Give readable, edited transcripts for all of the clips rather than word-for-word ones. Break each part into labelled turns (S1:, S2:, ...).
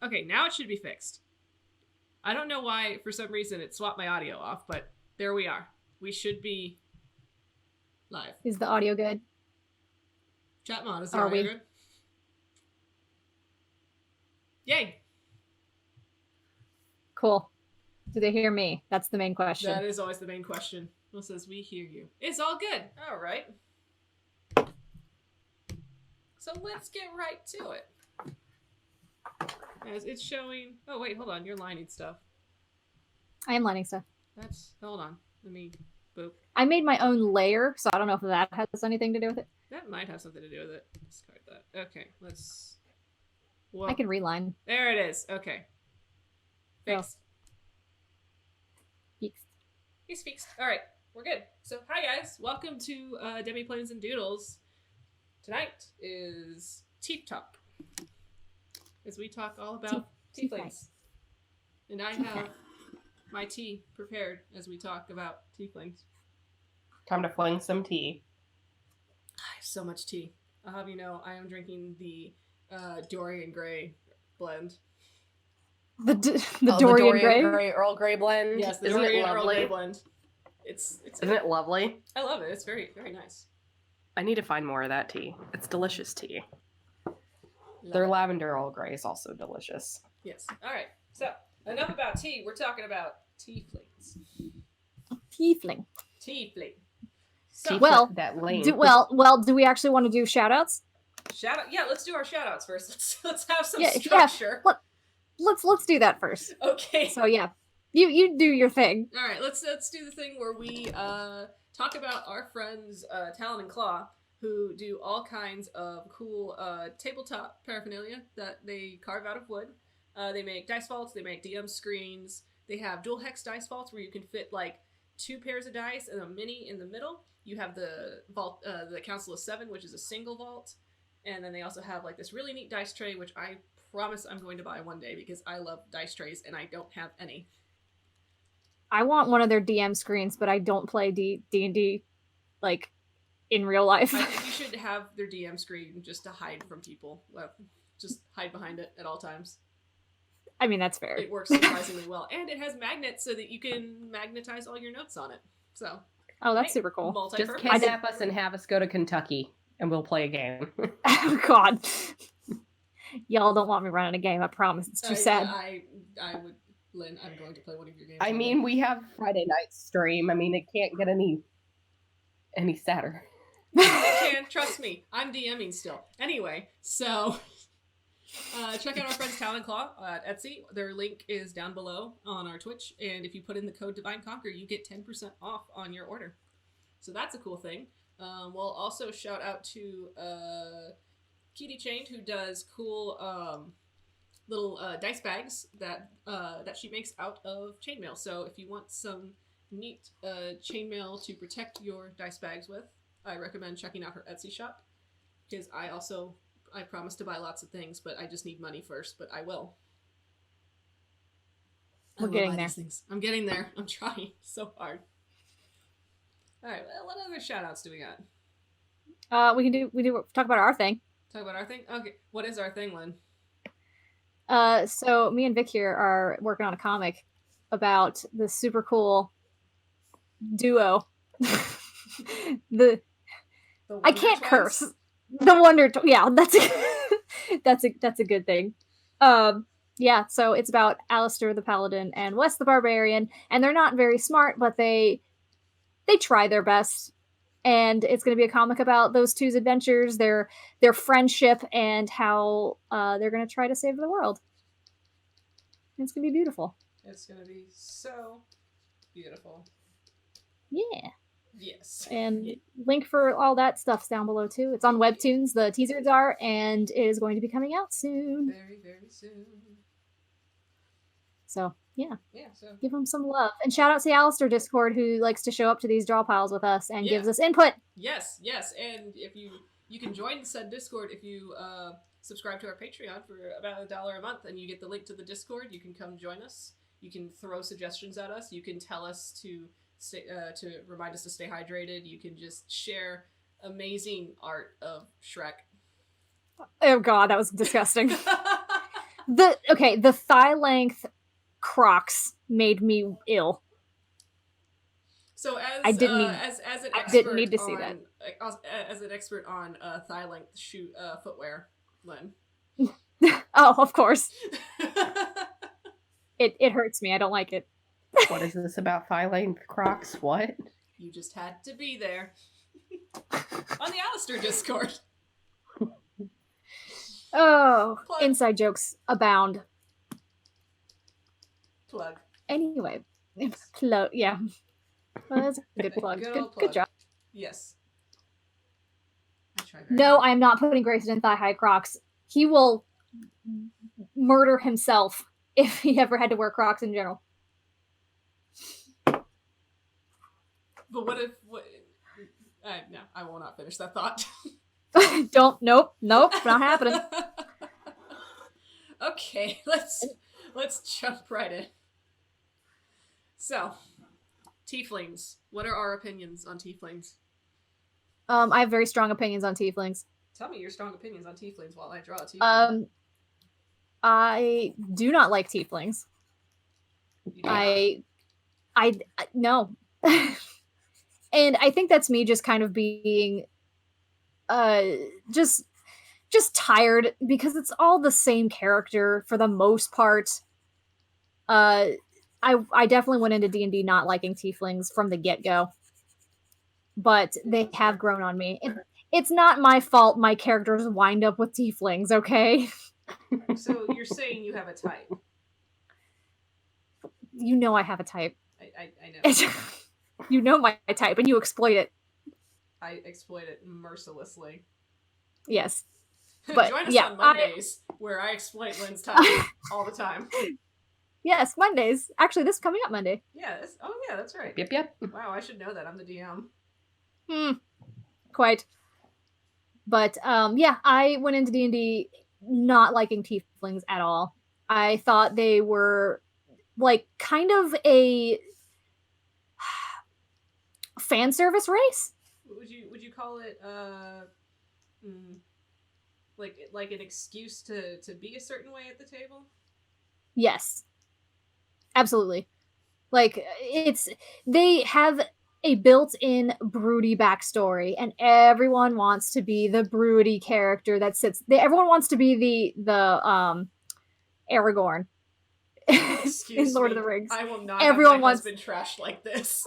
S1: Okay, now it should be fixed. I don't know why, for some reason, it swapped my audio off, but there we are. We should be live.
S2: Is the audio good?
S1: Chat mod, is the audio good? Yay!
S2: Cool. Do they hear me? That's the main question.
S1: That is always the main question. Will says, we hear you. It's all good. All right. So let's get right to it. As it's showing... Oh, wait, hold on. You're lining stuff.
S2: I am lining stuff.
S1: Hold on. Let me... Boop.
S2: I made my own layer, so I don't know if that has anything to do with it.
S1: That might have something to do with it. Discard that. Okay, let's... Whoa.
S2: I can reline.
S1: There it is. Okay. Fixed.
S2: Fixed.
S1: He's fixed. All right, we're good. So, hi guys. Welcome to Demiplanes and Doodles. Tonight is Tief Talk. As we talk all about tieflings. And I have my tea prepared as we talk about tieflings.
S3: Time to fling some tea.
S1: I have so much tea. I'll have you know, I am drinking the Dorian Gray blend.
S2: The Dorian Gray
S3: Earl Grey blend.
S1: Yes, the
S3: Isn't
S1: Dorian
S3: it
S1: Earl
S3: lovely?
S1: Grey blend. Isn't
S3: it lovely?
S1: I love it. It's very, very nice.
S3: I need to find more of that tea. It's delicious tea.
S1: Love
S3: Their
S1: it.
S3: lavender Earl Grey is also delicious.
S1: Yes. All right. So enough about tea. We're talking about tieflings.
S2: Tiefling.
S1: Tiefling. So,
S2: Well,
S3: that lane.
S2: Do we actually want to do shout-outs?
S1: shout out. Yeah, let's do our shout outs first. Let's have some
S2: Yeah,
S1: structure.
S2: Let's do that first.
S1: Okay.
S2: So yeah, you do your thing.
S1: All right. Let's do the thing where we talk about our friends Talon and Claw, who do all kinds of cool tabletop paraphernalia that they carve out of wood. They make dice vaults. They make DM screens. They have dual hex dice vaults where you can fit like 2 pairs of dice and a mini in the middle. You have the vault, the Council of 7, which is a single vault. And then they also have like this really neat dice tray, which I promise I'm going to buy one day because I love dice trays and I don't have any.
S2: I want one of their DM screens, but I don't play D&D like in real life.
S1: I think you should have their DM screen just to hide from people. Well, just hide behind it at all times.
S2: I mean, that's fair.
S1: It works surprisingly well. And it has magnets so that you can magnetize all your notes on it. So,
S2: Oh, that's super cool.
S3: Just
S1: multi-purpose.
S3: kidnap us and have us go to Kentucky, and we'll play a game.
S2: Oh God, y'all don't want me running a game. I promise. It's too sad.
S1: I would, Lynn. I'm going to play one of your games.
S3: I
S1: one
S3: mean,
S1: day.
S3: we have Friday night stream. I mean, it can't get any sadder.
S1: It can, trust me. I'm DMing still. Anyway, so check out our friends Talon and Claw at Etsy. Their link is down below on our Twitch, and if you put in the code Divine Conquer, you get 10% off on your order. So that's a cool thing. We'll also shout out to Cutie Chained, who does cool little dice bags that she makes out of chainmail. So if you want some neat chainmail to protect your dice bags with, I recommend checking out her Etsy shop, because I promise to buy lots of things, but I just need money first, but I will.
S2: We're getting there.
S1: I'm getting there. I'm trying so hard. All right, well, what other shout-outs do we got?
S2: We talk about our thing.
S1: Talk about our thing? Okay, what is our thing, Lynn?
S2: So me and Vic here are working on a comic about the super cool duo. I can't curse. The Wonder yeah, that's a good thing. Yeah, so it's about Alistair the Paladin and Wes the Barbarian, and they're not very smart, but they try their best. And it's going to be a comic about those two's adventures, their friendship, and how they're going to try to save the world. And it's going to be beautiful.
S1: It's going to be so beautiful.
S2: Yeah.
S1: Yes.
S2: And link for all that stuff's down below too. It's on Webtoons, the teasers are, and it is going to be coming out soon.
S1: Very, very soon.
S2: So, yeah.
S1: Yeah, so
S2: Give them some love. And shout out to the Alistair Discord, who likes to show up to these draw piles with us and gives us input.
S1: Yes. And if you can join said Discord if you subscribe to our Patreon for about $1 a month, and you get the link to the Discord. You can come join us. You can throw suggestions at us. You can tell us to remind us to stay hydrated. You can just share amazing art of Shrek.
S2: Oh god, that was disgusting. The thigh length Crocs made me ill.
S1: So
S2: I didn't need
S1: as an
S2: I didn't
S1: expert
S2: need to see that.
S1: on as an expert on thigh length shoe footwear, Lynn.
S2: Oh, of course. It hurts me. I don't like it.
S3: What is this about thigh length Crocs? What?
S1: You just had to be there on the Alistair Discord.
S2: Oh,
S1: Plug.
S2: inside jokes abound.
S1: Plug.
S2: Anyway, yeah. Well, that's a good plug. Good job.
S1: Yes.
S2: No, I am not putting Grayson in thigh-high Crocs. He will murder himself if he ever had to wear Crocs in general.
S1: But what if... no, I will not finish that thought.
S2: Nope, not happening.
S1: Okay, let's jump right in. So, tieflings. What are our opinions on tieflings?
S2: I have very strong opinions on tieflings.
S1: Tell me your strong opinions on tieflings while I draw a tiefling.
S2: I do not like tieflings. I no. And I think that's me just kind of being just tired because it's all the same character for the most part. I definitely went into D&D not liking tieflings from the get-go. But they have grown on me. It's not my fault my characters wind up with tieflings, okay?
S1: So you're saying you have a type?
S2: You know I have a type.
S1: I know.
S2: You know my type, and you exploit it.
S1: I exploit it mercilessly.
S2: Yes. But
S1: join us
S2: yeah,
S1: on Mondays, where I exploit Lynn's type all the time.
S2: Yes, Mondays. Actually, this is coming up Monday.
S1: Yeah. Yeah, that's right.
S3: Yep.
S1: Wow, I should know that. I'm the DM.
S2: Quite. But yeah, I went into D&D not liking tieflings at all. I thought they were like kind of a fan service race.
S1: Would you call it like an excuse to be a certain way at the table?
S2: Yes. Absolutely. Like they have a built-in broody backstory, and everyone wants to be the broody character that sits. Everyone wants to be the Aragorn in Lord of the Rings.
S1: I will not.
S2: Everyone
S1: have
S2: wants
S1: been trashed like this.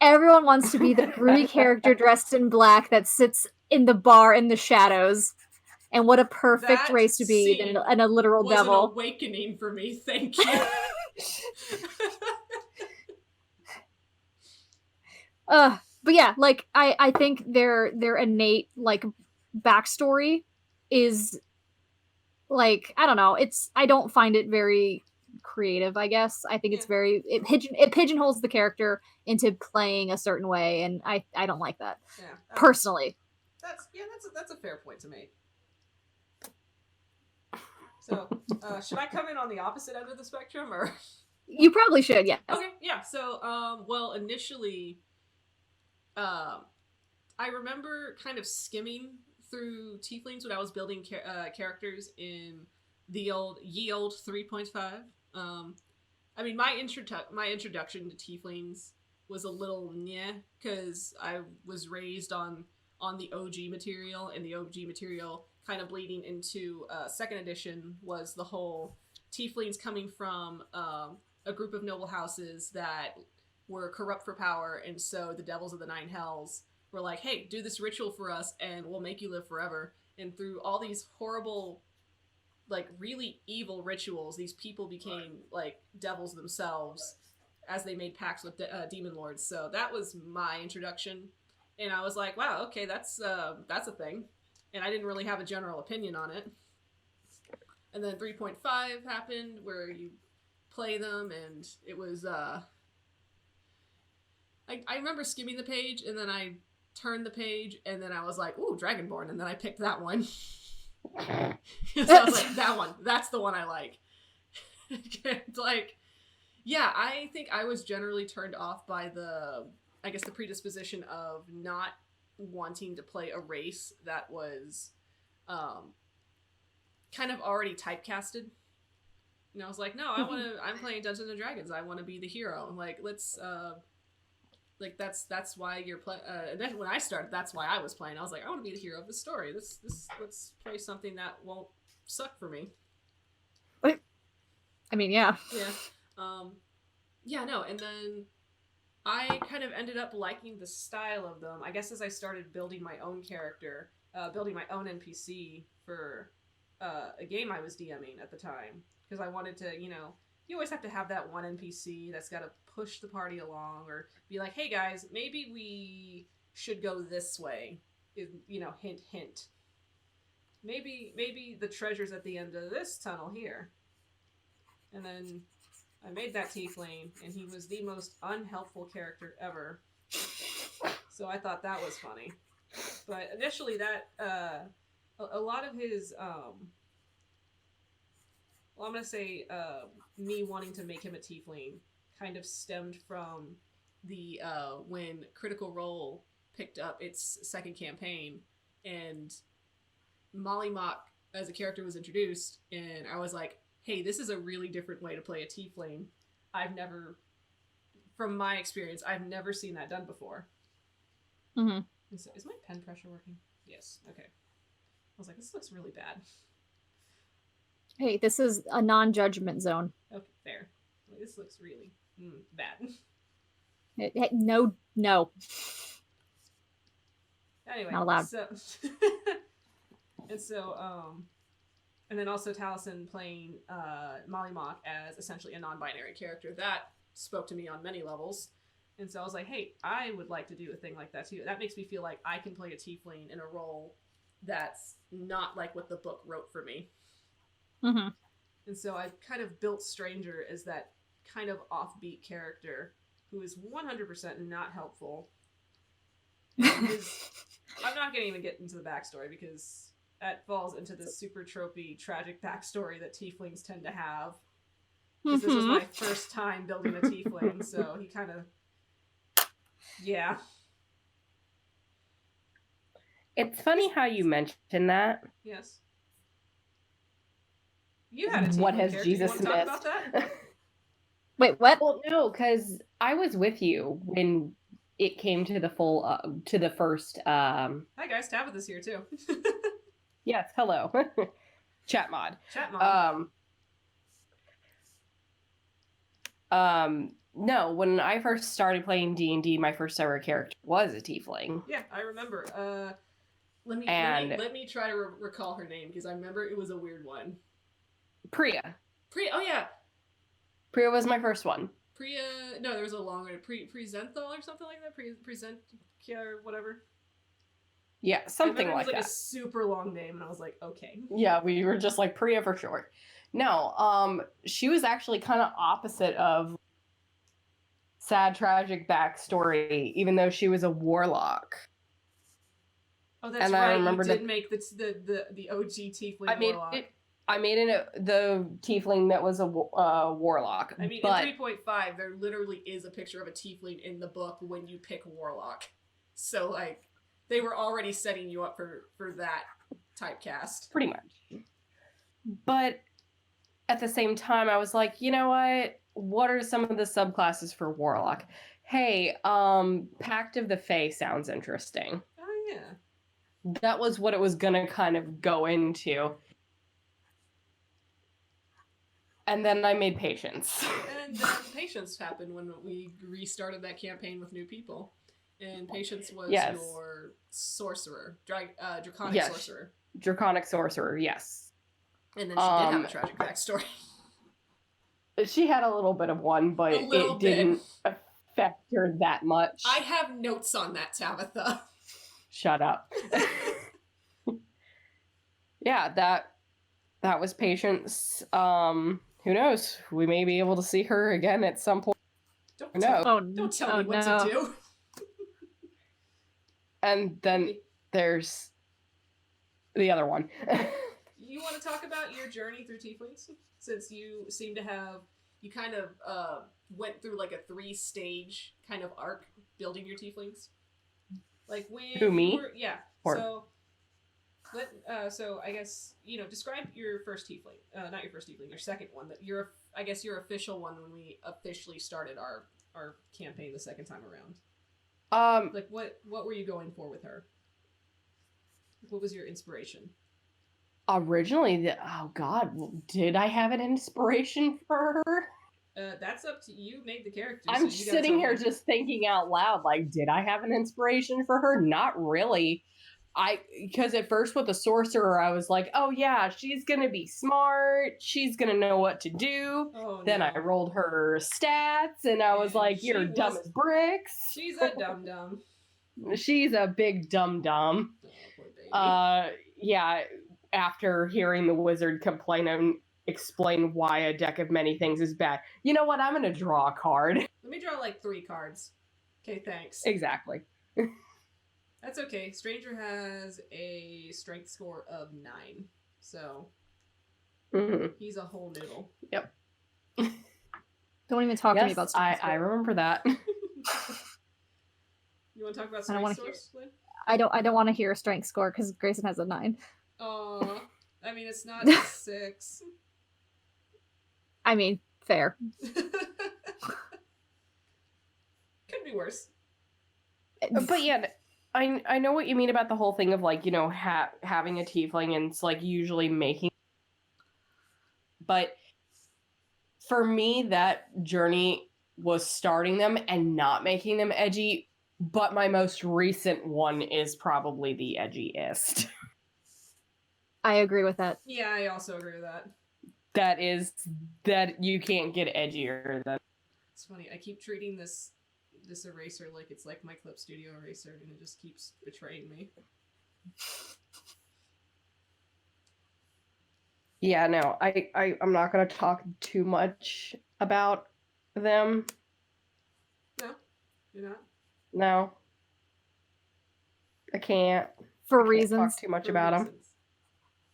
S2: Everyone wants to be the broody character dressed in black that sits in the bar in the shadows. And what a perfect race to be than a literal
S1: was
S2: devil.
S1: An awakening for me. Thank you.
S2: But yeah, like I think their innate like backstory is like, I don't know, I don't find it very creative, I guess. I think it's very it pigeonholes the character into playing a certain way, and I don't like that.
S1: Yeah.
S2: Personally.
S1: That's a fair point to make. So, should I come in on the opposite end of the spectrum, or?
S2: You probably should, yeah.
S1: Okay, yeah. So, well, initially, I remember kind of skimming through tieflings when I was building characters in the ye old 3.5. I mean, my introduction to tieflings was a little nyeh, because I was raised on the OG material, and the OG material kind of bleeding into second edition was the whole tieflings coming from a group of noble houses that were corrupt for power, and so the devils of the nine hells were like, hey, do this ritual for us and we'll make you live forever. And through all these horrible, like really evil rituals, these people became like devils themselves as they made pacts with demon lords. So that was my introduction, and I was like, wow, okay, that's a thing. And I didn't really have a general opinion on it. And then 3.5 happened, where you play them, and it was I remember skimming the page, and then I turned the page, and then I was like, ooh, Dragonborn, and then I picked that one. So I was like, that one, that's the one I like. Like, yeah, I think I was generally turned off by the predisposition of not wanting to play a race that was kind of already typecasted. And I was like, no, I'm playing Dungeons and Dragons. I want to be the hero. Like, let's, that's why you're playing. And then when I started, that's why I was playing. I was like, I want to be the hero of the story. Let's play something that won't suck for me.
S2: I mean, yeah.
S1: Yeah, no, and then I kind of ended up liking the style of them. I guess as I started building my own character, building my own NPC for a game I was DMing at the time, because I wanted to, you always have to have that one NPC that's got to push the party along or be like, hey guys, maybe we should go this way. Hint, hint. Maybe the treasure's at the end of this tunnel here. And then I made that tiefling, and he was the most unhelpful character ever. So I thought that was funny. But initially, that a lot of his, I'm gonna say, me wanting to make him a tiefling kind of stemmed from the when Critical Role picked up its second campaign, and Molly Mock as a character was introduced, and I was like, hey, this is a really different way to play a tiefling. From my experience, I've never seen that done before.
S2: Mm-hmm.
S1: So, is my pen pressure working? Yes. Okay. I was like, this looks really bad.
S2: Hey, this is a non-judgment zone.
S1: Okay, fair. Like, this looks really bad.
S2: No.
S1: Anyway,
S2: not allowed.
S1: And then also Taliesin playing Molly Mock as essentially a non-binary character. That spoke to me on many levels. And so I was like, hey, I would like to do a thing like that too. That makes me feel like I can play a tiefling in a role that's not like what the book wrote for me.
S2: Mm-hmm.
S1: And so I kind of built Stranger as that kind of offbeat character who is 100% not helpful. I'm not going to even get into the backstory because that falls into this super tropey, tragic backstory that tieflings tend to have. Because this was my first time building a tiefling, so he kind of... Yeah.
S3: It's funny how you mentioned that.
S1: Yes. You had a tiefling
S3: What has
S1: character.
S3: Jesus
S1: You want to
S3: missed?
S1: talk about that?
S2: Wait, what?
S3: Well, no, because I was with you when it came to the to the first.
S1: Hi guys, Tabitha's here too.
S3: Yes, hello, chat mod.
S1: Chat mod.
S3: No, when I first started playing D&D, my first ever character was a tiefling.
S1: Yeah, I remember. Let me try to recall her name because I remember it was a weird one.
S3: Priya.
S1: Oh yeah.
S3: Priya was my first one.
S1: Priya. No, there was a longer Presenthal or something like that. Presentia or whatever.
S3: Yeah, something like that.
S1: It was like a super long name, and I was like, okay.
S3: Yeah, we were just like Priya for short. No, she was actually kind of opposite of sad, tragic backstory, even though she was a warlock.
S1: Oh, that's right. You did make the OG tiefling warlock.
S3: I made the tiefling that was a warlock.
S1: I mean,
S3: but...
S1: in 3.5, there literally is a picture of a tiefling in the book when you pick warlock. So, like, they were already setting you up for that typecast.
S3: Pretty much. But at the same time, I was like, you know what? What are some of the subclasses for warlock? Hey, Pact of the Fae sounds interesting.
S1: Oh, yeah.
S3: That was what it was gonna kind of go into. And then I made Patience.
S1: And Patience happened when we restarted that campaign with new people. And Patience was your sorcerer, draconic sorcerer.
S3: Draconic sorcerer, yes.
S1: And then she did have a tragic backstory.
S3: She had a little bit of one, but it didn't affect her that much.
S1: I have notes on that, Tabitha.
S3: Shut up. Yeah, that was Patience. Who knows? We may be able to see her again at some point.
S1: Don't tell me what to do.
S3: And then there's the other one.
S1: You want to talk about your journey through tieflings? Since you seem to have... You kind of went through like a 3-stage kind of arc building your tieflings. Like when...
S3: Who, me?
S1: Yeah.
S3: Or...
S1: So... So I guess, describe your first tiefling. Not your first tiefling, your second one. I guess your official one when we officially started our campaign the second time around. Like, what were you going for with her? What was your inspiration?
S3: Originally, oh god, did I have an inspiration for her?
S1: That's up to you. Made the character.
S3: I'm
S1: so
S3: sitting here just thinking out loud, like, did I have an inspiration for her? Not really. Because at first with the sorcerer, I was like, oh yeah, she's gonna be smart. She's gonna know what to do.
S1: Oh,
S3: then I rolled her stats, and I was like, you're dumb as bricks.
S1: She's a dum-dum.
S3: She's a big dum-dum.
S1: Oh, poor baby.
S3: Yeah, after hearing the wizard complain and explain why a deck of many things is bad. You know what? I'm going to draw a card.
S1: Let me draw like 3 cards. Okay, thanks.
S3: Exactly.
S1: That's okay. Stranger has a strength score of 9. So he's a whole noodle.
S3: Yep.
S2: Don't even talk to me about strength
S3: I remember that.
S1: You want to talk about strength scores, Lynn?
S2: I don't want to hear a strength score because Grayson has a 9.
S1: Oh, I mean, it's not 6.
S2: I mean, fair.
S1: Could be worse.
S3: But yeah, I know what you mean about the whole thing of like, having a tiefling and it's like usually making. But for me, that journey was starting them and not making them edgy. But my most recent one is probably the edgiest.
S2: I agree with that.
S1: Yeah, I also agree with that.
S3: That you can't get edgier than.
S1: It's funny. I keep treating this eraser like it's like my Clip Studio eraser, and it just keeps betraying me.
S3: Yeah, no, I'm not gonna talk too much about them.
S1: No, you're not.
S3: No, I can't.
S2: For
S3: I
S2: reasons.
S3: can't talk too much about them.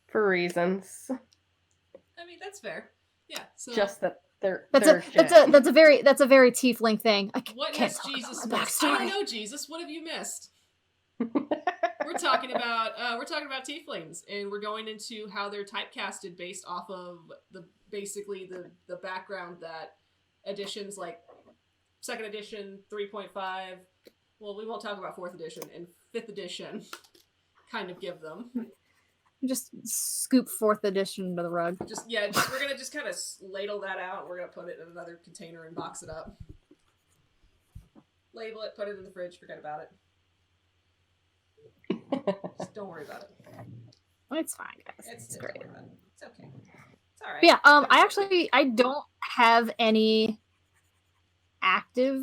S3: For reasons.
S1: I mean, that's fair. Yeah. So
S3: just that they're
S2: that's a very tiefling thing.
S1: What has Jesus missed? I don't know, Jesus. What have you missed? We're talking about tieflings, and we're going into how they're typecasted based off of the background that editions like 2nd edition, 3.5. Well, we won't talk about 4th edition and 5th edition. Kind of give them.
S2: Just scoop 4th edition under the rug.
S1: We're gonna just kind of ladle that out. We're gonna put it in another container and box it up. Label it, put it in the fridge, forget about it. Just don't worry about it.
S2: It's fine, guys.
S1: It's
S2: great.
S1: Don't worry about it. It's okay. It's all right.
S2: But yeah, I don't have any active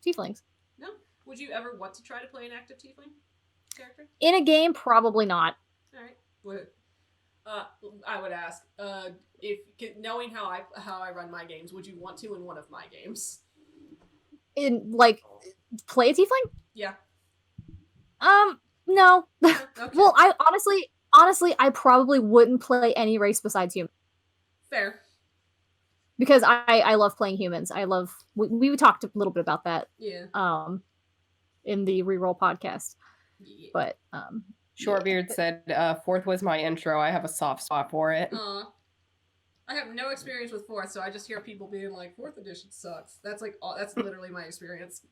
S2: tieflings.
S1: No? Would you ever want to try to play an active tiefling character?
S2: In a game, probably not.
S1: All right. I would ask, if knowing how I run my games, would you want to in one of my games?
S2: In play a tiefling?
S1: Yeah.
S2: No.
S1: Okay.
S2: Well, I honestly, I probably wouldn't play any race besides human.
S1: Fair.
S2: Because I love playing humans. We talked a little bit about that.
S1: Yeah.
S2: In the reroll podcast.
S1: Yeah.
S2: But
S3: Shortbeard said, 4th was my intro. I have a soft spot for it.
S1: I have no experience with 4th, so I just hear people being like, 4th edition sucks. That's that's literally my experience.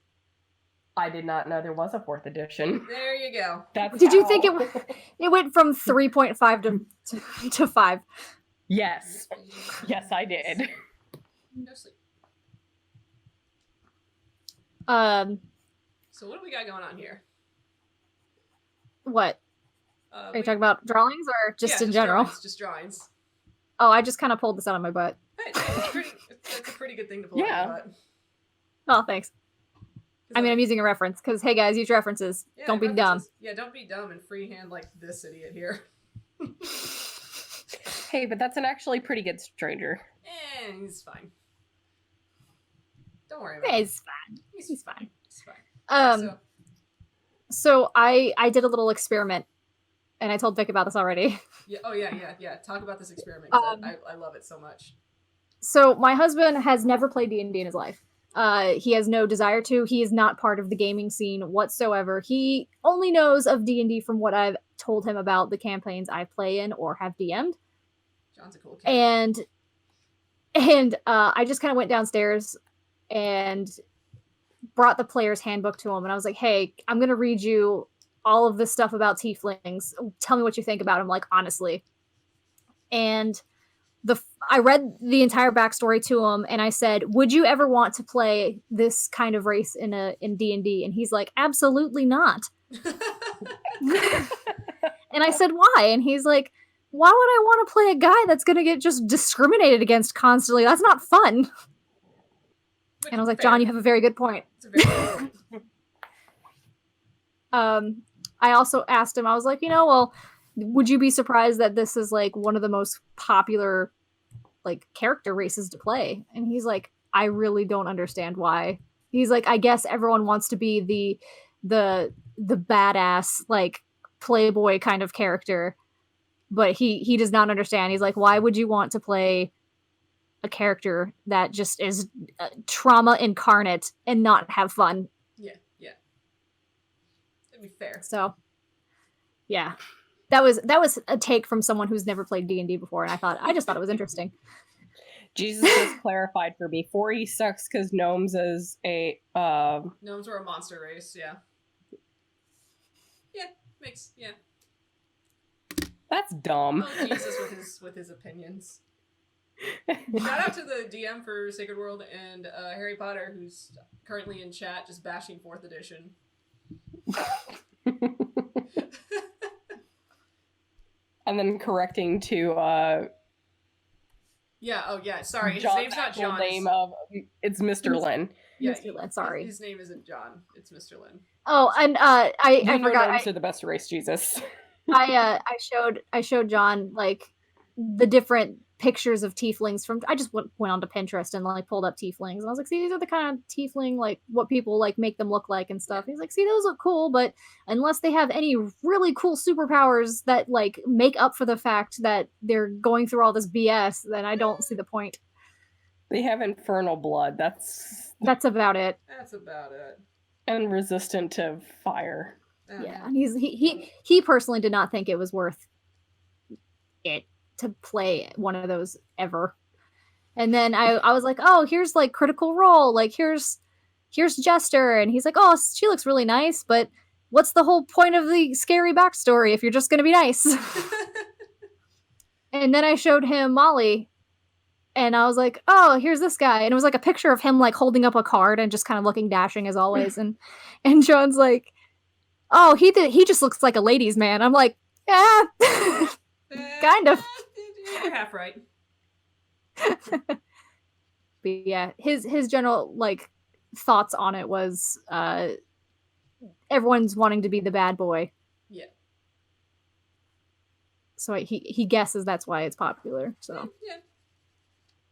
S3: I did not know there was a 4th edition.
S1: There you go.
S2: Did you think it went from 3.5 to 5?
S3: Yes. Yes, I did.
S1: No sleep. So what do we got going on here?
S2: What? Are you talking about drawings or just in general?
S1: Just drawings.
S2: Oh, I just kind of pulled this out of my butt.
S1: Hey, it's a pretty good thing to pull out of your butt.
S2: Oh, thanks. I mean, I'm using a reference, because, hey guys, use references.
S1: Yeah,
S2: don't be dumb.
S1: Yeah, don't be dumb and freehand like this idiot here.
S3: Hey, but that's an actually pretty good stranger.
S1: He's fine. Don't worry about
S2: it.
S1: He's
S2: fine.
S1: He's fine. He's fine.
S2: So I did a little experiment, and I told Vic about this already.
S1: Yeah. Oh yeah. Talk about this experiment. I love it so much.
S2: So my husband has never played D&D in his life. He has no desire to. He is not part of the gaming scene whatsoever. He only knows of D&D from what I've told him about the campaigns I play in or have DM'd.
S1: John's a cool kid.
S2: And I just kind of went downstairs and brought the player's handbook to him, and I was like, hey, I'm going to read you all of this stuff about tieflings. Tell me what you think about them, like, honestly. And I read the entire backstory to him, and I said, would you ever want to play this kind of race in D&D? And he's like, absolutely not. And I said, why? And he's like, why would I want to play a guy that's going to get just discriminated against constantly? That's not fun. And I was like, John, you have a very good point.
S1: It's a very good point.
S2: I also asked him, I was like, well, would you be surprised that this is like one of the most popular like character races to play? And he's like, I really don't understand why. He's like, I guess everyone wants to be the badass like playboy kind of character, but he does not understand. He's like, why would you want to play a character that just is trauma incarnate and not have fun?
S1: Yeah. That'd be fair.
S2: So, yeah. That was a take from someone who's never played D&D before, and I just thought it was interesting.
S3: Jesus just clarified for me. 40 sucks because gnomes is a
S1: Gnomes were a monster race, yeah. Yeah.
S3: That's dumb.
S1: Oh, Jesus with his opinions. Shout out to the DM for Sacred World and Harry Potter, who's currently in chat just bashing 4th edition.
S3: And then correcting to
S1: sorry, his
S3: John's
S1: name's not
S3: actual
S1: John.
S3: name of it's Mr. Lynn.
S1: Yeah,
S2: Mr. Lynn, sorry.
S1: His name isn't John. It's Mr. Lynn.
S2: Oh, and I forgot.
S3: Gnomes are the best race, Jesus.
S2: I showed John like the different pictures of tieflings from. I just went onto Pinterest and like pulled up tieflings, and I was like, see, these are the kind of tiefling like what people like make them look like and stuff. He's like, see, those look cool, but unless they have any really cool superpowers that like make up for the fact that they're going through all this BS, then I don't see the point.
S3: They have infernal blood. That's
S2: about it.
S1: That's about it.
S3: And resistant to fire.
S2: Yeah, and he personally did not think it was worth it to play one of those ever. And then I was like, oh, here's like Critical Role, like here's Jester, and he's like, oh, she looks really nice, but what's the whole point of the scary backstory if you're just gonna be nice? And then I showed him Molly, and I was like, oh, here's this guy, and it was like a picture of him like holding up a card and just kind of looking dashing as always, and John's like, oh, he just looks like a ladies' man. I'm like, yeah, kind of.
S1: You're half right.
S2: But yeah, his general like thoughts on it was everyone's wanting to be the bad boy.
S1: Yeah.
S2: So he guesses that's why it's popular. So
S1: yeah.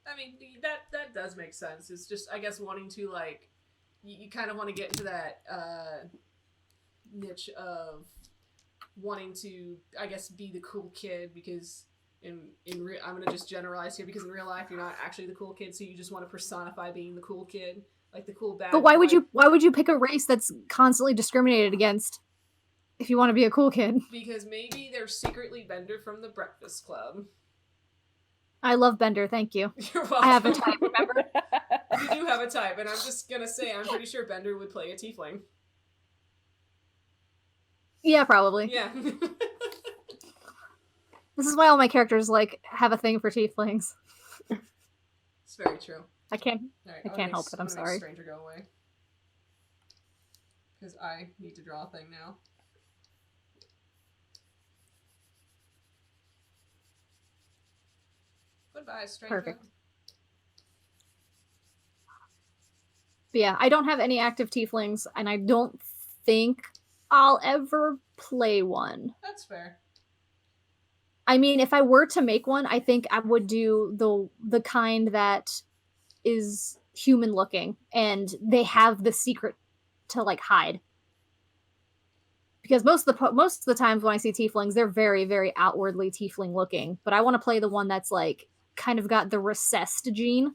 S1: I mean that does make sense. It's just I guess wanting to like you kind of want to get into that niche of wanting to I guess be the cool kid because I'm gonna just generalize here because in real life you're not actually the cool kid, so you just want to personify being the cool kid, like the cool bad.
S2: But why
S1: boy.
S2: would you pick a race that's constantly discriminated against if you want to be a cool kid?
S1: Because maybe they're secretly Bender from the Breakfast Club.
S2: I love Bender, thank you.
S1: You're welcome.
S2: I have a type, remember?
S1: You do have a type, and I'm just gonna say I'm pretty sure Bender would play a tiefling.
S2: Yeah, probably.
S1: Yeah.
S2: This is why all my characters like have a thing for tieflings.
S1: It's very true.
S2: I can't
S1: Right,
S2: help it. I'm sorry.
S1: Stranger go away. Because I need to draw a thing now. Goodbye, stranger.
S2: Perfect. But yeah, I don't have any active tieflings, and I don't think I'll ever play one.
S1: That's fair.
S2: I mean, if I were to make one, I think I would do the kind that is human looking, and they have the secret to like hide. Because most of the times when I see tieflings, they're very, very outwardly tiefling looking. But I want to play the one that's like kind of got the recessed gene,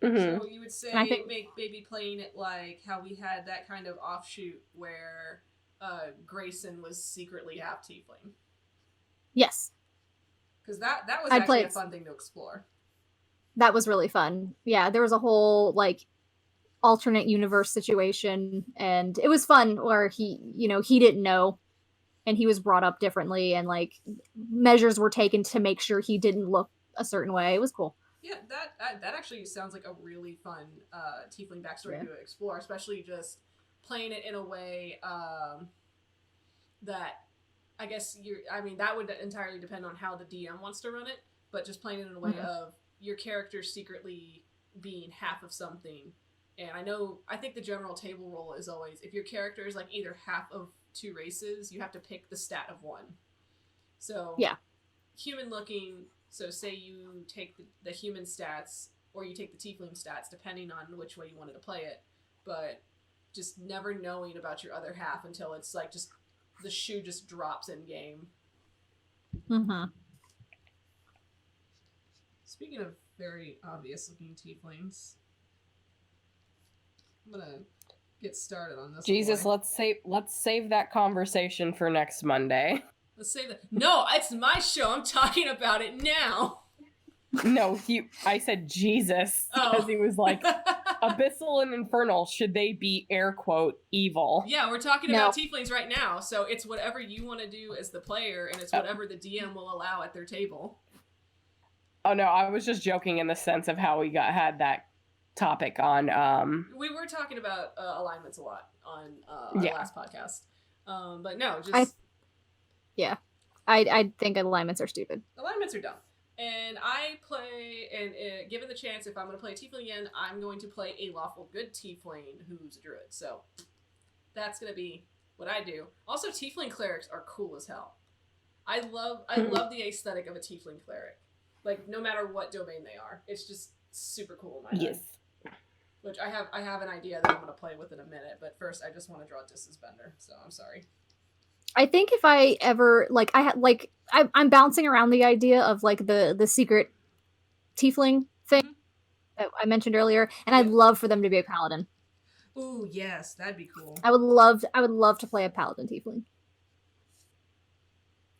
S1: So you would say
S2: I think
S1: make maybe playing it like how we had that kind of offshoot where Grayson was secretly half tiefling.
S2: yes,
S1: Because that was
S2: I'd
S1: actually
S2: play
S1: a
S2: it.
S1: fun thing to explore.
S2: That was really fun. Yeah, there was a whole like alternate universe situation, and it was fun where he didn't know, and he was brought up differently, and like measures were taken to make sure he didn't look a certain way. It was cool.
S1: Yeah, that actually sounds like a really fun tiefling backstory to explore, especially just playing it in a way that I guess that would entirely depend on how the DM wants to run it, but just playing it in a way of your character secretly being half of something. And I think the general table rule is always, if your character is like either half of two races, you have to pick the stat of one. So
S2: yeah,
S1: human looking. So say you take the human stats or you take the tiefling stats, depending on which way you wanted to play it. But just never knowing about your other half until it's like just the shoe just drops in game.
S2: Mm-hmm.
S1: Speaking of very obvious looking tieflings, I'm gonna get started on this.
S3: Jesus,
S1: boy.
S3: let's save that conversation for next Monday.
S1: Let's save that. No, it's my show. I'm talking about it now.
S3: No, I said Jesus because he was like, abyssal and infernal, should they be air quote evil?
S1: Yeah, we're talking about tieflings right now, so it's whatever you want to do as the player, and it's whatever the DM will allow at their table.
S3: Oh no, I was just joking in the sense of how we had that topic on.
S1: We were talking about alignments a lot on our last podcast, but no, just
S2: I think alignments are stupid.
S1: Alignments are dumb. And I play, and given the chance, if I'm going to play a tiefling again, I'm going to play a lawful good tiefling who's a druid. So that's going to be what I do. Also, tiefling clerics are cool as hell. I love the aesthetic of a tiefling cleric. Like, no matter what domain they are. It's just super cool in my head. Which I have an idea that I'm going to play with in a minute, but first I just want to draw Distance Bender, so I'm sorry.
S2: I think if I ever I'm bouncing around the idea of like the secret tiefling thing that I mentioned earlier, and I'd love for them to be a paladin.
S1: Ooh, yes, that'd be cool.
S2: I would love to play a paladin tiefling,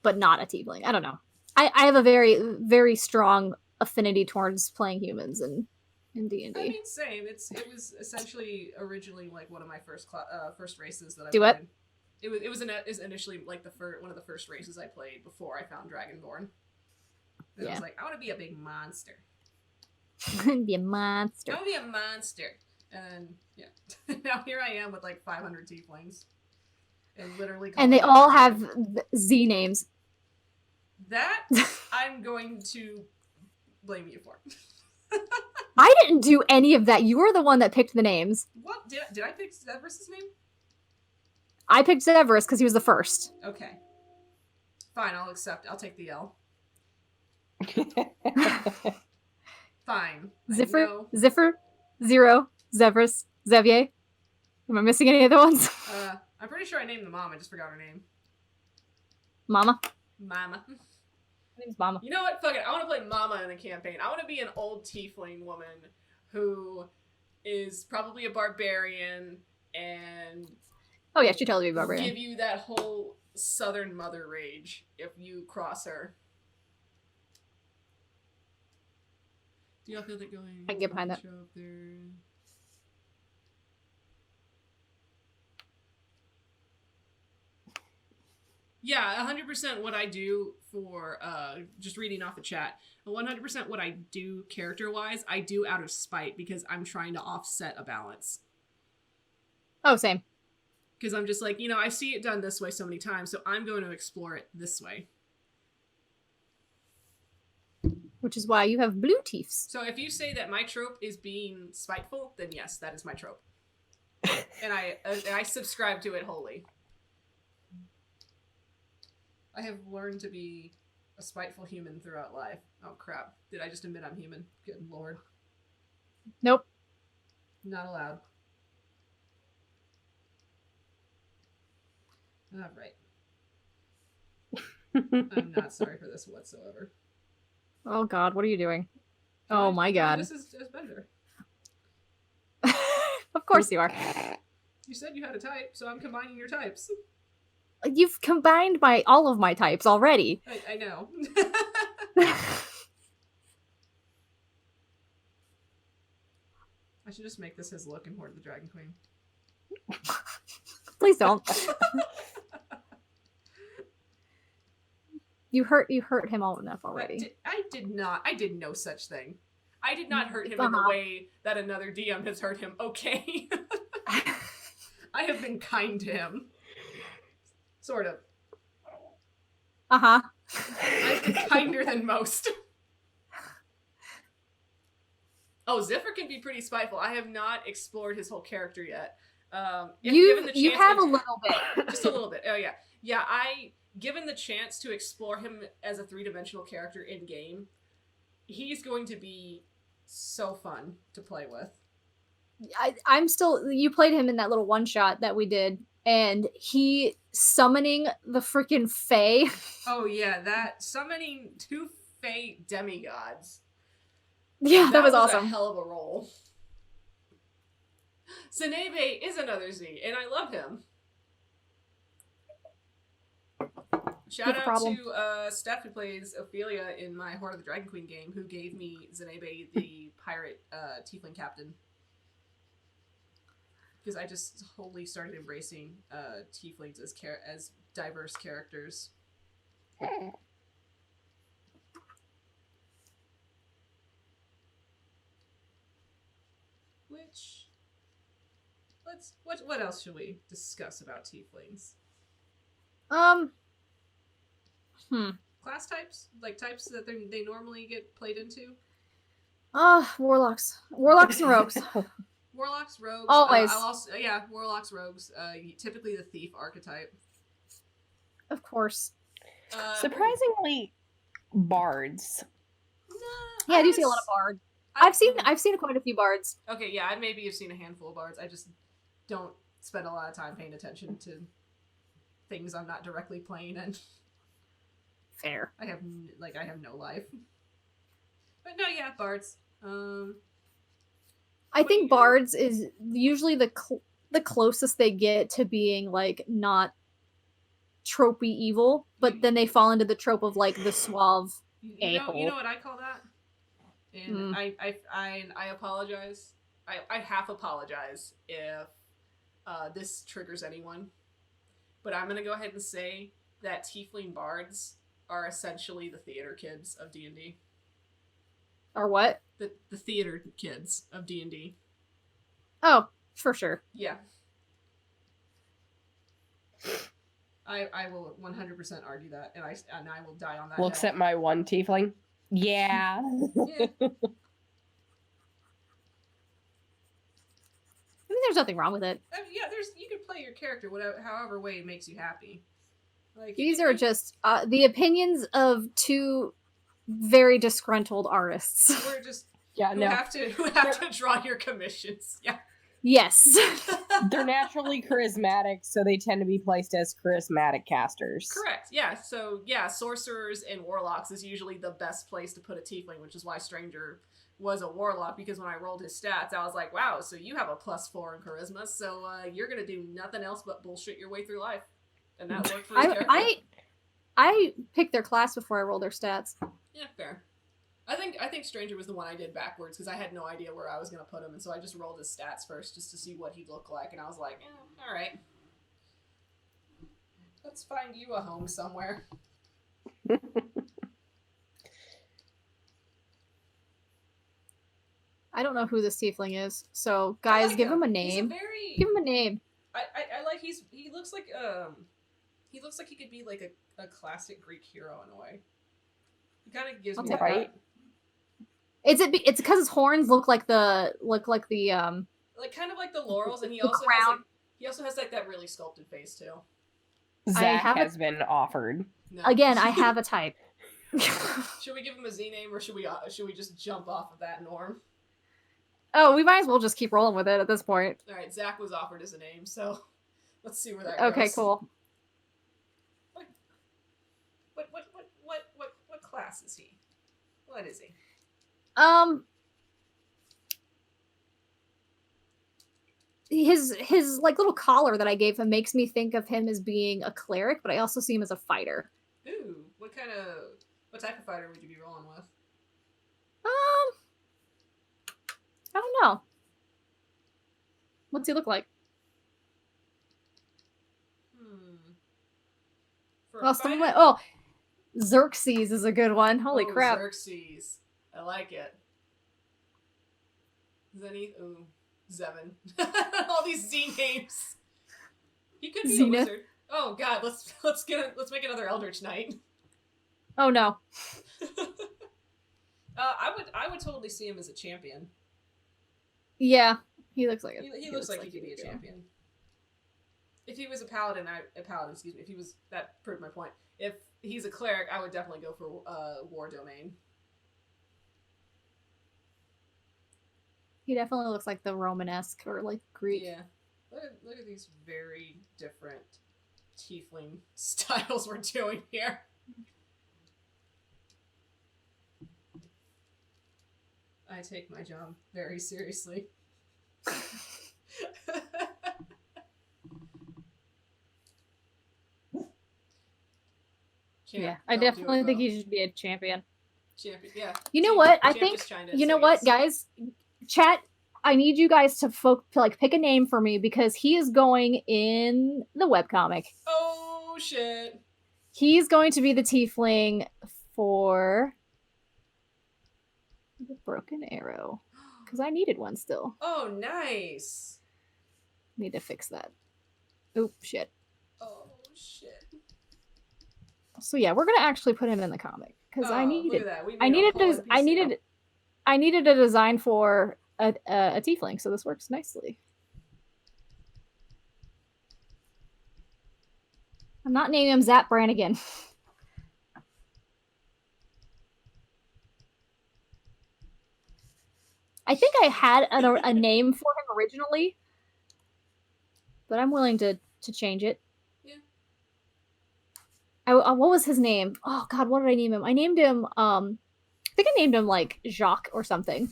S2: but not a tiefling. I don't know. I have a very, very strong affinity towards playing humans in D&D.
S1: I mean, same. It was essentially originally like one of my first races that I
S2: played.
S1: What? It was initially like one of the first races I played before I found Dragonborn. And I was like, I want to be a big monster.
S2: Be a monster.
S1: I want to be a monster. And now here I am with like 500 tieflings. And literally.
S2: And they all have Z names.
S1: That I'm going to blame you for.
S2: I didn't do any of that. You were the one that picked the names.
S1: What? Did I pick Severus' name?
S2: I picked Severus because he was the first.
S1: Okay. Fine, I'll accept. I'll take the L. Fine.
S2: Ziffer, Zero, Severus, Xavier. Am I missing any other ones?
S1: I'm pretty sure I named the mom. I just forgot her name.
S2: Mama.
S1: Mama.
S2: Her name's Mama.
S1: You know what? Fuck it. I want to play Mama in a campaign. I want to be an old tiefling woman who is probably a barbarian and...
S2: Oh yeah, she'd totally be barbarian.
S1: Give you that whole southern mother rage if you cross her. Do y'all feel that going?
S2: I can get behind that.
S1: Yeah, 100% what I do for just reading off the chat. 100% what I do character-wise, I do out of spite because I'm trying to offset a balance.
S2: Oh, same.
S1: Because I'm just like, I see it done this way so many times, so I'm going to explore it this way.
S2: Which is why you have blue Tiefs.
S1: So if you say that my trope is being spiteful, then yes, that is my trope. And I subscribe to it wholly. I have learned to be a spiteful human throughout life. Oh crap. Did I just admit I'm human? Good lord.
S2: Nope.
S1: Not allowed. Alright. I'm not sorry for this whatsoever.
S2: Oh god, what are you doing? Oh my god.
S1: This is Bender.
S2: Of course you are.
S1: You said you had a type, so I'm combining your types.
S2: You've combined all of my types already.
S1: I know. I should just make this his look in Horde of the Dragon Queen.
S2: Please don't. You hurt him all enough already.
S1: I did no such thing. I did not hurt him in the way that another DM has hurt him. Okay. I have been kind to him. Sort of.
S2: Uh-huh.
S1: I've been kinder than most. Oh, Zephyr can be pretty spiteful. I have not explored his whole character yet.
S2: You have a little bit.
S1: Just a little bit. Oh, yeah. Yeah, given the chance to explore him as a three-dimensional character in-game, he's going to be so fun to play with.
S2: You played him in that little one-shot that we did, and he summoning the freaking Fae.
S1: Oh, yeah, that summoning 2 Fae demigods.
S2: Yeah, that was awesome.
S1: A hell of a roll. Zenebe is another Z, and I love him. Shout out to Steph, who plays Ophelia in my Horde of the Dragon Queen game, who gave me Zenebe, the pirate tiefling captain. Because I just wholly started embracing tieflings as diverse characters. What else should we discuss about tieflings? Class types? Like types that they normally get played into?
S2: Warlocks. Warlocks and rogues.
S1: Warlocks, rogues.
S2: Always.
S1: Warlocks, rogues. Typically the thief archetype.
S2: Of course.
S3: Surprisingly, bards.
S2: Yeah, I do see a lot of bards. I've seen quite a few bards.
S1: Okay, yeah, I maybe have seen a handful of bards. I just don't spend a lot of time paying attention to things I'm not directly playing in.
S2: Fair.
S1: I have no life. But no, yeah, bards.
S2: I think bards is usually the closest they get to being like not tropey evil, but then they fall into the trope of like the suave a-hole.
S1: You know what I call that? And I apologize. I half apologize if this triggers anyone. But I'm gonna go ahead and say that tiefling bards are essentially the theater kids of D&D.
S2: Or what?
S1: The theater kids of D&D.
S2: Oh, for sure.
S1: Yeah. I will 100% argue that, and I will die on that.
S3: Looks at my one tiefling. Yeah.
S2: Yeah. I mean, there's nothing wrong with it.
S1: Yeah, you can play your character however way it makes you happy. Like
S2: these are just the opinions of two very disgruntled artists.
S1: We're just who have to draw your commissions. Yeah.
S2: Yes.
S3: They're naturally charismatic, so they tend to be placed as charismatic casters.
S1: Correct. Yeah. So yeah, sorcerers and warlocks is usually the best place to put a tiefling, which is why Stranger was a warlock, because when I rolled his stats, I was like, wow, so you have a +4 in charisma, so you're gonna do nothing else but bullshit your way through life. And that worked for his character.
S2: I picked their class before I rolled their stats.
S1: Yeah, fair. I think Stranger was the one I did backwards because I had no idea where I was going to put him, and so I just rolled his stats first just to see what he'd look like, and I was like, all right. Let's find you a home somewhere.
S2: I don't know who this tiefling is, so guys, give him a name. Give him a name.
S1: I like he looks like he could be like a classic Greek hero in a way. He kind of gives me that
S3: right.
S2: It's because his horns look like the
S1: like kind of like the laurels, and he also has like that really sculpted face too.
S3: Zach has been offered.
S1: No.
S2: Again, I have a type.
S1: Should we give him a Z name, or should we just jump off of that norm?
S2: Oh, we might as well just keep rolling with it at this point.
S1: All right, Zach was offered as a name, so let's see where that goes.
S2: Okay, cool.
S1: What class is he? What is he?
S2: his like little collar that I gave him makes me think of him as being a cleric, but I also see him as a fighter.
S1: Ooh, what type of fighter would you be rolling with?
S2: I don't know. What's he look like? Xerxes is a good one. Holy crap.
S1: Xerxes. I like it. Zevin. All these Z names. He could be
S2: Zenith.
S1: a wizard. Oh god, let's make another Eldritch Knight.
S2: Oh no.
S1: I would totally see him as a champion.
S2: Yeah, he looks like
S1: he looks like he could be a champion. If he was a paladin, excuse me. If he was, that proved my point. If he's a cleric, I would definitely go for war domain.
S2: He definitely looks like the Romanesque or like Greek.
S1: Yeah. Look at these very different tiefling styles we're doing here. I take my job very seriously.
S2: Yeah, I definitely think he should be a champion.
S1: Champion, yeah.
S2: You know what? I think, you know what, guys? Chat, I need you guys to pick a name for me because he is going in the webcomic.
S1: Oh, shit.
S2: He's going to be the tiefling for the Broken Arrow. Because I needed one still.
S1: Oh, nice.
S2: Need to fix that. Oh, shit.
S1: Oh, shit.
S2: So yeah, we're gonna actually put him in the comic because I needed a design for a tiefling, so this works nicely. I'm not naming him Zap Brannigan. I think I had a name for him originally, but I'm willing to change it. What was his name? Oh god, what did I name him? I named him I think I named him like Jacques or something.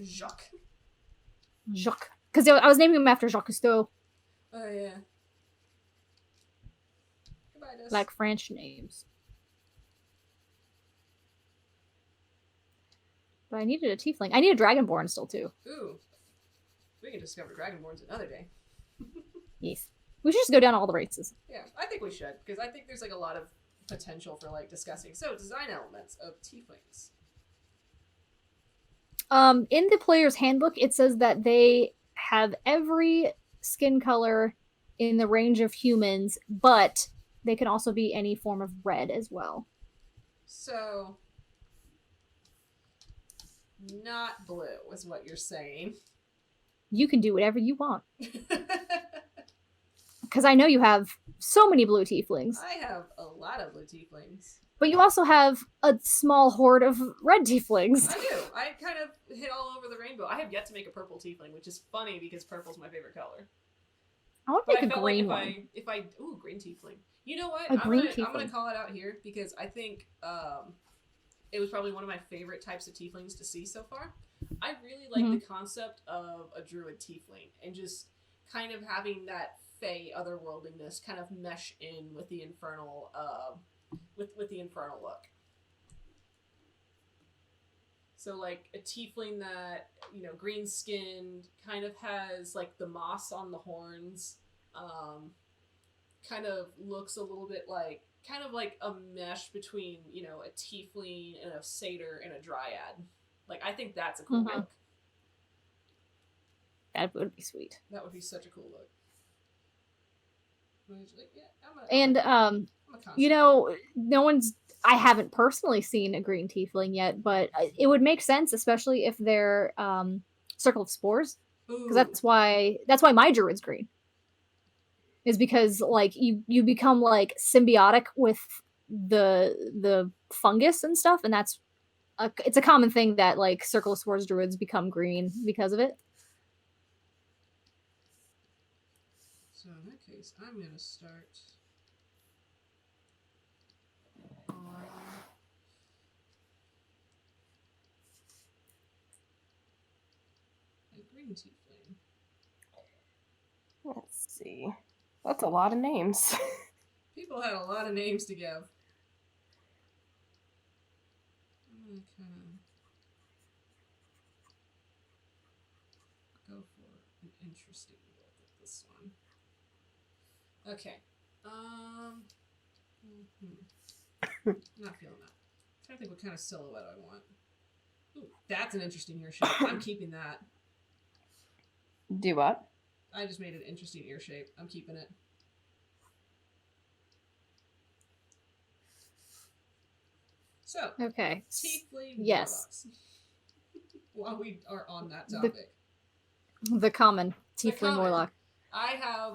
S1: Jacques.
S2: Because I was naming him after Jacques Cousteau.
S1: Oh yeah. Goodbye, Des.
S2: Like French names. But I needed a tiefling. I need a dragonborn still too.
S1: Ooh. We can discover dragonborns another day.
S2: Yes. We should just go down all the races.
S1: Yeah, I think we should, because I think there's like a lot of potential for like discussing. So, design elements of tieflings.
S2: In the player's handbook, it says that they have every skin color in the range of humans, but they can also be any form of red as well.
S1: So, not blue is what you're saying.
S2: You can do whatever you want. Because I know you have so many blue tieflings.
S1: I have a lot of blue tieflings.
S2: But you also have a small horde of red tieflings.
S1: I do. I kind of hit all over the rainbow. I have yet to make a purple tiefling, which is funny because purple's my favorite color.
S2: I want to make a green one.
S1: Ooh, green tiefling. You know what?
S2: I'm going
S1: to call it out here because I think it was probably one of my favorite types of tieflings to see so far. I really like the concept of a druid tiefling and just kind of having that fey otherworldliness kind of mesh in with the infernal with the infernal look. So like a tiefling that, you know, green skinned, kind of has like the moss on the horns, kind of looks a little bit like kind of like a mesh between, you know, a tiefling and a satyr and a dryad. Like I think that's a cool look.
S2: That would be sweet.
S1: That would be such a cool look.
S2: You know, I haven't personally seen a green tiefling yet, but it would make sense, especially if they're Circle of Spores, because that's why my druid's green. Is because like you become like symbiotic with the fungus and stuff, and it's a common thing that like Circle of Spores druids become green because of it.
S1: So in that case, I'm going to start on a green tiefling.
S3: see. That's a lot of names.
S1: People had a lot of names to give. I'm gonna go for an interesting look at this one. Okay. Not feeling that. I'm trying to think what kind of silhouette I want. Ooh, that's an interesting ear shape. I'm keeping that.
S3: Do what?
S1: I just made an interesting ear shape. I'm keeping it. So,
S2: Okay.
S1: Tiefling
S2: Yes.
S1: warlocks. While we are on that topic,
S2: The common
S1: The
S2: tiefling
S1: common.
S2: warlock.
S1: I have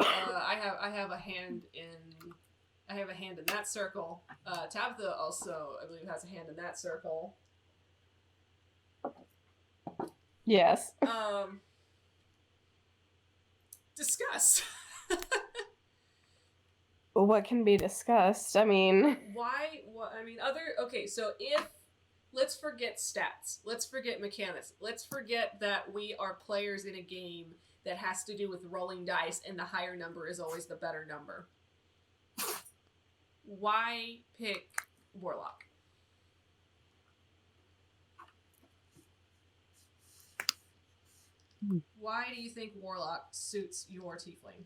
S1: a hand in that circle. Tabitha also, I believe, has a hand in that circle.
S3: Yes.
S1: Discuss.
S3: What can be discussed? I mean,
S1: Why? What? I mean, okay. So let's forget stats. Let's forget mechanics. Let's forget that we are players in a game that has to do with rolling dice, and the higher number is always the better number. Why pick warlock? Why do you think warlock suits your tiefling?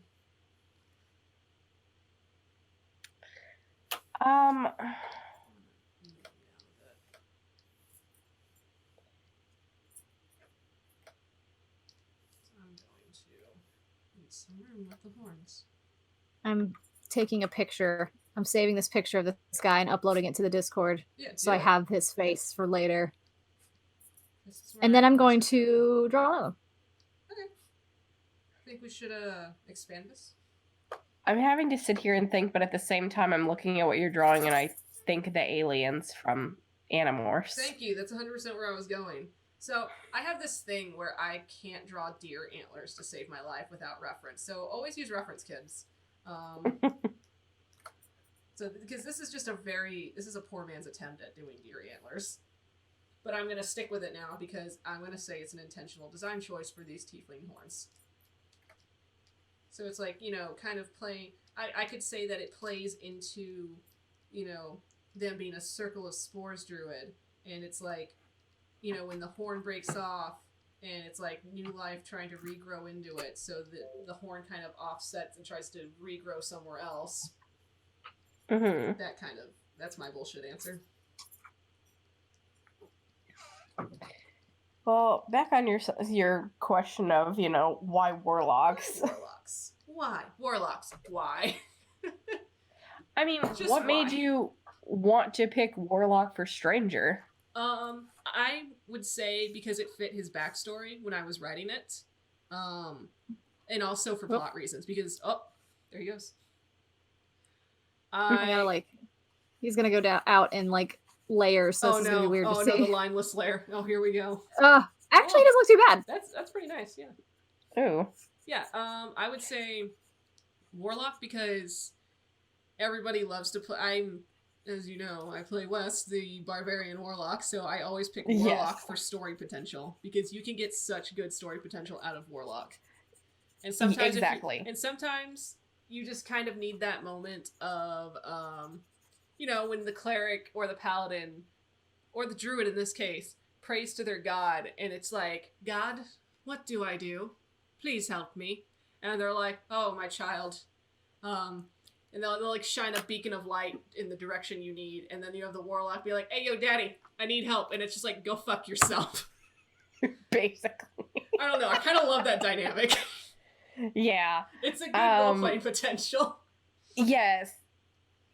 S1: Some room with the horns.
S2: I'm taking a picture. I'm saving this picture of this guy and uploading it to the Discord.
S1: Yeah,
S2: So I have his face for later.
S1: This
S2: And then I'm going to draw another.
S1: Okay. I think we should expand this.
S3: I'm having to sit here and think, but at the same time, I'm looking at what you're drawing, and I think the aliens from Animorphs.
S1: Thank you. That's 100% where I was going. So I have this thing where I can't draw deer antlers to save my life without reference. So always use reference, kids. So because this is a poor man's attempt at doing deer antlers. But I'm going to stick with it now because I'm going to say it's an intentional design choice for these tiefling horns. So it's like, kind of playing... I could say that it plays into, them being a circle of spores druid. And it's like, when the horn breaks off and it's like new life trying to regrow into it. So the horn kind of offsets and tries to regrow somewhere else.
S3: Mm-hmm.
S1: That's my bullshit answer.
S3: Well, back on your question of, why warlocks?
S1: Why? Warlocks. Why?
S3: I mean,
S1: Just
S3: what
S1: why?
S3: made you want to pick warlock for stranger?
S1: I would say because it fit his backstory when I was writing it. And also for plot reasons, because, there he goes.
S2: He's gonna go out in, layers, so this is gonna be weird to see.
S1: No, the lineless layer. Oh, here we go.
S2: Actually, it doesn't look too bad.
S1: That's pretty nice, yeah.
S3: Ooh.
S1: Yeah, I would say warlock because everybody loves to play. As you know, I play Wes, the barbarian warlock, so I always pick warlock for story potential because you can get such good story potential out of warlock. And sometimes sometimes you just kind of need that moment of when the cleric or the paladin or the druid in this case prays to their god, and it's like, God, what do I do? Please help me. And they're like, oh, my child. And they'll shine a beacon of light in the direction you need, and then you have the warlock be like, hey, yo, daddy, I need help. And it's just like, go fuck yourself.
S3: Basically.
S1: I don't know. I kind of love that dynamic.
S3: Yeah.
S1: It's a good role-playing potential.
S3: Yes.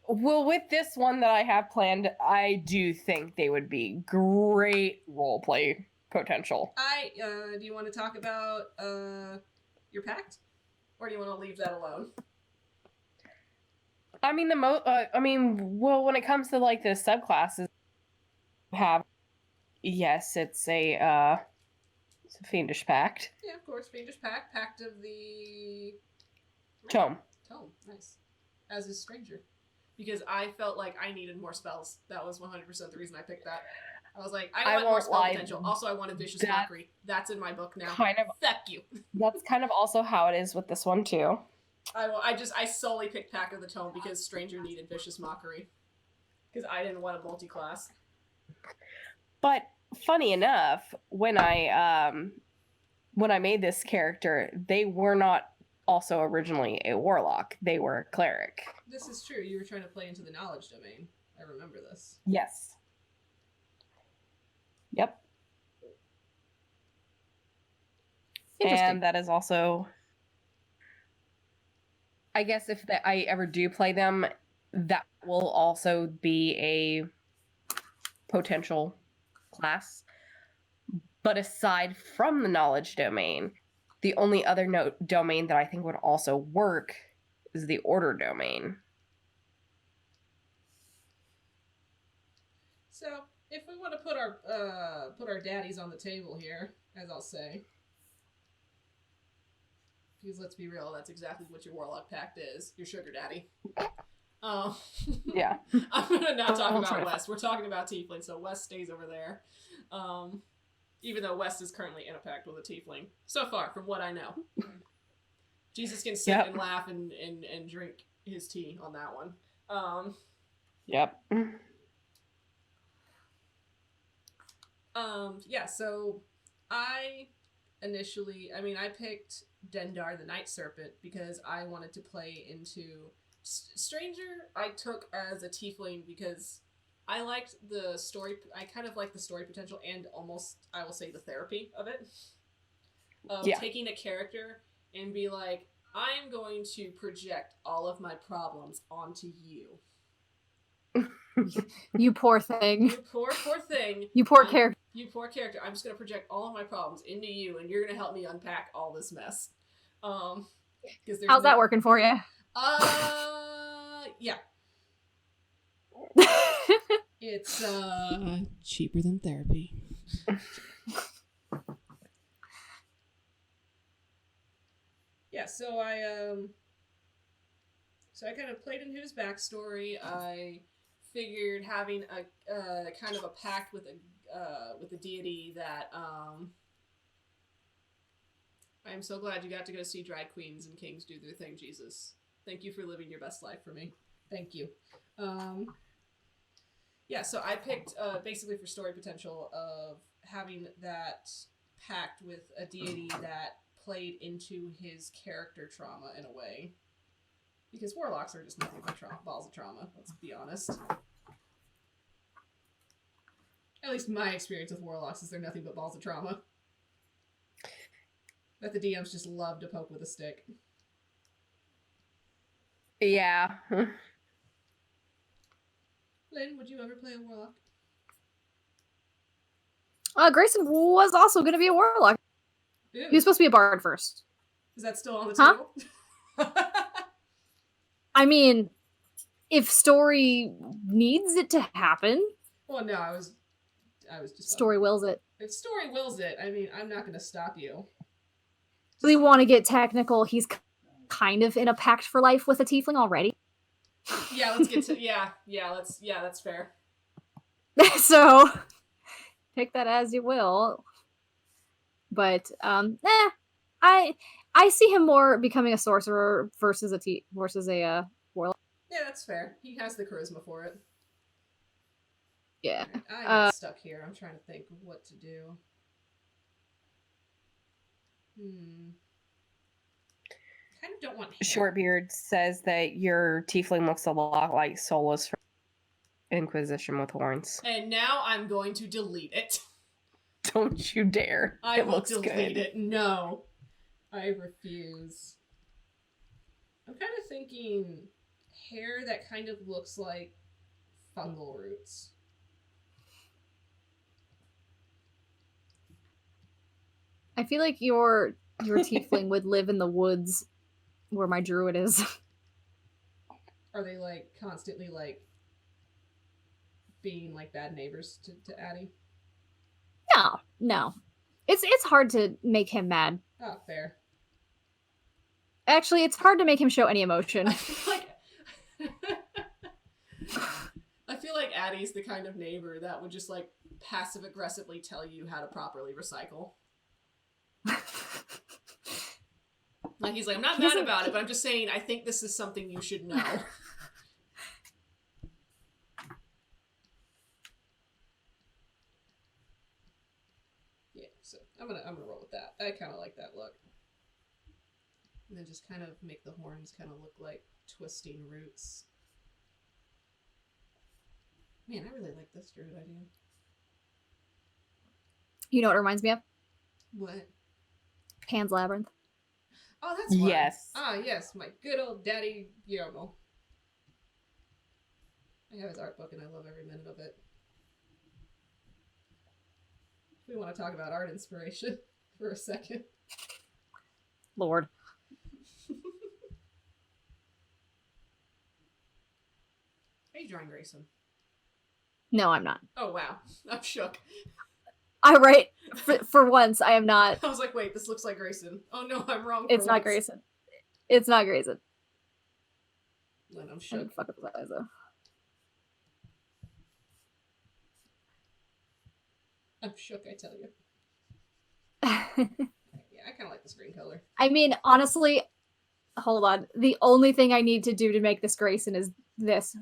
S3: Well, with this one that I have planned, I do think they would be great roleplay potential.
S1: Do you want to talk about your pact? Or do you want to leave that alone?
S3: I mean, when it comes to, the subclasses it's a fiendish pact.
S1: Yeah, of course, fiendish pact. Pact of the...
S3: Tome.
S1: Nice. As is stranger. Because I felt like I needed more spells. That was 100% the reason I picked that. I was like, I want more spell potential. Also, I wanted Vicious Mockery. That's in my book now. Fuck you.
S3: That's kind of also how it is with this one, too.
S1: I solely picked Pack of the Tome because Stranger needed Vicious Mockery. Because I didn't want a multi-class.
S3: But funny enough, when I made this character, they were not also originally a warlock. They were a cleric.
S1: This is true. You were trying to play into the knowledge domain. I remember this.
S3: Yes. Yep. And that is also, I guess if I ever do play them, that will also be a potential class. But aside from the knowledge domain, the only other domain that I think would also work is the order domain.
S1: So, if we want to put our daddies on the table here, as I'll say, because let's be real, that's exactly what your Warlock Pact is, your sugar daddy.
S3: Yeah.
S1: I'm gonna not talk about West. We're talking about Tiefling, so West stays over there. Even though West is currently in a pact with a Tiefling. So far, from what I know. Jesus can sit and laugh and drink his tea on that one.
S3: Yep.
S1: Yeah, so I picked Dendar the Night Serpent because I wanted to play into Stranger. I took as a Tiefling because I liked the story. I kind of liked the story potential and almost, I will say, the therapy of it. Taking a character and be like, I'm going to project all of my problems onto you.
S2: You poor thing.
S1: You poor thing.
S2: You poor character.
S1: You poor character. I'm just going to project all of my problems into you, and you're going to help me unpack all this mess.
S2: How's that working for you?
S1: Yeah. It's cheaper than therapy. Yeah, so I kind of played into his backstory. I figured having a kind of a pact with a deity that I'm so glad you got to go see drag queens and kings do their thing, Jesus. Thank you for living your best life for me. Thank you. Yeah, so I picked basically for story potential of having that pact with a deity that played into his character trauma in a way. Because warlocks are just nothing but balls of trauma, let's be honest. At least my experience with warlocks is they're nothing but balls of trauma. That the DMs just love to poke with a stick.
S3: Yeah.
S1: Lynn, would you ever play a warlock?
S2: Grayson was also going to be a warlock.
S1: Ew.
S2: He was supposed to be a bard first.
S1: Is that still on the table?
S2: I mean, if story needs it to happen.
S1: Well, no, I was just...
S2: Story wills it.
S1: If story wills it, I mean, I'm not going to stop you.
S2: Do we want to get technical? He's kind of in a pact for life with a tiefling already.
S1: Yeah, let's get to... Yeah, that's fair.
S2: So, take that as you will. But, I see him more becoming a sorcerer versus a warlock.
S1: Yeah, that's fair. He has the charisma for it.
S2: Yeah.
S1: I got stuck here. I'm trying to think of what to do. Kind of don't want hair.
S3: Shortbeard says that your tiefling looks a lot like Solus from Inquisition with horns.
S1: And now I'm going to delete it.
S3: Don't you dare.
S1: I will
S3: looks
S1: delete
S3: good.
S1: it. No. I refuse. I'm kind of thinking hair that kind of looks like fungal roots.
S2: I feel like your tiefling would live in the woods where my druid is.
S1: Are they like constantly like being like bad neighbors to Addie?
S2: No. It's hard to make him mad.
S1: Oh, fair.
S2: Actually, it's hard to make him show any emotion.
S1: I feel like Addie's the kind of neighbor that would just like passive aggressively tell you how to properly recycle. Like, he's like, I'm not mad about it, but I'm just saying, I think this is something you should know. Yeah, so I'm gonna roll with that. I kind of like that look. And then just kind of make the horns kind of look like twisting roots. Man, I really like this druid idea.
S2: You know what it reminds me of?
S1: What?
S2: Pan's Labyrinth.
S1: Oh, that's fun.
S3: Yes.
S1: Ah, yes, my good old daddy Guillermo. I have his art book and I love every minute of it. If we want to talk about art inspiration for a second.
S2: Lord.
S1: Are you drawing Grayson?
S2: No, I'm not.
S1: Oh, wow. I'm shook.
S2: I write for once. I am not.
S1: I was like, wait, this looks like Grayson. Oh no, I'm wrong.
S2: It's not Grayson. It's not Grayson.
S1: Then I'm
S2: I
S1: shook.
S2: didn't fuck up his eyes though.
S1: I'm shook, I tell you. Yeah, I kind of like this green color.
S2: I mean, honestly, hold on. The only thing I need to do to make this Grayson is this.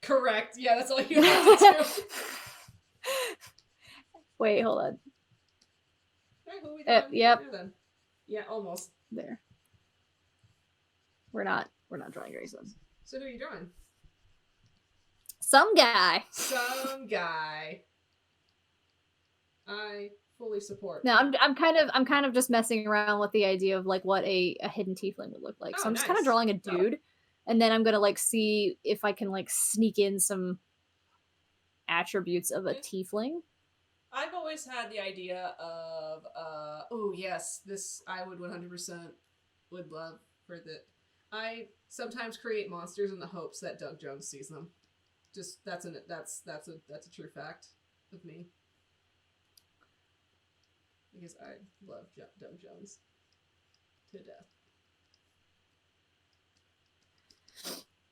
S1: Correct. Yeah, that's all you have to do.
S2: Wait, hold on.
S1: Right, who are we doing?
S2: Yep.
S1: There, then. Yeah, almost.
S2: There. We're not drawing Grayson.
S1: So who are you drawing?
S2: Some guy.
S1: Some guy. I fully support.
S2: No, I'm kind of just messing around with the idea of like what a hidden tiefling would look like.
S1: Oh,
S2: So I'm just kind
S1: nice.
S2: of drawing a dude, and then I'm gonna like see if I can like sneak in some attributes of a tiefling.
S1: I've always had the idea of, oh yes, this I would 100% would love for that. I sometimes create monsters in the hopes that Doug Jones sees them. Just that's a true fact of me. Because I love Doug Jones to death.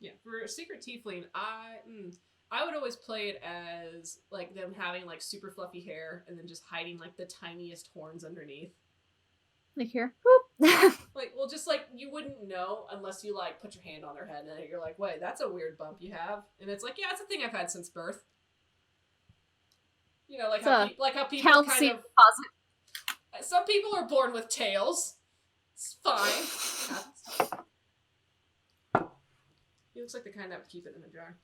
S1: Yeah, for a secret tiefling, I would always play it as like them having like super fluffy hair and then just hiding like the tiniest horns underneath.
S2: Like here. Whoop.
S1: Like, well, just like you wouldn't know unless you like put your hand on their head and you're like, wait, that's a weird bump you have, and it's like, yeah, it's a thing I've had since birth. You know, like how people kind of.
S2: Deposit.
S1: Some people are born with tails. It's fine. He looks like the kind that would keep it in the jar.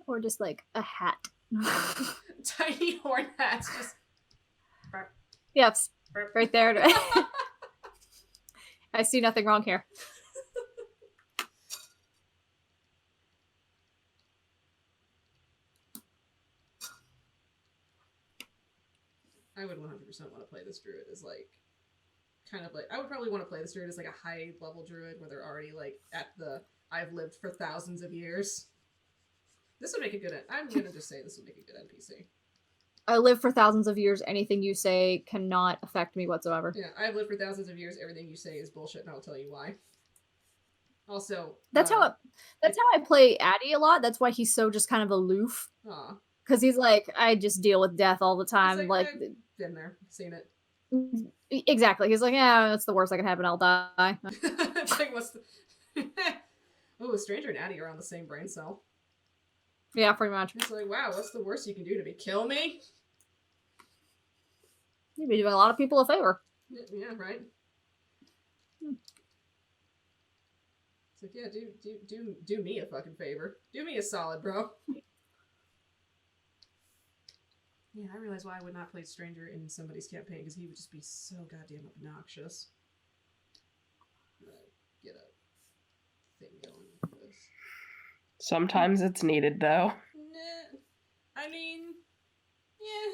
S2: Or just like a hat.
S1: Tiny horn hats, just.
S2: Yep, right there. I see nothing wrong here.
S1: I would 100% want to play this druid as like, kind of like, I would probably want to play this druid as like a high level druid where they're already like at the, I've lived for thousands of years. This would make a good, I'm going to just say this would make a good NPC.
S2: I live for thousands of years. Anything you say cannot affect me whatsoever.
S1: Yeah, I've lived for thousands of years. Everything you say is bullshit, and I'll tell you why. Also,
S2: that's how I play Addy a lot. That's why he's so just kind of aloof.
S1: Aw.
S2: Because he's like, I just deal with death all the time. Like,
S1: I've been there, seen it.
S2: Exactly. He's like, yeah, that's the worst that can happen. I'll die.
S1: It's like, what's the... Oh, a stranger and Addy are on the same brain cell.
S2: Yeah, pretty much.
S1: It's like, wow, what's the worst you can do to me? Kill me?
S2: You'd be doing a lot of people a favor.
S1: Yeah, right? It's like, yeah, do me a fucking favor. Do me a solid, bro. Yeah, I realize why I would not play Stranger in somebody's campaign, because he would just be so goddamn obnoxious. Get a thing going with this.
S3: Sometimes it's needed, though.
S1: Nah. I mean, yeah.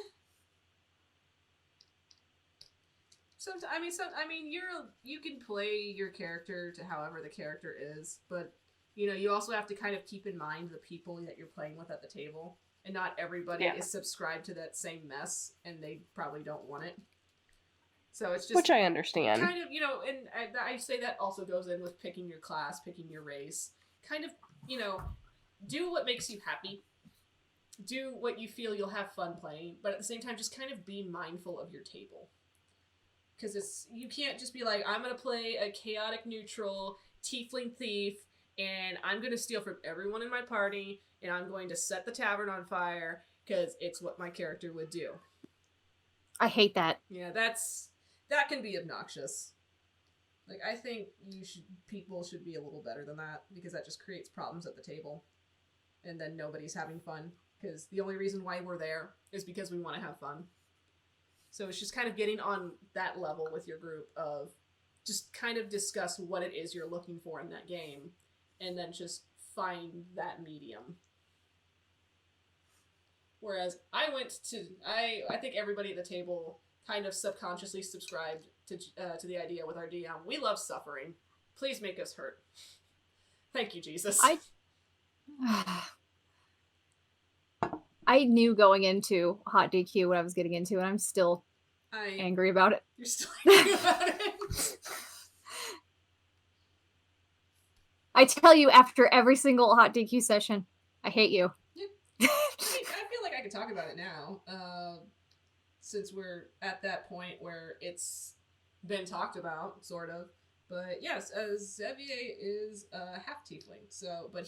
S1: You can play your character to however the character is, but you know, you also have to kind of keep in mind the people that you're playing with at the table, and not everybody is subscribed to that same mess, and they probably don't want it. So it's just,
S3: which I understand.
S1: Kind of, you know, and I say that also goes in with picking your class, picking your race. Kind of, you know, do what makes you happy. Do what you feel you'll have fun playing, but at the same time, just kind of be mindful of your table. Because you can't just be like, I'm gonna play a chaotic neutral tiefling thief, and I'm gonna steal from everyone in my party, and I'm going to set the tavern on fire because it's what my character would do.
S2: I hate that.
S1: Yeah, that can be obnoxious. Like, I think people should be a little better than that, because that just creates problems at the table, and then nobody's having fun. Because the only reason why we're there is because we want to have fun. So it's just kind of getting on that level with your group of just kind of discuss what it is you're looking for in that game, and then just find that medium. Whereas I think everybody at the table kind of subconsciously subscribed to the idea with our DM. We love suffering. Please make us hurt. Thank you, Jesus.
S2: I knew going into Hot DQ what I was getting into, and I'm still angry about it.
S1: You're still angry about it?
S2: I tell you, after every single Hot DQ session, I hate you.
S1: Yeah. I feel like I could talk about it now, since we're at that point where it's been talked about, sort of. But yes, Xavier is a half tiefling, but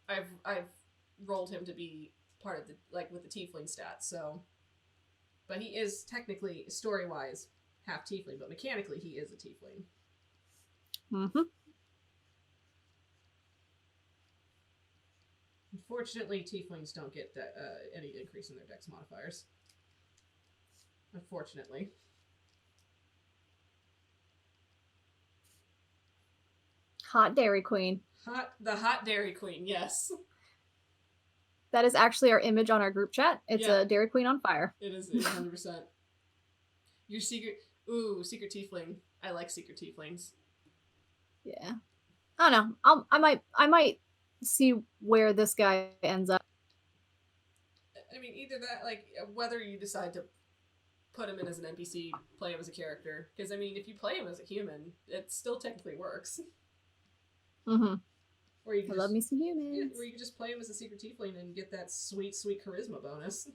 S1: I've rolled him to be part of the, like, with the tiefling stats, so. But he is technically, story-wise, half tiefling, but mechanically he is a tiefling.
S2: Mm-hmm.
S1: Unfortunately, tieflings don't get any increase in their dex modifiers. Unfortunately.
S2: Hot Dairy Queen.
S1: The hot Dairy Queen, yes.
S2: That is actually our image on our group chat. It's a Dairy Queen on fire.
S1: It is 100%. Your secret tiefling. I like secret tieflings.
S2: Yeah. I don't know. I might see where this guy ends up.
S1: I mean, either that, like, whether you decide to put him in as an NPC, play him as a character. Because, I mean, if you play him as a human, it still technically works.
S2: Mm-hmm.
S1: Or you
S2: love me some humans.
S1: Yeah, where you can just play him as a secret tiefling and get that sweet, sweet charisma bonus.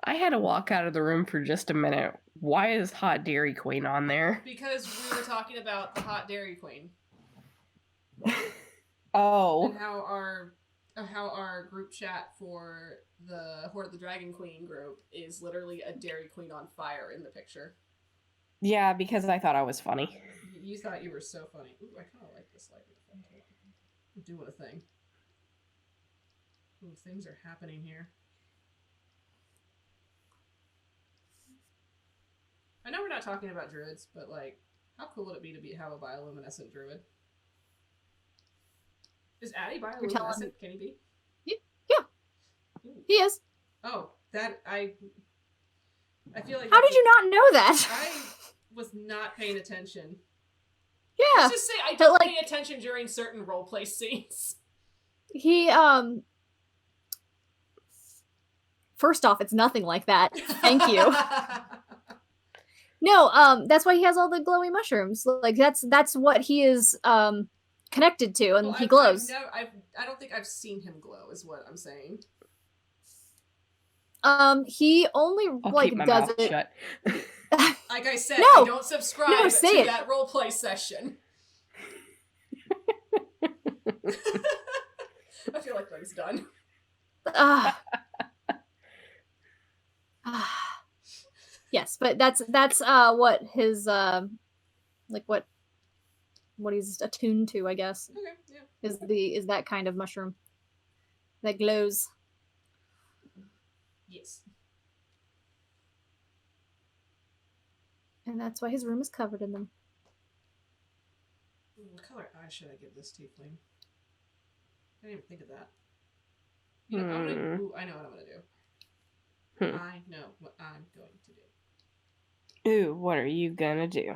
S3: I had to walk out of the room for just a minute. Why is Hot Dairy Queen on there?
S1: Because we were talking about the Hot Dairy Queen.
S3: Oh.
S1: And how our group chat for the Horde of the Dragon Queen group is literally a Dairy Queen on fire in the picture.
S3: Yeah, because I thought I was funny.
S1: You thought you were so funny. Ooh, I kind of like this light effect. I'm doing a thing. Ooh, things are happening here. I know we're not talking about druids, but, like, how cool would it be to have a bioluminescent druid? Is Addy bioluminescent? Can he be?
S2: Yeah. Ooh. He is.
S1: Oh, I feel like.
S2: How did you not know that?
S1: I was not paying attention.
S2: Yeah.
S1: Let's just say I don't pay attention during certain roleplay scenes.
S2: He, first off, it's nothing like that. Thank you. No, that's why he has all the glowy mushrooms. Like, that's what he is, connected to, and he glows.
S1: I don't think I've seen him glow, is what I'm saying.
S2: He only, does it...
S3: Shut.
S1: Like I said, I don't subscribe to that roleplay session. I feel like Doug's done.
S2: Yes, but that's what his what he's attuned to, I guess.
S1: Okay, yeah.
S2: Is that kind of mushroom that glows.
S1: Yes.
S2: And that's why his room is covered in them.
S1: What color eye should I give this tiefling? I didn't even think of that. You know, I know what I'm going to do. I know what I'm going to do.
S3: Ooh, what are you going to do?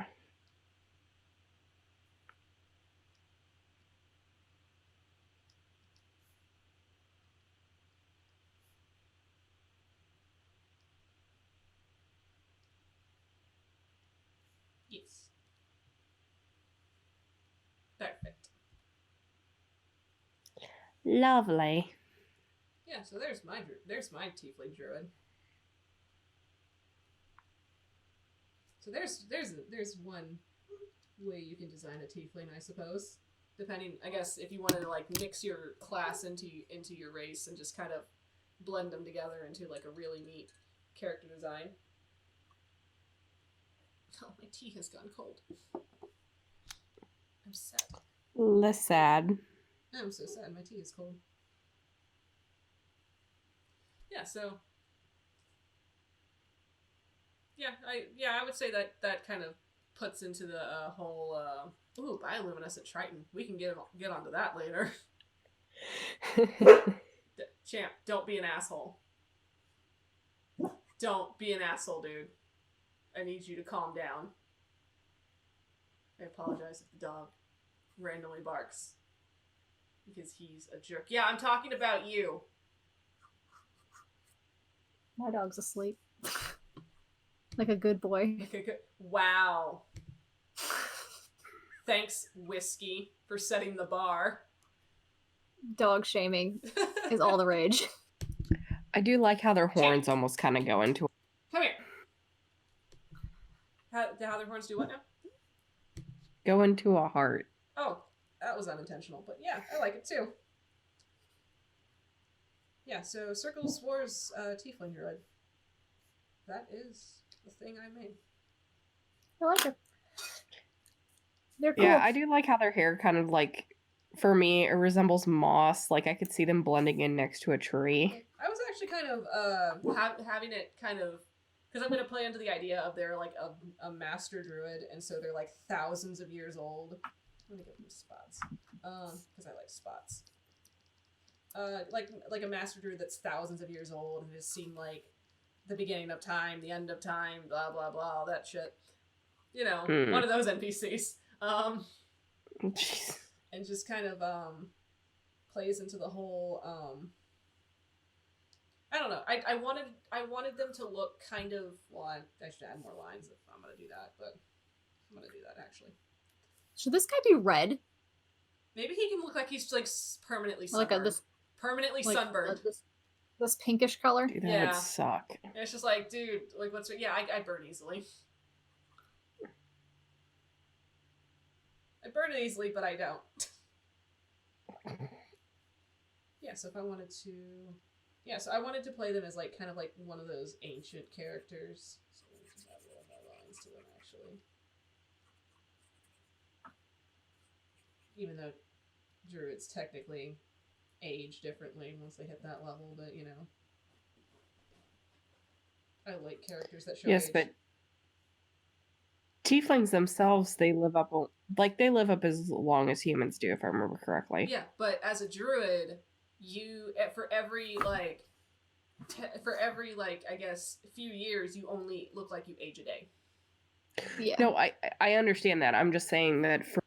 S1: Yes. Perfect.
S3: Lovely.
S1: Yeah, so there's my tiefling druid. So there's one way you can design a tiefling, I suppose. Depending, I guess, if you wanted to like mix your class into your race and just kind of blend them together into like a really neat character design. Oh, my tea has gone cold. I'm sad.
S3: Less sad.
S1: I'm so sad. My tea is cold. Yeah, so I would say that kind of puts into the whole bioluminescent Triton. We can get onto that later. Champ, don't be an asshole. Don't be an asshole, dude. I need you to calm down. I apologize if the dog randomly barks because he's a jerk. Yeah, I'm talking about you.
S2: My dog's asleep. Like a good boy.
S1: Wow. Thanks, Whiskey, for setting the bar.
S2: Dog shaming is all the rage.
S3: I do like how their horns almost kind of go into it.
S1: Come here. How their horns do what now?
S3: Go into a heart.
S1: Oh, that was unintentional, but yeah, I like it too. Yeah, so Circle of Spores Tiefling Druid. That is the thing I made.
S2: I like it. They're cool.
S3: Yeah, I do like how their hair kind of like, for me, it resembles moss. Like I could see them blending in next to a tree.
S1: I was actually kind of having it kind of, because I'm going to play into the idea of they're like a master druid, and so they're like thousands of years old. Let me get them spots, because I like spots. Like a master druid that's thousands of years old and has seen like the beginning of time, the end of time, blah blah blah, all that shit. You know, one of those NPCs. And just kind of plays into the whole I don't know. I wanted them to look kind of, well, I should add more lines if I'm gonna do that, but I'm gonna do that actually.
S2: Should this guy be red?
S1: Maybe he can look like he's like permanently sunburned. Permanently sunburned.
S2: This pinkish color.
S3: Dude, that would suck.
S1: And it's just like, dude, like what's I burn easily. I burn it easily, but I don't. Yeah, so if I wanted to... Yeah, so I wanted to play them as like kind of like one of those ancient characters. So let me just add a little more lines to them, actually. Even though druids technically age differently once they hit that level, but you know. I like characters that show age.
S3: Yes, but tieflings themselves, they live up as long as humans do, if I remember correctly.
S1: Yeah, but as a druid, you for every I guess few years, you only look like you age a day.
S3: Yeah. No, I understand that. I'm just saying that for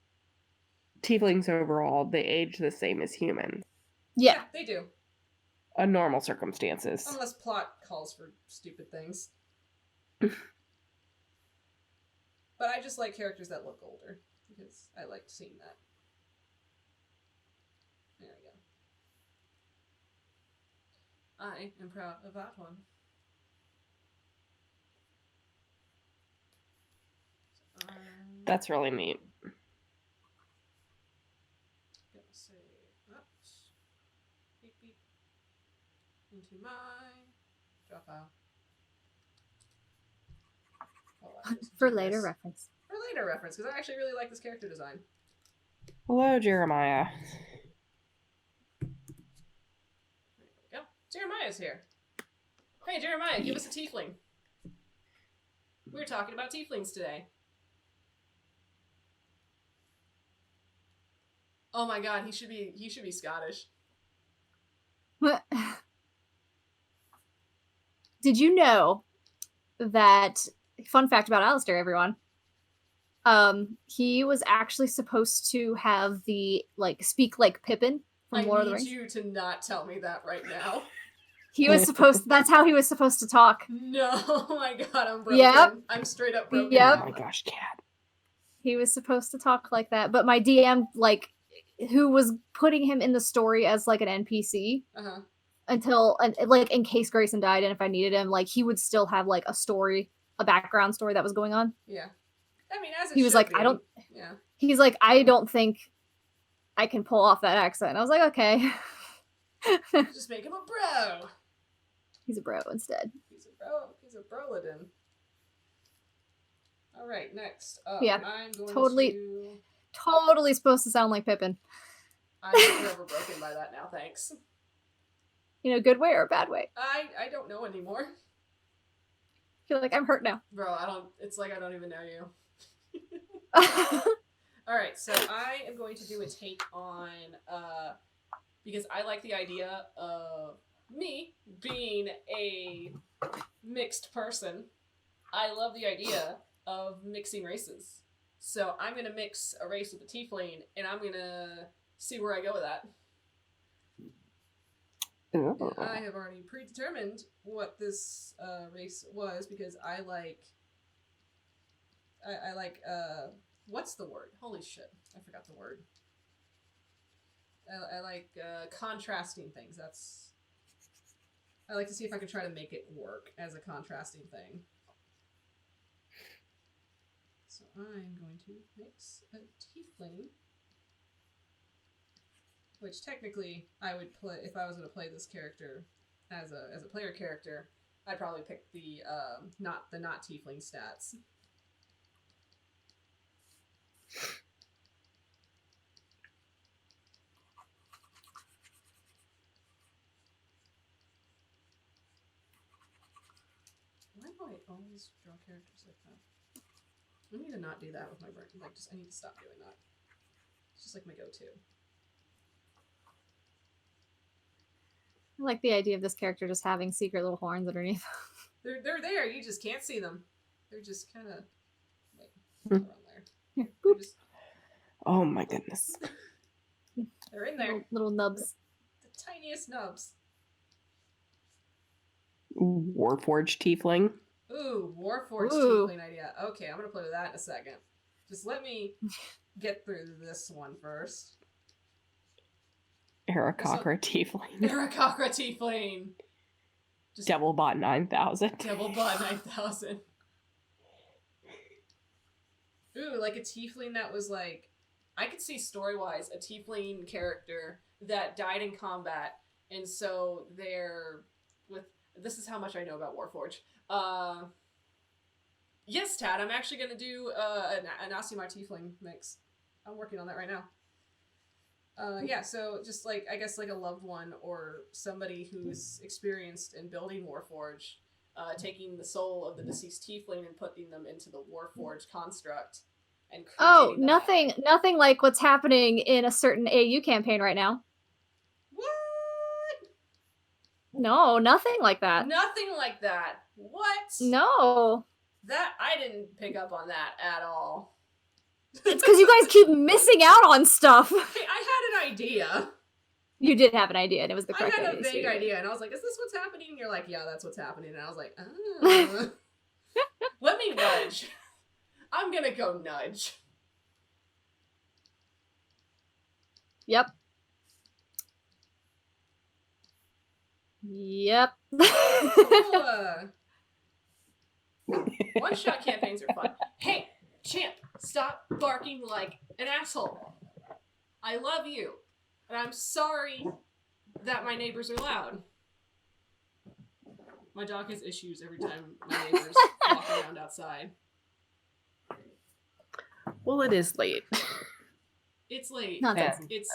S3: tieflings overall, they age the same as humans.
S2: Yeah,
S1: they do.
S3: Under normal circumstances.
S1: Unless plot calls for stupid things. But I just like characters that look older, because I like seeing that. There we go. I am proud of that one.
S3: That's really neat.
S1: Gonna say that. Beep beep. Into my draw file.
S2: For later reference.
S1: For later reference, because I actually really like this character design.
S3: Hello, Jeremiah.
S1: There we go. Jeremiah's here. Hey, Jeremiah, give us a tiefling. We're talking about tieflings today. Oh my god, he should be Scottish.
S2: Did you know that, fun fact about Alistair, everyone, he was actually supposed to have the, speak like Pippin from Lord of the Rings.
S1: I need you to not tell me that right now.
S2: He was supposed, that's how he was supposed to talk.
S1: No, oh my god, I'm broken.
S2: Yep.
S1: I'm straight up broken.
S2: Yep.
S3: Oh my gosh, Cat.
S2: He was supposed to talk like that, but my DM, who was putting him in the story as, an NPC, until, in case Grayson died and if I needed him, he would still have, a story a background story that was going on.
S1: Yeah. I mean, as it
S2: He was
S1: should
S2: like,
S1: be. Yeah.
S2: He's like, I don't think I can pull off that accent. And I was like, okay.
S1: Just make him a bro.
S2: He's a bro instead.
S1: He's a bro. He's a broladin. All right, next up,
S2: Yeah,
S1: I'm going
S2: totally supposed to sound like Pippin.
S1: I'm forever broken by that now, thanks.
S2: In a good way or a bad way?
S1: I don't know anymore.
S2: I feel like I'm hurt now.
S1: Bro, it's like I don't even know you. All right, so I am going to do a take on, because I like the idea of me being a mixed person. I love the idea of mixing races. So I'm going to mix a race with a tiefling, and I'm going to see where I go with that. And I have already predetermined what this race was, because I like, what's the word? Holy shit, I forgot the word. I like contrasting things. I like to see if I can try to make it work as a contrasting thing. So I'm going to mix a tiefling, which technically I would play if I was going to play this character as a player character. I'd probably pick the not tiefling stats. Why do I always draw characters like that? I need to not do that with my brain. Like, I need to stop doing that. It's just like my go-to.
S2: I like the idea of this character just having secret little horns underneath.
S1: They're there. You just can't see them. They're just kind of around there.
S2: Here,
S1: Just,
S3: oh my goodness.
S1: they're in there.
S2: Little nubs.
S1: The tiniest nubs.
S3: Warforged tiefling.
S1: Ooh, Warforged tiefling idea. Okay, I'm gonna play with that in a second. Just let me get through this one first.
S3: Aarakocra tiefling.
S1: Aarakocra tiefling. Just
S3: Devilbot 9000.
S1: Devilbot 9000. Ooh, like a tiefling that was like, I could see story-wise a tiefling character that died in combat, and so they're with. This is how much I know about Warforged. Yes, Tad, I'm actually gonna do an Asimar tiefling mix. I'm working on that right now. Yeah, so just like, I guess like a loved one or somebody who's experienced in building Warforged, taking the soul of the deceased tiefling and putting them into the Warforged construct. And
S2: Oh,
S1: that.
S2: nothing like what's happening in a certain AU campaign right now.
S1: What?
S2: No, nothing like that.
S1: Nothing like that. What?
S2: No.
S1: That, I didn't pick up on that at all.
S2: It's because you guys keep missing out on stuff.
S1: Hey, I had an idea.
S2: You did have an idea, and it was the correct idea.
S1: I had a vague idea, and I was like, is this what's happening? And you're like, yeah, that's what's happening. And I was like, oh. Let me nudge. I'm gonna go nudge.
S2: Yep.
S1: One-shot campaigns are fun. Hey, champ, stop barking like an asshole. I love you, and I'm sorry that my neighbors are loud. My dog has issues every time my neighbors walk around outside.
S3: Well, it is late.
S1: It's late.
S2: Nonsense.
S1: It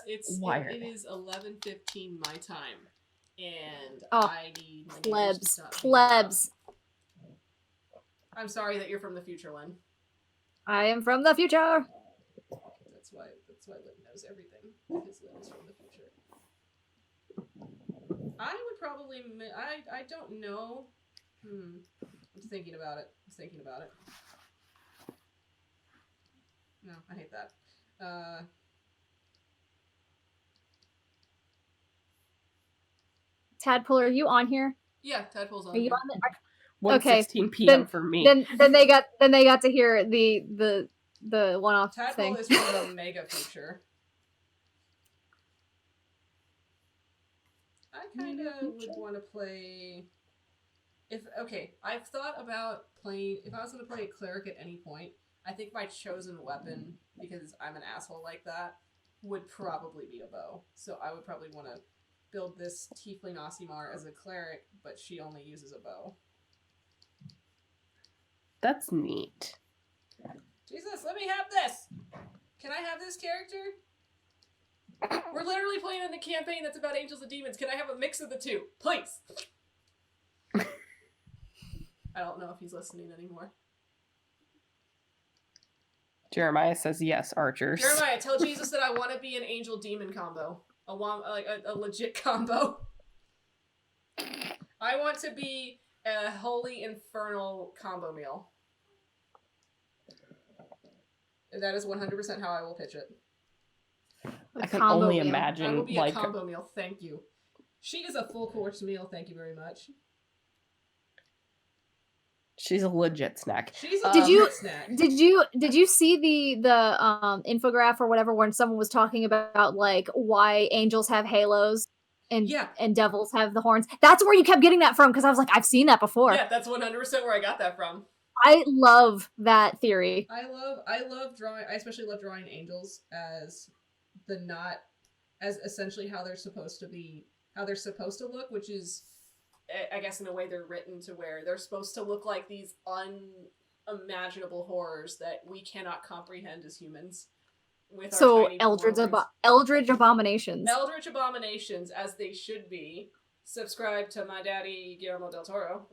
S1: is 11:15 my time, and
S2: Oh,
S1: I need my neighbors to
S2: plebs.
S1: stop being loud.
S2: Plebs.
S1: I'm sorry that you're from the future, Lynn.
S2: I am from the future.
S1: That's why Lynn knows everything, because Lynn is from the future. I would probably. I don't know. I'm thinking about it. No, I hate that.
S2: Tadpole, are you on here?
S1: Yeah, Tadpole's on.
S2: Are you
S1: here.
S2: on there?
S3: 1:16 p.m. for me.
S2: Then they got to hear the one-off
S1: Tadpole
S2: thing.
S1: is from the mega future. I kind of would want to play I've thought about playing. If I was going to play a cleric at any point, I think my chosen weapon, because I'm an asshole like that, would probably be a bow. So I would probably want to build this Tiefling Osimar as a cleric, but she only uses a bow.
S3: That's neat.
S1: Jesus, let me have this! Can I have this character? We're literally playing in a campaign that's about angels and demons. Can I have a mix of the two? Please! I don't know if he's listening anymore.
S3: Jeremiah says yes, archers.
S1: Jeremiah, tell Jesus that I want to be an angel-demon combo. A legit combo. I want to be a holy infernal combo meal. That is 100% how I will pitch it.
S3: I can only imagine.
S1: I will be a combo meal, thank you. She is a full course meal, thank you very much.
S3: She's a legit snack.
S1: She's a legit snack.
S2: Did you see the infographic or whatever when someone was talking about like why angels have halos and devils have the horns? That's where you kept getting that from, because I was like, I've seen that before.
S1: Yeah, that's 100% where I got that from.
S2: I love that theory.
S1: I love drawing. I especially love drawing angels as as essentially how they're supposed to be, how they're supposed to look, which is, I guess, in a way they're written to where they're supposed to look like these unimaginable horrors that we cannot comprehend as humans. With
S2: so
S1: our tiny
S2: eldritch abominations.
S1: Eldritch abominations, as they should be. Subscribe to my daddy Guillermo del Toro.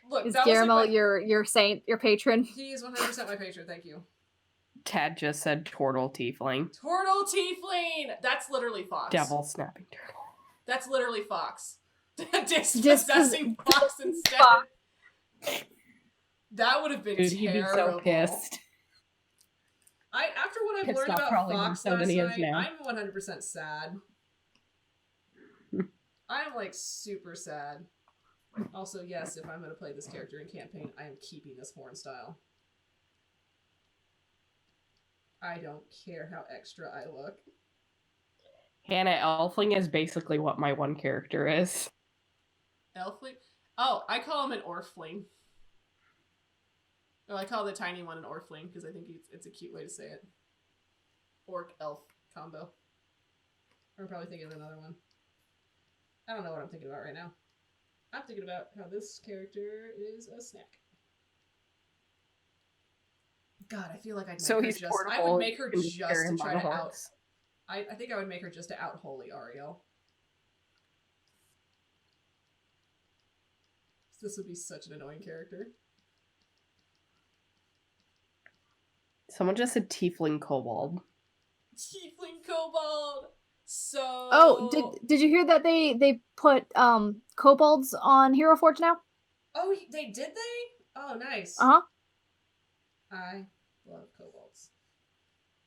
S1: Look,
S2: is Guillermo your saint, your patron?
S1: He is 100% my patron. Thank you.
S3: Tad just said turtle tiefling.
S1: Turtle tiefling. That's literally Fox.
S3: Devil snapping turtle.
S1: That's literally Fox. Dispossessing Fox instead. Fox. That would have been terrible.
S3: He'd be so pissed.
S1: After what I've learned about Fox last night, I'm 100% sad. I'm like super sad. Also, yes, if I'm going to play this character in campaign, I am keeping this horn style. I don't care how extra I look.
S3: Hannah, Elfling is basically what my one character is.
S1: Elfling? Oh, I call him an Orfling. Or I call the tiny one an Orfling, because I think it's a cute way to say it. Orc-elf combo. I'm probably thinking of another one. I don't know what I'm thinking about right now. I'm thinking about how this character is a snack. God, I feel like I'd make her just... I would make her just to try to out... I think I would make her just to out holy Ariel. This would be such an annoying character.
S3: Someone just said tiefling kobold.
S1: Tiefling kobold! So...
S2: Oh, did you hear that they put kobolds on Hero Forge now?
S1: Oh, they did they? Oh, nice.
S2: Uh-huh.
S1: I love kobolds.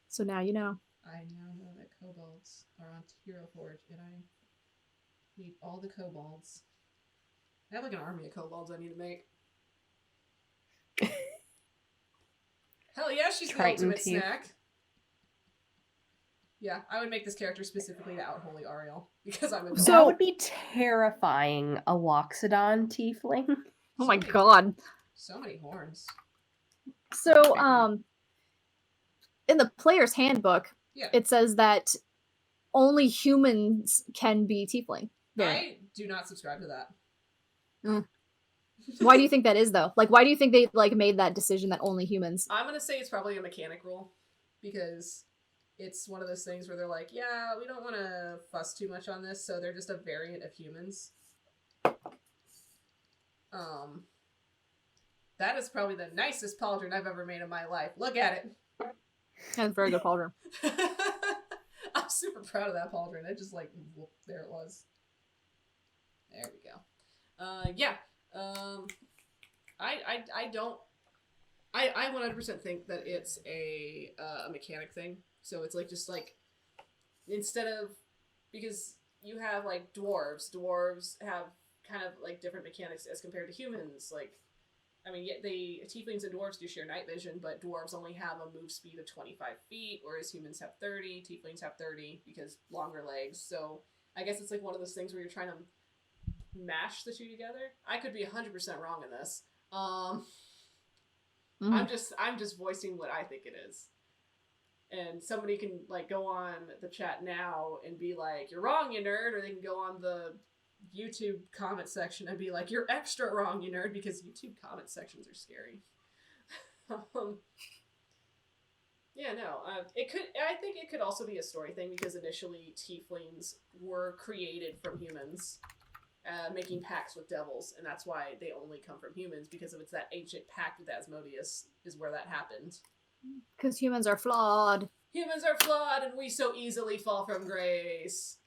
S2: So now you know.
S1: I now know that kobolds are on Hero Forge, and I need all the kobolds. I have like an army of kobolds I need to make. Hell yeah, she's the ultimate snack. Yeah, I would make this character specifically to out holy Ariel, because I'm a dog.
S3: So that would be terrifying, a Loxodon tiefling.
S2: Oh my god.
S1: So many horns.
S2: So, in the player's handbook, it says that only humans can be tiefling.
S1: I do not subscribe to that.
S2: Mm. Why do you think that is, though? Like, why do you think they made that decision that only humans?
S1: I'm gonna say it's probably a mechanic rule, because it's one of those things where they're like, yeah, we don't want to fuss too much on this, so they're just a variant of humans. That is probably the nicest pauldron I've ever made in my life. Look at it.
S2: That's a very good pauldron.
S1: I'm super proud of that pauldron. It just whoop, there it was. There we go. I 100% think that it's a mechanic thing. So it's instead of, because you have dwarves have kind of different mechanics as compared to humans. Tieflings and dwarves do share night vision, but dwarves only have a move speed of 25 feet, whereas humans have 30, tieflings have 30 because longer legs. So I guess it's one of those things where you're trying to mash the two together. I could be 100% wrong in this.
S2: Mm.
S1: I'm just voicing what I think it is. And somebody can like go on the chat now and be like, "You're wrong, you nerd," or they can go on the YouTube comment section and be like, "You're extra wrong, you nerd," because YouTube comment sections are scary. Yeah, no. It could. I think it could also be a story thing because initially tieflings were created from humans, making pacts with devils, and that's why they only come from humans because of it's that ancient pact with Asmodeus is where that happened.
S2: Because humans are flawed.
S1: Humans are flawed, and we so easily fall from grace.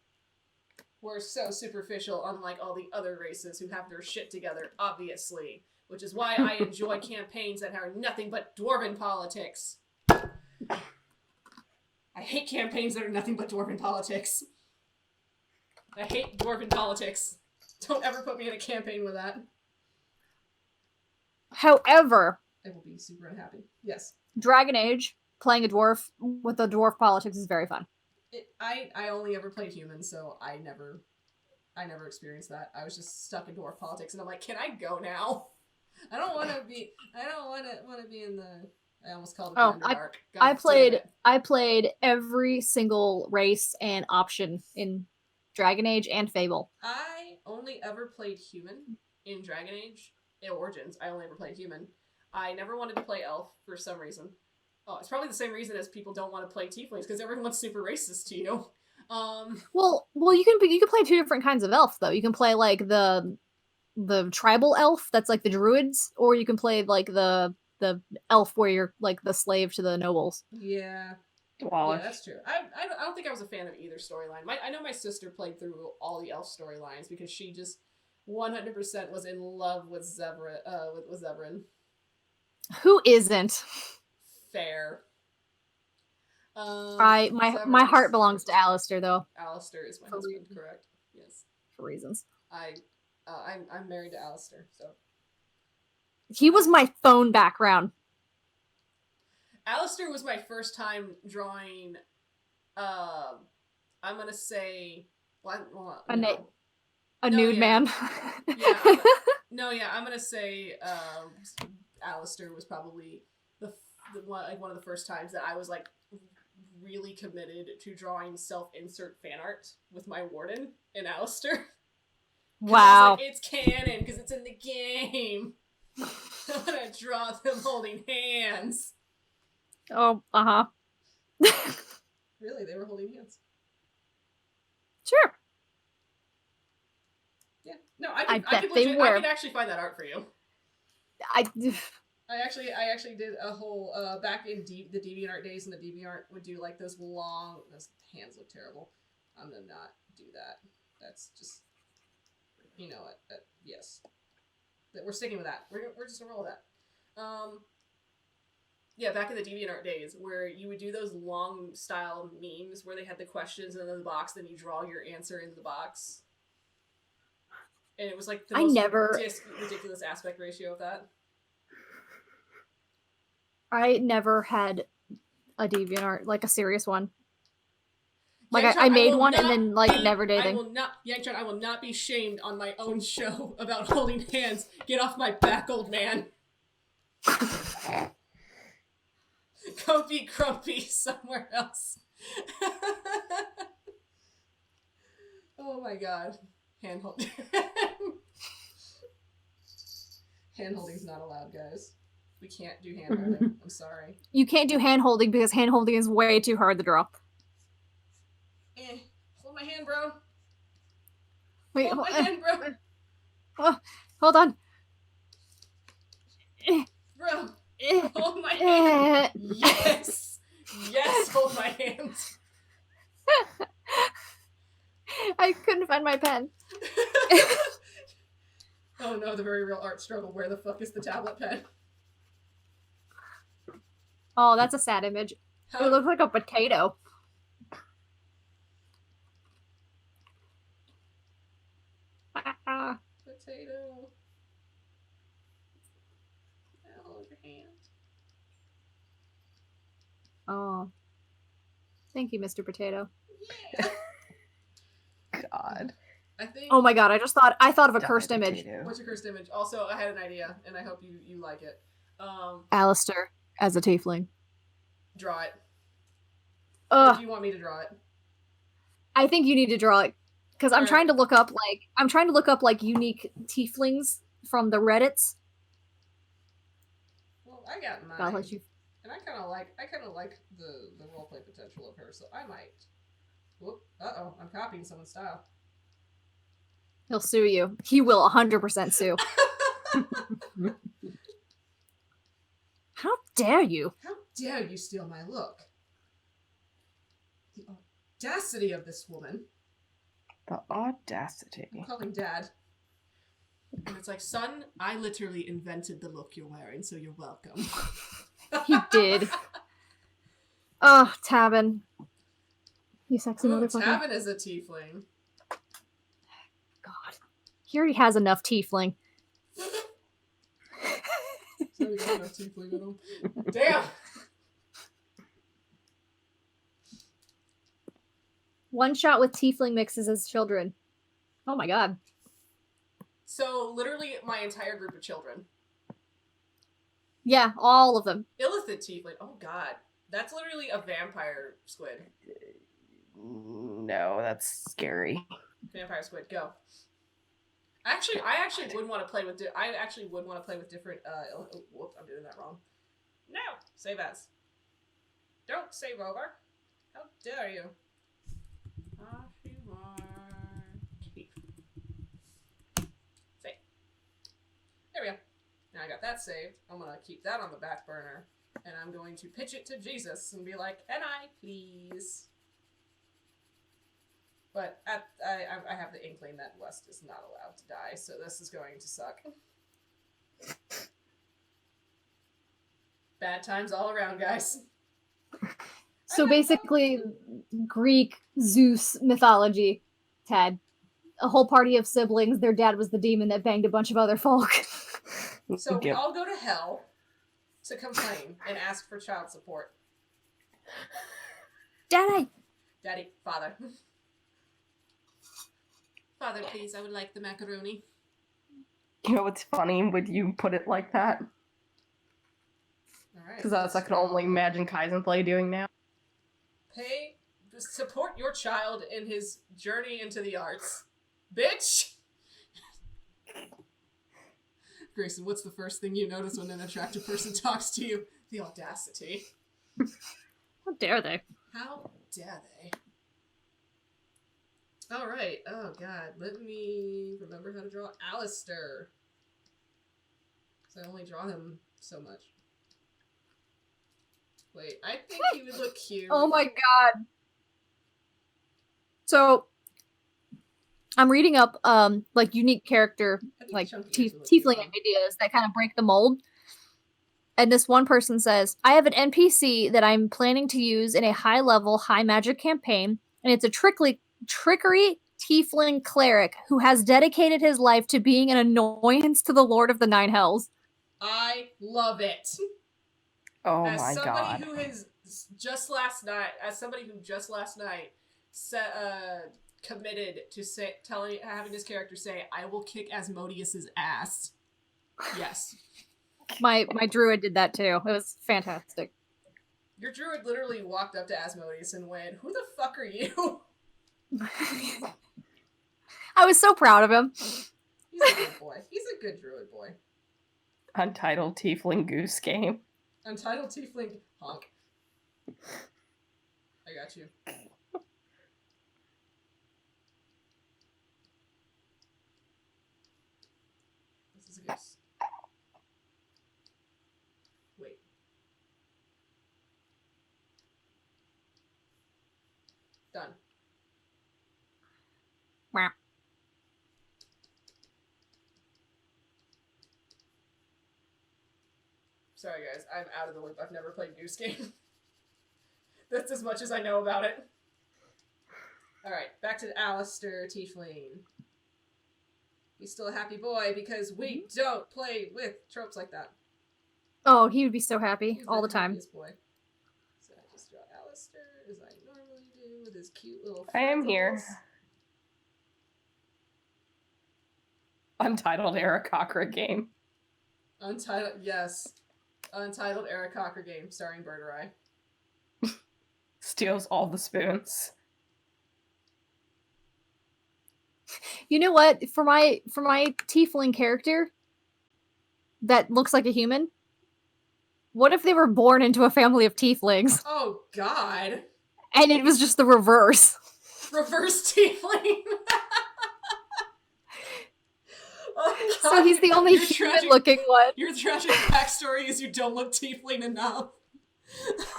S1: We're so superficial, unlike all the other races who have their shit together, obviously. Which is why I enjoy campaigns that are nothing but dwarven politics. I hate campaigns that are nothing but dwarven politics. I hate dwarven politics. Don't ever put me in a campaign with that.
S2: However,
S1: I will be super unhappy. Yes.
S2: Dragon Age, playing a dwarf with the dwarf politics is very fun.
S1: I only ever played humans, so I never experienced that. I was just stuck in dwarf politics, and I'm like, can I go now? I don't want to be in the. I almost called it the Underdark.
S2: I played every single race and option in Dragon Age and Fable.
S1: I only ever played human in Dragon Age. In Origins, I only ever played human. I never wanted to play elf for some reason. Oh, it's probably the same reason as people don't want to play tieflings because everyone's super racist to you.
S2: Well, you can play two different kinds of elf though. You can play like the tribal elf that's like the druids, or you can play like the elf where you're like the slave to the nobles.
S1: Yeah.
S3: Well,
S1: yeah, that's true. I don't think I was a fan of either storyline. I know my sister played through all the elf storylines because she just 100% was in love with Zevran.
S2: Who isn't?
S1: Fair.
S2: My heart belongs to Alistair though.
S1: Alistair is my husband, correct? Yes.
S2: For reasons.
S1: I'm married to Alistair, so.
S2: He was my phone background.
S1: Alistair was my first time drawing. I'm gonna say
S2: a nude man.
S1: I'm gonna say Alistair was probably the one of the first times that I was like really committed to drawing self-insert fan art with my warden in Alistair.
S2: Wow.
S1: It's canon because it's in the game. I'm gonna draw them holding hands.
S2: Oh,
S1: Really, they were holding hands.
S2: Sure.
S1: Yeah. No, I could actually find that art for you. I actually did a whole back in the DeviantArt days, and the DeviantArt would do like those long. Those hands look terrible. I'm gonna not do that. That's just, you know what? Yes, we're sticking with that. We're just gonna roll with that. Yeah, back in the DeviantArt days, where you would do those long style memes where they had the questions in the box, then you draw your answer into the box, and it was like the most ridiculous aspect ratio of that.
S2: I never had a DeviantArt, like a serious one. Like I made one and then like never did anything.
S1: I will not be shamed on my own show about holding hands. Get off my back, old man. Go be grumpy somewhere else. Oh my god. Hand-holding. Hand-holding's not allowed, guys. We can't do hand-holding. I'm sorry.
S2: You can't do hand-holding because hand-holding is way too hard to draw.
S1: Hold my hand, bro.
S2: Wait,
S1: hold my hand, bro.
S2: Hold on.
S1: Bro. Hold my hand. Yes. Yes, hold my hand.
S2: I couldn't find my pen.
S1: Oh no, the very real art struggle. Where the fuck is the tablet pen?
S2: Oh, that's a sad image. It looks like a potato.
S1: Potato. Hold your hand.
S2: Oh. Thank you, Mr. Potato.
S1: Yeah.
S3: God.
S1: I think.
S2: Oh my god! I thought of a cursed
S3: Diet
S2: image.
S3: potato.
S1: What's your cursed image? Also, I had an idea, and I hope you like it.
S2: Alistair as a tiefling.
S1: Draw it. Or
S2: Ugh.
S1: do you want me to draw it?
S2: I think you need to draw it because I'm
S1: Alright.
S2: trying to look up like unique tieflings from the Reddits.
S1: Well, I got mine.
S2: God, let you.
S1: And I kind of like the roleplay potential of her, so I might. Whoop! Uh-oh, I'm copying someone's style.
S2: He'll sue you. He will 100% sue. How dare you?
S1: How dare you steal my look? The audacity of this woman.
S3: The audacity.
S1: I'm calling Dad. And it's like, son, I literally invented the look you're wearing, so you're welcome.
S2: He did. Oh, Tavin. You sexy
S1: Ooh,
S2: motherfucker.
S1: Tavin is a tiefling.
S2: God. He already has enough tiefling.
S1: So he got enough tiefling in him. Damn!
S2: One shot with tiefling mixes as children. Oh my god.
S1: So, literally, my entire group of children.
S2: Yeah, all of them.
S1: Illithid tiefling. Oh god. That's literally a vampire squid.
S3: No, that's scary.
S1: Vampire squid, go. I actually would want to play with different whoops, I'm doing that wrong. No! Save as. Don't save over. How dare you? Tief. Save. There we go. Now I got that saved. I'm gonna keep that on the back burner. And I'm going to pitch it to Jesus and be like, "And I, please." But I have the inkling that West is not allowed to die, so this is going to suck. Bad times all around, guys.
S2: So basically, Greek Zeus mythology, Tad. A whole party of siblings, their dad was the demon that banged a bunch of other folk.
S1: So we all go to hell to complain and ask for child support.
S2: Daddy!
S1: Daddy, father. Father, please, I would like the macaroni.
S3: You know what's funny? Would you put it like that?
S1: Alright.
S3: Because that's I can only imagine Kaizenplay doing now.
S1: Support your child in his journey into the arts. Bitch! Grayson, what's the first thing you notice when an attractive person talks to you? The audacity.
S2: How dare they?
S1: How dare they? Alright, oh god, let me remember how to draw Alistair. Because I only draw him so much. Wait, I think he would look cute.
S2: Oh my god. So, I'm reading up, like, unique character, like, tiefling ideas that kind of break the mold. And this one person says, I have an NPC that I'm planning to use in a high-level, high-magic campaign, and it's a trickery tiefling cleric who has dedicated his life to being an annoyance to the Lord of the Nine Hells.
S1: I love it.
S3: Oh
S1: as
S3: my
S1: somebody
S3: god.
S1: who has just last night committed to having this character say, I will kick Asmodeus's ass. Yes.
S2: My druid did that too. It was fantastic.
S1: Your druid literally walked up to Asmodeus and went, who the fuck are you?
S2: I was so proud of him.
S1: He's a good boy. He's a good druid boy.
S3: Untitled Tiefling Goose Game.
S1: Untitled Tiefling honk. I got you. This is a goose. Wait. Done.
S2: Wow.
S1: Sorry guys, I'm out of the loop. I've never played Goose Game. That's as much as I know about it. Alright, back to Alistair Tiefling. He's still a happy boy because we don't play with tropes like that.
S2: Oh, he would be so happy
S1: He's
S2: all the time.
S1: happiest boy. So I just draw Alistair as I normally do with his cute little
S3: I am here.
S1: freckles.
S3: Untitled Eric Cochran game.
S1: Yes. Untitled Eric Cocker game starring Birderai.
S3: Steals all the spoons.
S2: You know what? For my tiefling character that looks like a human, what if they were born into a family of tieflings?
S1: Oh God.
S2: And it was just the reverse.
S1: Reverse tiefling. Oh, God.
S2: So he's the only
S1: Your
S2: human-looking one.
S1: Your tragic backstory is you don't look tiefling enough.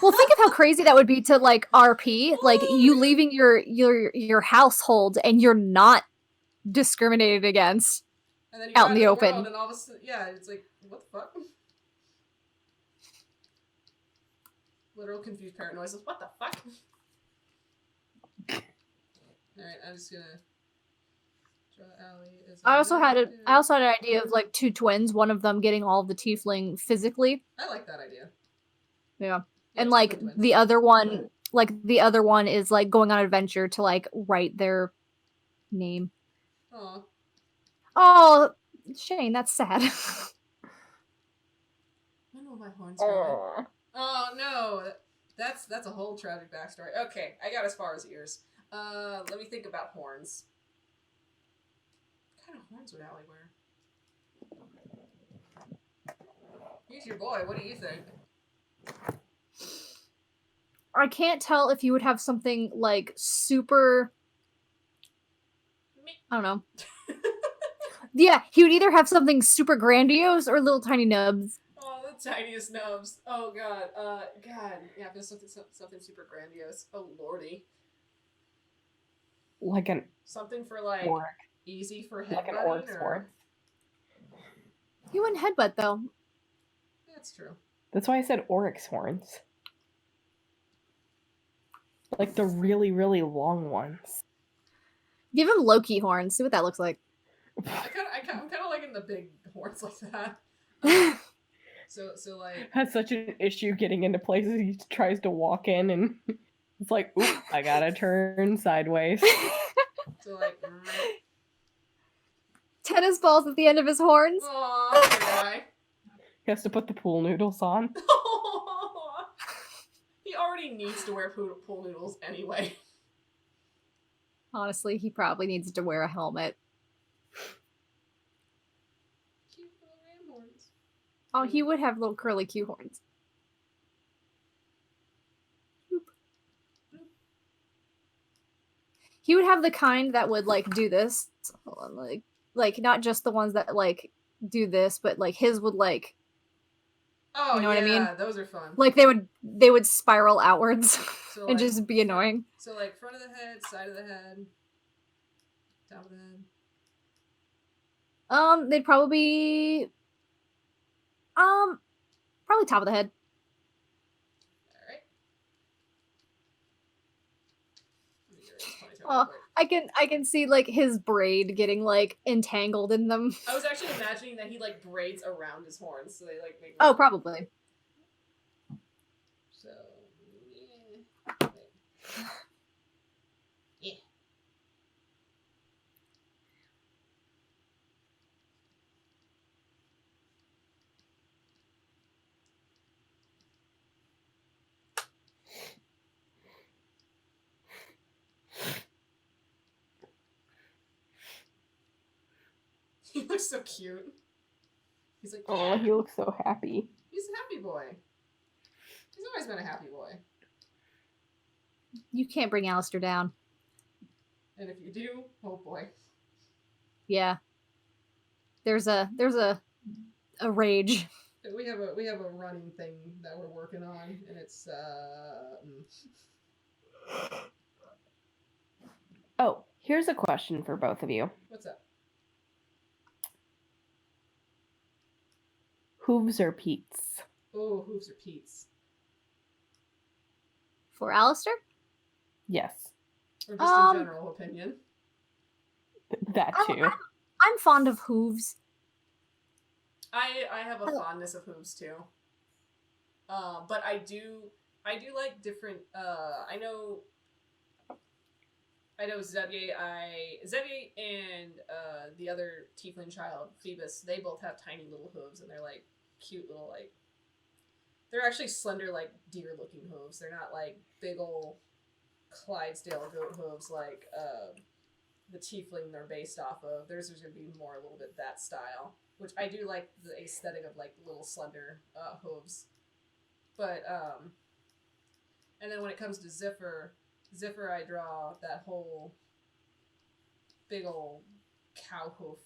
S2: Well, think of how crazy that would be to like RP, like you leaving your household and you're not discriminated against
S1: And then you
S2: out in the
S1: world,
S2: open.
S1: and all of a sudden, yeah, it's like, what the fuck? Literal confused parrot noises. What the fuck? Alright, I'm just gonna draw Allie as
S2: I also had an idea of like two twins, one of them getting all of the tiefling physically.
S1: I like that idea.
S2: Yeah. And like the other one is like going on an adventure to like write their name.
S1: Aw.
S2: Oh, Shane, that's sad.
S1: I know my horns growing. Oh no, that's a whole tragic backstory. Okay, I got as far as ears. Let me think about horns. What kind of horns would Allie wear? He's your boy. What do you think?
S2: I can't tell if you would have something like super. I don't know. Yeah, he would either have something super grandiose or little tiny nubs.
S1: Oh, the tiniest nubs. Oh God. God. Yeah, there's something super grandiose. Oh lordy.
S3: Like an
S1: something for like
S3: orc.
S1: Easy for headbutting.
S3: Like an orc's horn.
S2: You wouldn't headbutt though.
S1: That's true.
S3: That's why I said oryx horns. Like the really, really long ones.
S2: Give him Loki horns. See what that looks like.
S1: I'm kind of liking the big horns like that. So like
S3: has such an issue getting into places. He tries to walk in and it's like, oop, I gotta turn sideways.
S1: So like
S2: tennis balls at the end of his horns.
S1: Aww, poor guy.
S3: He has to put the pool noodles on.
S1: He already needs to wear pool noodles anyway.
S2: Honestly, he probably needs to wear a helmet.
S1: Cute little ram horns.
S2: Oh, he would have little curly Q horns. Boop. He would have the kind that would like do this. Hold on, like not just the ones that like do this, but like his would like.
S1: Oh,
S2: you know what I mean?
S1: Those are fun.
S2: Like they would spiral outwards
S1: So,
S2: and
S1: like,
S2: just be annoying.
S1: So like front of the head, side of the head, top of the head.
S2: They'd probably be probably top of the head.
S1: All right.
S2: Oh, I can see like his braid getting like entangled in them.
S1: I was actually imagining that he like braids around his horns, so they like make.
S2: Oh, probably.
S1: So yeah. Yeah. He looks so cute. He's like, yeah.
S3: Oh, he looks so happy.
S1: He's a happy boy. He's always been a happy boy.
S2: You can't bring Alistair down.
S1: And if you do, oh boy.
S2: Yeah. There's a rage.
S1: We have a running thing that we're working on, and it's
S3: Oh, here's a question for both of you.
S1: What's up?
S3: Hooves or Pete's?
S1: Oh, hooves or Pete's?
S2: For Alistair?
S3: Yes.
S1: Or just in general opinion?
S3: That too.
S2: I'm fond of hooves.
S1: I have a fondness of hooves too. But I do like different. I I know Xavier and the other tiefling child, Phoebus, they both have tiny little hooves, and they're like cute little like. They're actually slender, like deer-looking hooves. They're not like big old Clydesdale goat hooves like the tiefling they're based off of. Theirs is going to be more a little bit that style, which I do like the aesthetic of like little slender hooves. But and then when it comes to Ziffer I draw that whole big old cow hoof.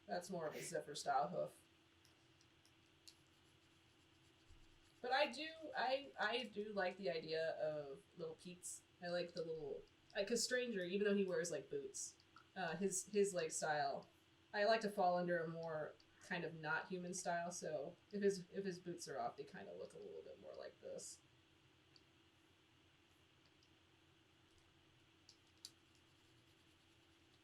S1: That's more of a Ziffer style hoof. But I do like the idea of little Pete's. I like the little, because Stranger, even though he wears like boots, his like style, I like to fall under a more kind of not human style. So if his boots are off, they kind of look a little bit more like this.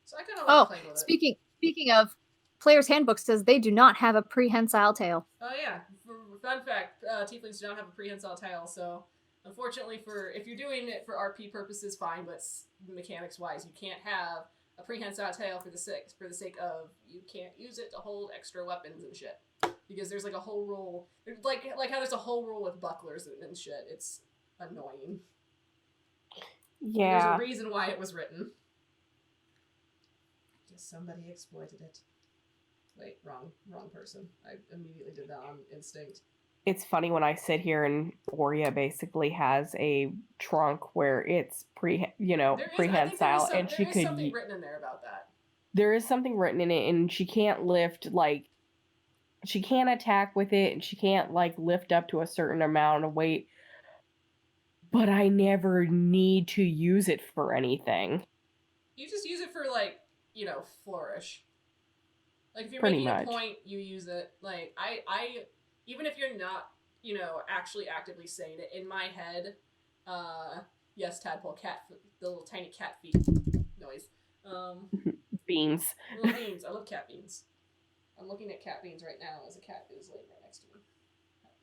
S1: So I kind of like playing with it.
S2: Speaking of, Player's Handbook says they do not have a prehensile tail.
S1: Oh yeah, fun fact: tieflings do not have a prehensile tail. So unfortunately, if you're doing it for RP purposes, fine. But mechanics wise, you can't have a prehensile tail for the sake of you can't use it to hold extra weapons and shit. Because there's like a whole rule, like how there's a whole rule with bucklers and shit. It's annoying.
S3: Yeah.
S1: There's a reason why it was written. Guess somebody exploited it. Wait, wrong person. I immediately did that on instinct.
S3: It's funny when I sit here and Oria basically has a trunk where it's prehensile, and she could. There is something
S1: written in there about that.
S3: There is something written in it, and she can't lift she can't attack with it, and she can't lift up to a certain amount of weight. But I never need to use it for anything.
S1: You just use it for flourish. Like if you're making a point, you use it. Like I even if you're not, actually actively saying it in my head, yes, tadpole, the little tiny cat feet noise.
S3: Beans.
S1: Little beans. I love cat beans. I'm looking at cat beans right now as a cat is laying right next to me.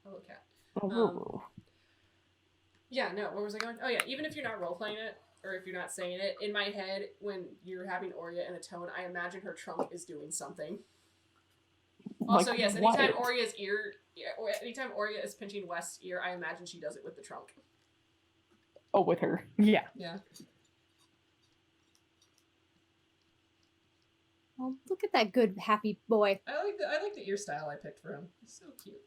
S1: Hello, cat. Yeah, no, where was I going? Oh yeah, even if you're not role playing it, or if you're not saying it, in my head, when you're having Oria in a tone, I imagine her trunk is doing something. Also, yes, anytime anytime Oria is pinching West's ear, I imagine she does it with the trunk.
S3: Oh, with her. Yeah.
S1: Yeah.
S2: Oh, look at that good, happy boy.
S1: I like the ear style I picked for him. He's so cute.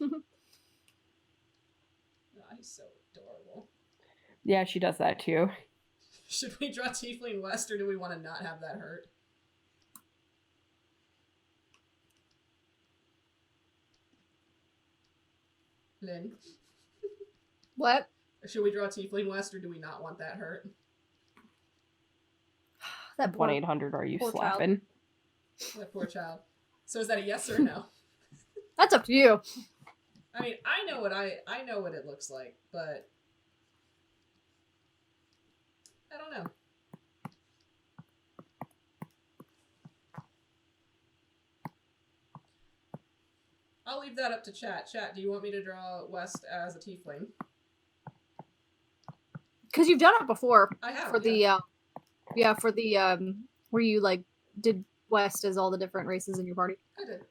S1: Oh, he's so adorable.
S3: Yeah, she does that too.
S1: Should we draw Tiefling West, or do we want to not have that hurt? Lynn?
S2: What?
S1: Should we draw Tiefling West, or do we not want that hurt?
S2: That
S3: 1-800, are you slapping?
S1: That poor child. So is that a yes or no?
S2: That's up to you.
S1: I mean, I know what it looks like, but I don't know. I'll leave that up to chat. Chat, do you want me to draw West as a tiefling?
S2: Because you've done it before.
S1: I have.
S2: For the where you did West as all the different races in your party.
S1: I did.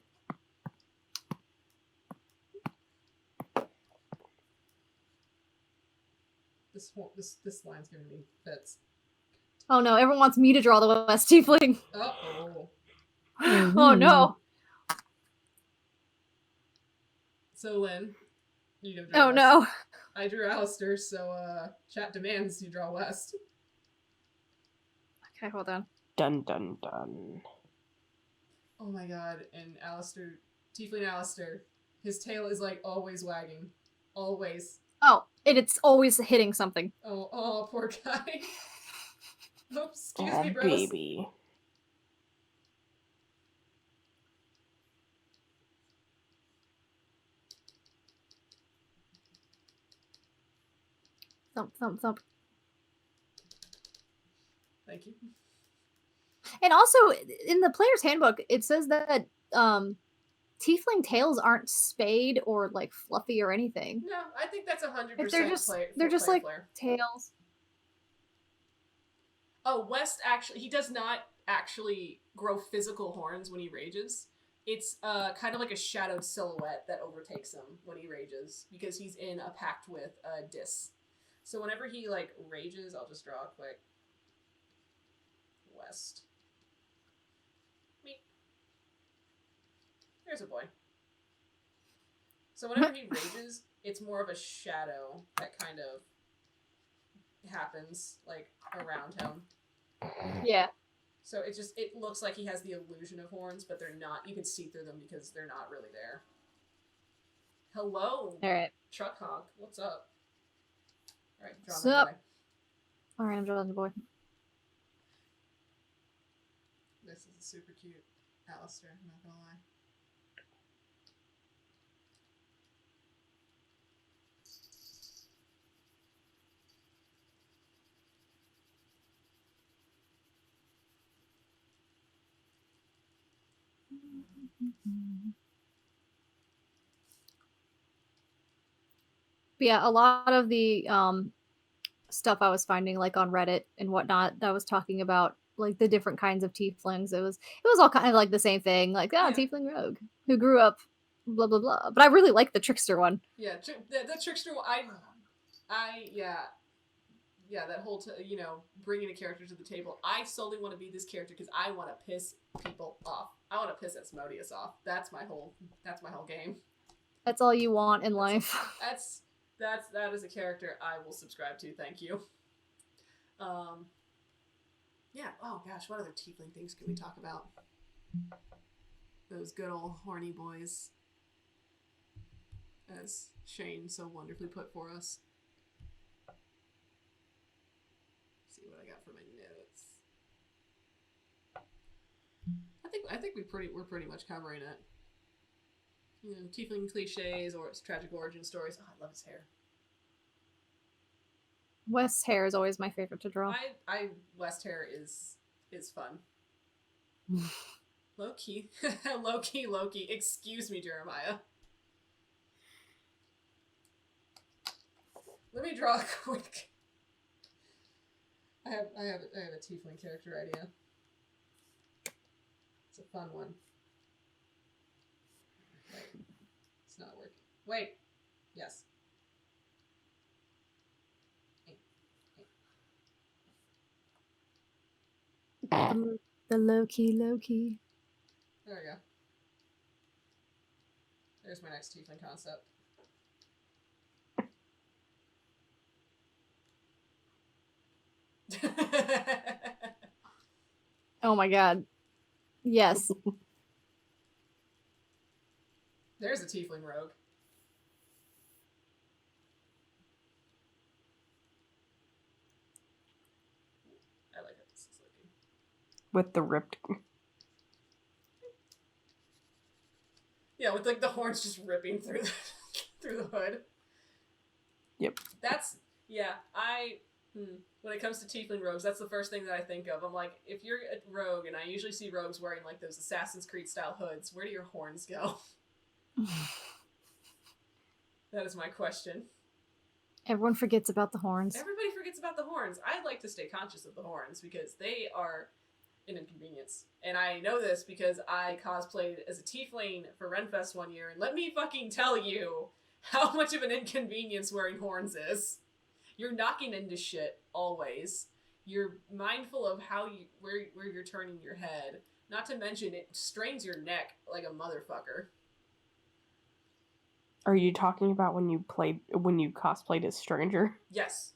S1: This line's giving me fits.
S2: Oh no! Everyone wants me to draw the West tiefling.
S1: Uh-oh.
S2: Oh no!
S1: So Lynn, you can draw West.
S2: No!
S1: I drew Alistair, so chat demands you draw West.
S2: Okay, hold on.
S3: Dun dun dun.
S1: Oh my god! And Alistair, tiefling Alistair, his tail is always wagging, always.
S2: Oh, it's always hitting something.
S1: Oh, poor guy. Oops, excuse me, bros.
S3: Baby.
S2: Thump, thump, thump.
S1: Thank you.
S2: And also, in the player's handbook, it says that tiefling tails aren't spayed or like fluffy or anything.
S1: No, I think that's 100%
S2: If they're just
S1: player
S2: like
S1: flair.
S2: tails.
S1: Oh, West actually, he does not actually grow physical horns when he rages. It's kind of like a shadowed silhouette that overtakes him when he rages because he's in a pact with Dis. So whenever he like rages, I'll just draw a quick West. Me. There's a boy. So whenever he rages, it's more of a shadow that kind of happens like around him.
S2: Yeah.
S1: So it looks like he has the illusion of horns, but they're not. You can see through them because they're not really there. Hello,
S2: All right.
S1: Truck Honk. What's up? All right, draw
S2: What's
S1: my
S2: up?
S1: boy.
S2: All right, I'm drawing the boy.
S1: This is a super cute Alistair. I'm not gonna lie.
S2: But yeah, a lot of the stuff I was finding like on Reddit and whatnot that was talking about like the different kinds of tieflings. It was all kind of like the same thing, like tiefling rogue who grew up blah blah blah. But I really like the trickster one.
S1: Yeah, the trickster one. Yeah, that whole bringing a character to the table. I solely want to be this character because I want to piss people off. I want to piss Asmodeus off. That's my whole game.
S2: That's all you want in life.
S1: That is a character I will subscribe to. Thank you. Yeah. Oh gosh, what other tiefling things can we talk about? Those good old horny boys, as Shane so wonderfully put for us. Let's see what I got for my notes. I think we're pretty much covering it. You know, tiefling cliches or its tragic origin stories. Oh, I love his hair.
S2: West's hair is always my favorite to draw.
S1: West hair is fun. Low key. Low key. Excuse me, Jeremiah. Let me draw a quick. I have a tiefling character idea. It's a fun one. Wait. It's not working. Wait. Yes.
S2: The low key.
S1: There we go. There's my next tiefling concept.
S2: Oh my god. Yes.
S1: There's a tiefling rogue. I like it. This is looking.
S3: With the ripped.
S1: Yeah, with like the horns just ripping through the hood.
S3: Yep.
S1: When it comes to tiefling rogues, that's the first thing that I think of. I'm like, if you're a rogue, and I usually see rogues wearing like those Assassin's Creed style hoods, where do your horns go? That is my question.
S2: Everyone forgets about the horns.
S1: Everybody forgets about the horns. I like to stay conscious of the horns because they are an inconvenience. And I know this because I cosplayed as a tiefling for Renfest one year, and let me fucking tell you how much of an inconvenience wearing horns is. You're knocking into shit always. You're mindful of where you're turning your head. Not to mention it strains your neck like a motherfucker.
S3: Are you talking about when you cosplayed as Stranger?
S1: Yes.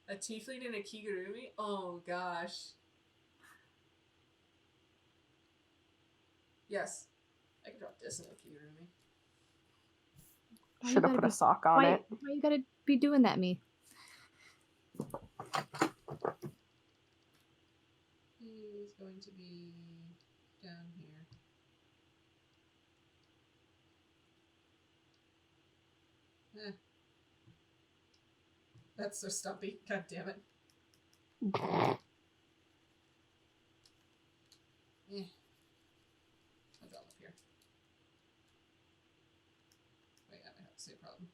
S1: A tiefling and a kigurumi? Oh gosh. Yes. I could drop this in a kigurumi.
S3: Should have put a sock on it.
S2: Why you gotta be doing that, me?
S1: He's going to be down here. That's so stumpy. God damn it. I'll drop up here. see a problem.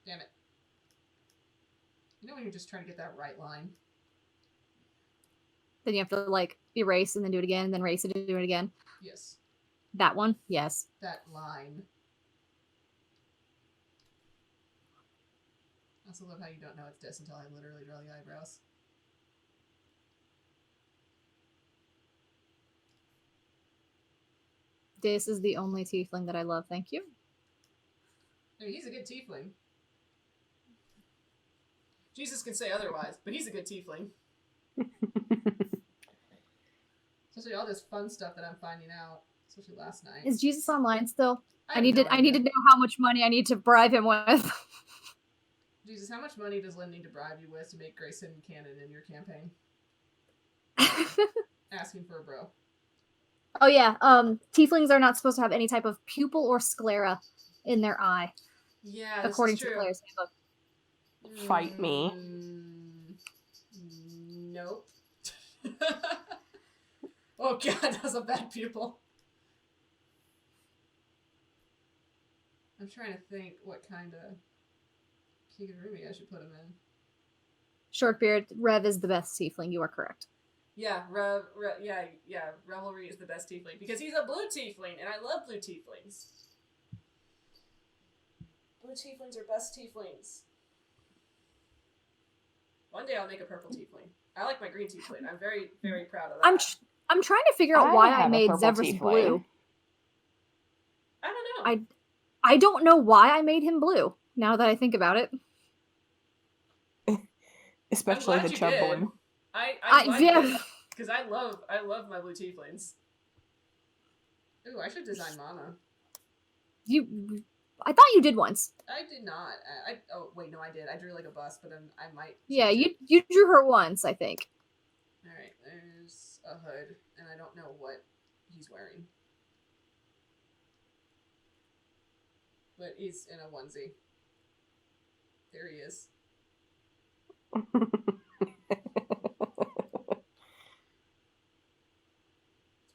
S1: Damn it. You know when you're just trying to get that right line?
S2: Then you have to, like, erase and then do it again, and then erase it and do it again.
S1: Yes.
S2: That one? Yes.
S1: That line. I also love how you don't know it's dis until I literally draw the eyebrows.
S2: This is the only tiefling that I love, thank you.
S1: I mean, he's a good tiefling. Jesus can say otherwise, but he's a good tiefling. Especially all this fun stuff that I'm finding out, especially last night.
S2: Is Jesus online still? I
S1: have
S2: need
S1: no
S2: to know how much money I need to bribe him with.
S1: Jesus, how much money does Lynn need to bribe you with to make Grayson canon in your campaign? Asking for a bro.
S2: Oh yeah, tieflings are not supposed to have any type of pupil or sclera in their eye.
S1: Yeah,
S2: according
S1: this is
S2: to
S1: true.
S2: Claire's handbook.
S3: Fight me.
S1: Nope. Oh god, that was a bad pupil. I'm trying to think what kind of Kigurumi I should put him in.
S2: Shortbeard, Rev is the best tiefling, you are correct.
S1: Yeah, Revelry is the best tiefling because he's a blue tiefling, and I love blue tieflings. Blue tieflings are best tieflings. One day I'll make a purple tiefling. I like my green tiefling. I'm very, very proud of that.
S2: I'm trying to figure out why I
S3: have a
S2: made
S3: purple
S2: Zevras
S3: tiefling.
S2: blue.
S1: I don't know.
S2: I don't know why I made him blue, now that I think about it.
S3: Especially the chub blue.
S1: Because I love my blue tieflings. Ooh, I should design Mana.
S2: I thought you did once.
S1: I did not. Oh wait, no, I did. I drew like a bust, but then I might.
S2: Yeah, you drew her once, I think.
S1: All right, there's a hood, and I don't know what he's wearing, but he's in a onesie. There he is. It's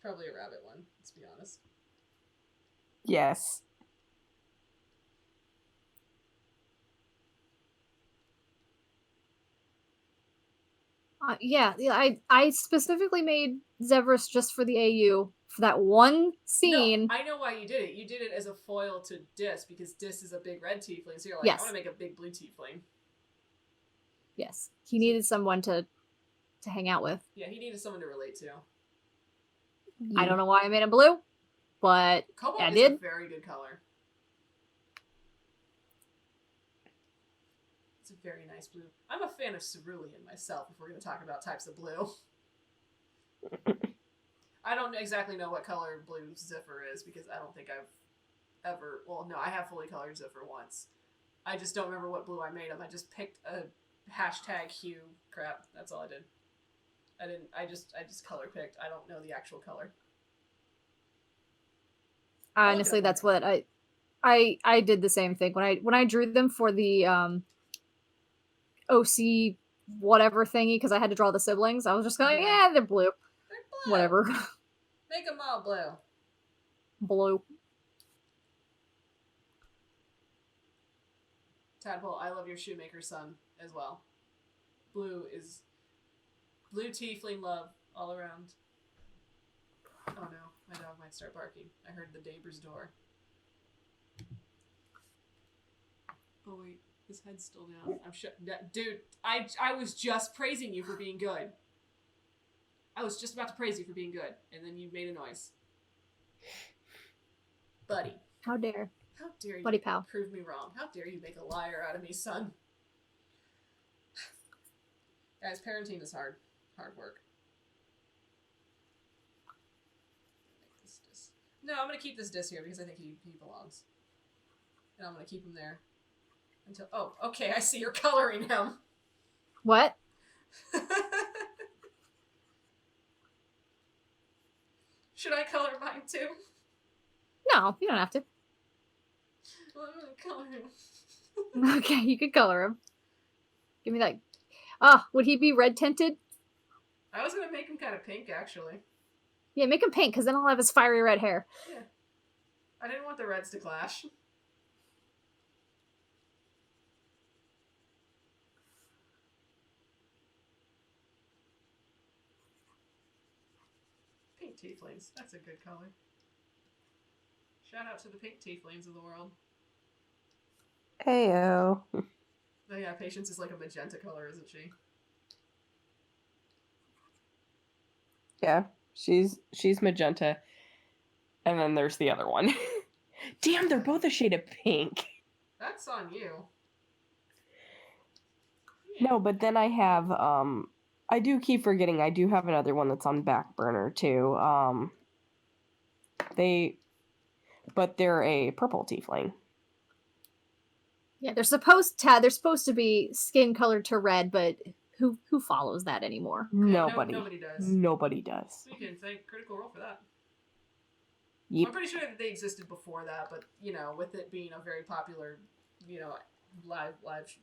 S1: probably a rabbit one. Let's be honest.
S3: Yes.
S2: Yeah, I specifically made Zevras just for the AU for that one scene.
S1: No, I know why you did it. You did it as a foil to Dis because Dis is a big red tiefling. So you're like,
S2: yes.
S1: I want to make a big blue tiefling.
S2: Yes, he needed someone to hang out with.
S1: Yeah, he needed someone to relate to.
S2: I don't know why I made him blue, but
S1: Cobalt
S2: I
S1: is
S2: did.
S1: a very good color. It's a very nice blue. I'm a fan of cerulean myself, if we're going to talk about types of blue. I don't exactly know what color blue Zephyr is, because I don't think I've ever... Well, no, I have fully colored Zephyr once. I just don't remember what blue I made him. I just picked a hashtag hue crap. That's all I did. I just color picked. I don't know the actual color.
S2: Honestly, that's what I did the same thing when I drew them for the OC whatever thingy, because I had to draw the siblings. I was just going, yeah, they're blue.
S1: They're blue.
S2: Whatever.
S1: Make them all blue.
S2: Blue.
S1: Tadpole, I love your shoemaker's son as well. Blue tiefling love all around. Oh no, my dog might start barking. I heard the neighbor's door. Oh wait, his head's still down. I'm sure, dude. I was just praising you for being good. I was just about to praise you for being good, and then you made a noise. Buddy.
S2: How dare
S1: you
S2: Buddy pal.
S1: prove me wrong? How dare you make a liar out of me, son? Guys, parenting is hard work. No, I'm going to keep this disc here because I think he belongs. And I'm going to keep him there until... Oh, okay, I see you're coloring him.
S2: What?
S1: Should I color mine too?
S2: No, you don't have to.
S1: Well, I'm going to color him.
S2: Okay, you could color him. Give me that. Would he be red tinted?
S1: I was going to make him kind of pink, actually.
S2: Yeah, make him pink, because then I'll have his fiery red hair.
S1: Yeah. I didn't want the reds to clash. Pink tieflings. That's a good color. Shout out to the pink tieflings of the world.
S3: Ayo.
S1: Oh yeah, Patience is like a magenta color, isn't she?
S3: Yeah, she's magenta. And then there's the other one. Damn, they're both a shade of pink.
S1: That's on you. Yeah.
S3: No, but then I have I do keep forgetting I do have another one that's on back burner too. They're a purple tiefling.
S2: Yeah, they're supposed to be skin colored to red, but who follows that anymore?
S1: Yeah,
S3: Nobody.
S1: nobody does.
S3: Nobody does.
S1: We can thank Critical Role for that.
S3: Yep.
S1: I'm pretty sure that they existed before that, but you know, with it being a very popular, you know, live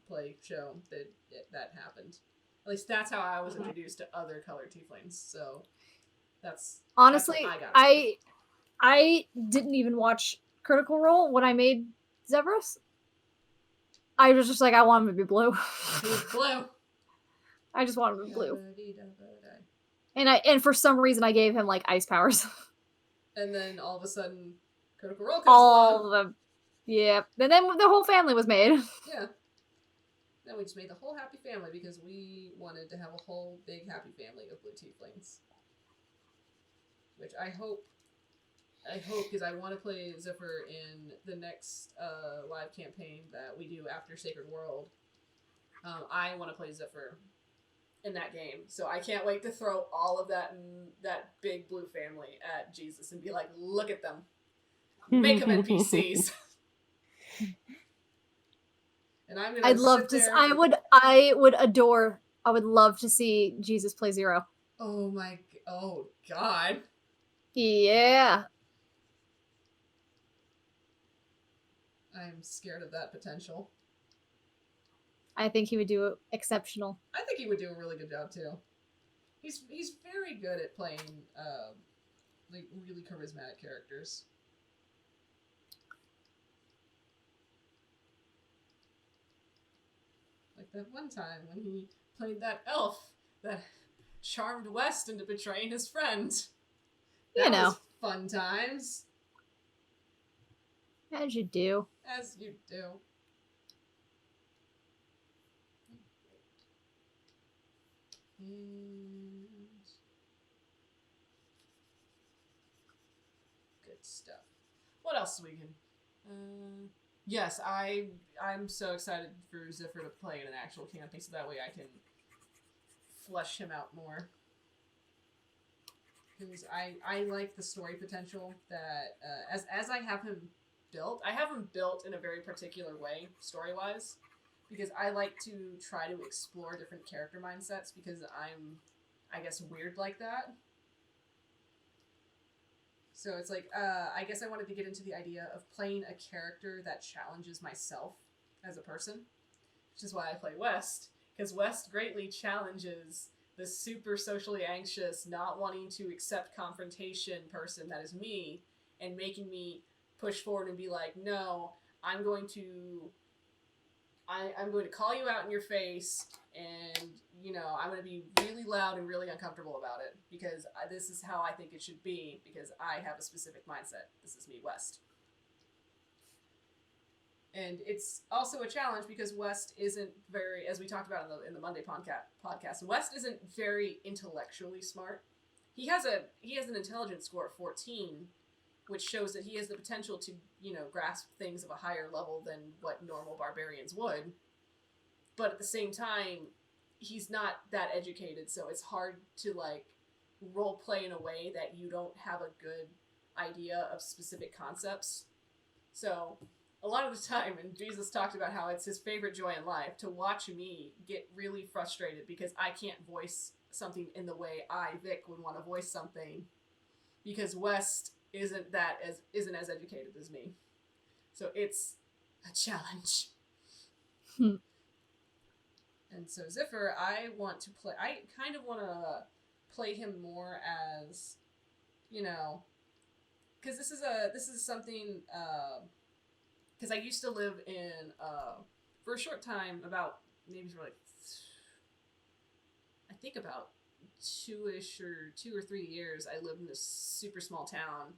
S1: play show, that happened. At least that's how I was introduced to other colored tieflings. So that's
S2: honestly,
S1: that's what I got.
S2: I didn't even watch Critical Role when I made Zevros. I was just like, I want him to be blue.
S1: He was blue.
S2: I just want him to be blue. And for some reason I gave him like ice powers.
S1: And then all of a sudden, Critical Role comes
S2: all
S1: along.
S2: the yeah. And then the whole family was made.
S1: Yeah. Then we just made the whole happy family because we wanted to have a whole big happy family of blue tieflings. Which I hope, because I want to play Zephyr in the next live campaign that we do after Sacred World. I want to play Zephyr in that game, so I can't wait to throw all of that big blue family at Jesus and be like, look at them, make them NPCs. And I'm gonna.
S2: I'd love to. I would love to see Jesus play Zero.
S1: Oh God.
S2: Yeah.
S1: I'm scared of that potential.
S2: I think he would do exceptional.
S1: I think he would do a really good job too. He's very good at playing like really charismatic characters. Like that one time when he played that elf that charmed West into betraying his friend. That was fun times.
S2: As you do.
S1: As you do. And good stuff. What else we can? Yes, I'm so excited for Zephyr to play in an actual campaign, so that way I can flesh him out more. Because I like the story potential that as I have him built. I have him built in a very particular way, story-wise. Because I like to try to explore different character mindsets because I'm, I guess, weird like that. So it's like, I guess I wanted to get into the idea of playing a character that challenges myself as a person. Which is why I play West. Because West greatly challenges the super socially anxious, not wanting to accept confrontation person that is me, and making me push forward and be like, no, I'm going to call you out in your face, and, you know, I'm going to be really loud and really uncomfortable about it, because this is how I think it should be, because I have a specific mindset. This is me, West. And it's also a challenge because West isn't very, as we talked about in the Monday podcast, West isn't very intellectually smart. He has an intelligence score of 14, which shows that he has the potential to, you know, grasp things of a higher level than what normal barbarians would. But at the same time, he's not that educated, so it's hard to, like, role play in a way that you don't have a good idea of specific concepts. So a lot of the time, and Jesus talked about how it's his favorite joy in life to watch me get really frustrated because I can't voice something in the way I, Vic, would want to voice something, because West isn't as educated as me. So it's a challenge. And so Zephyr, I kind of want to play him more as, you know, because this is something, because I used to live in, for a short time, about, maybe for like, I think about two-ish or 2 or 3 years, I lived in this super small town.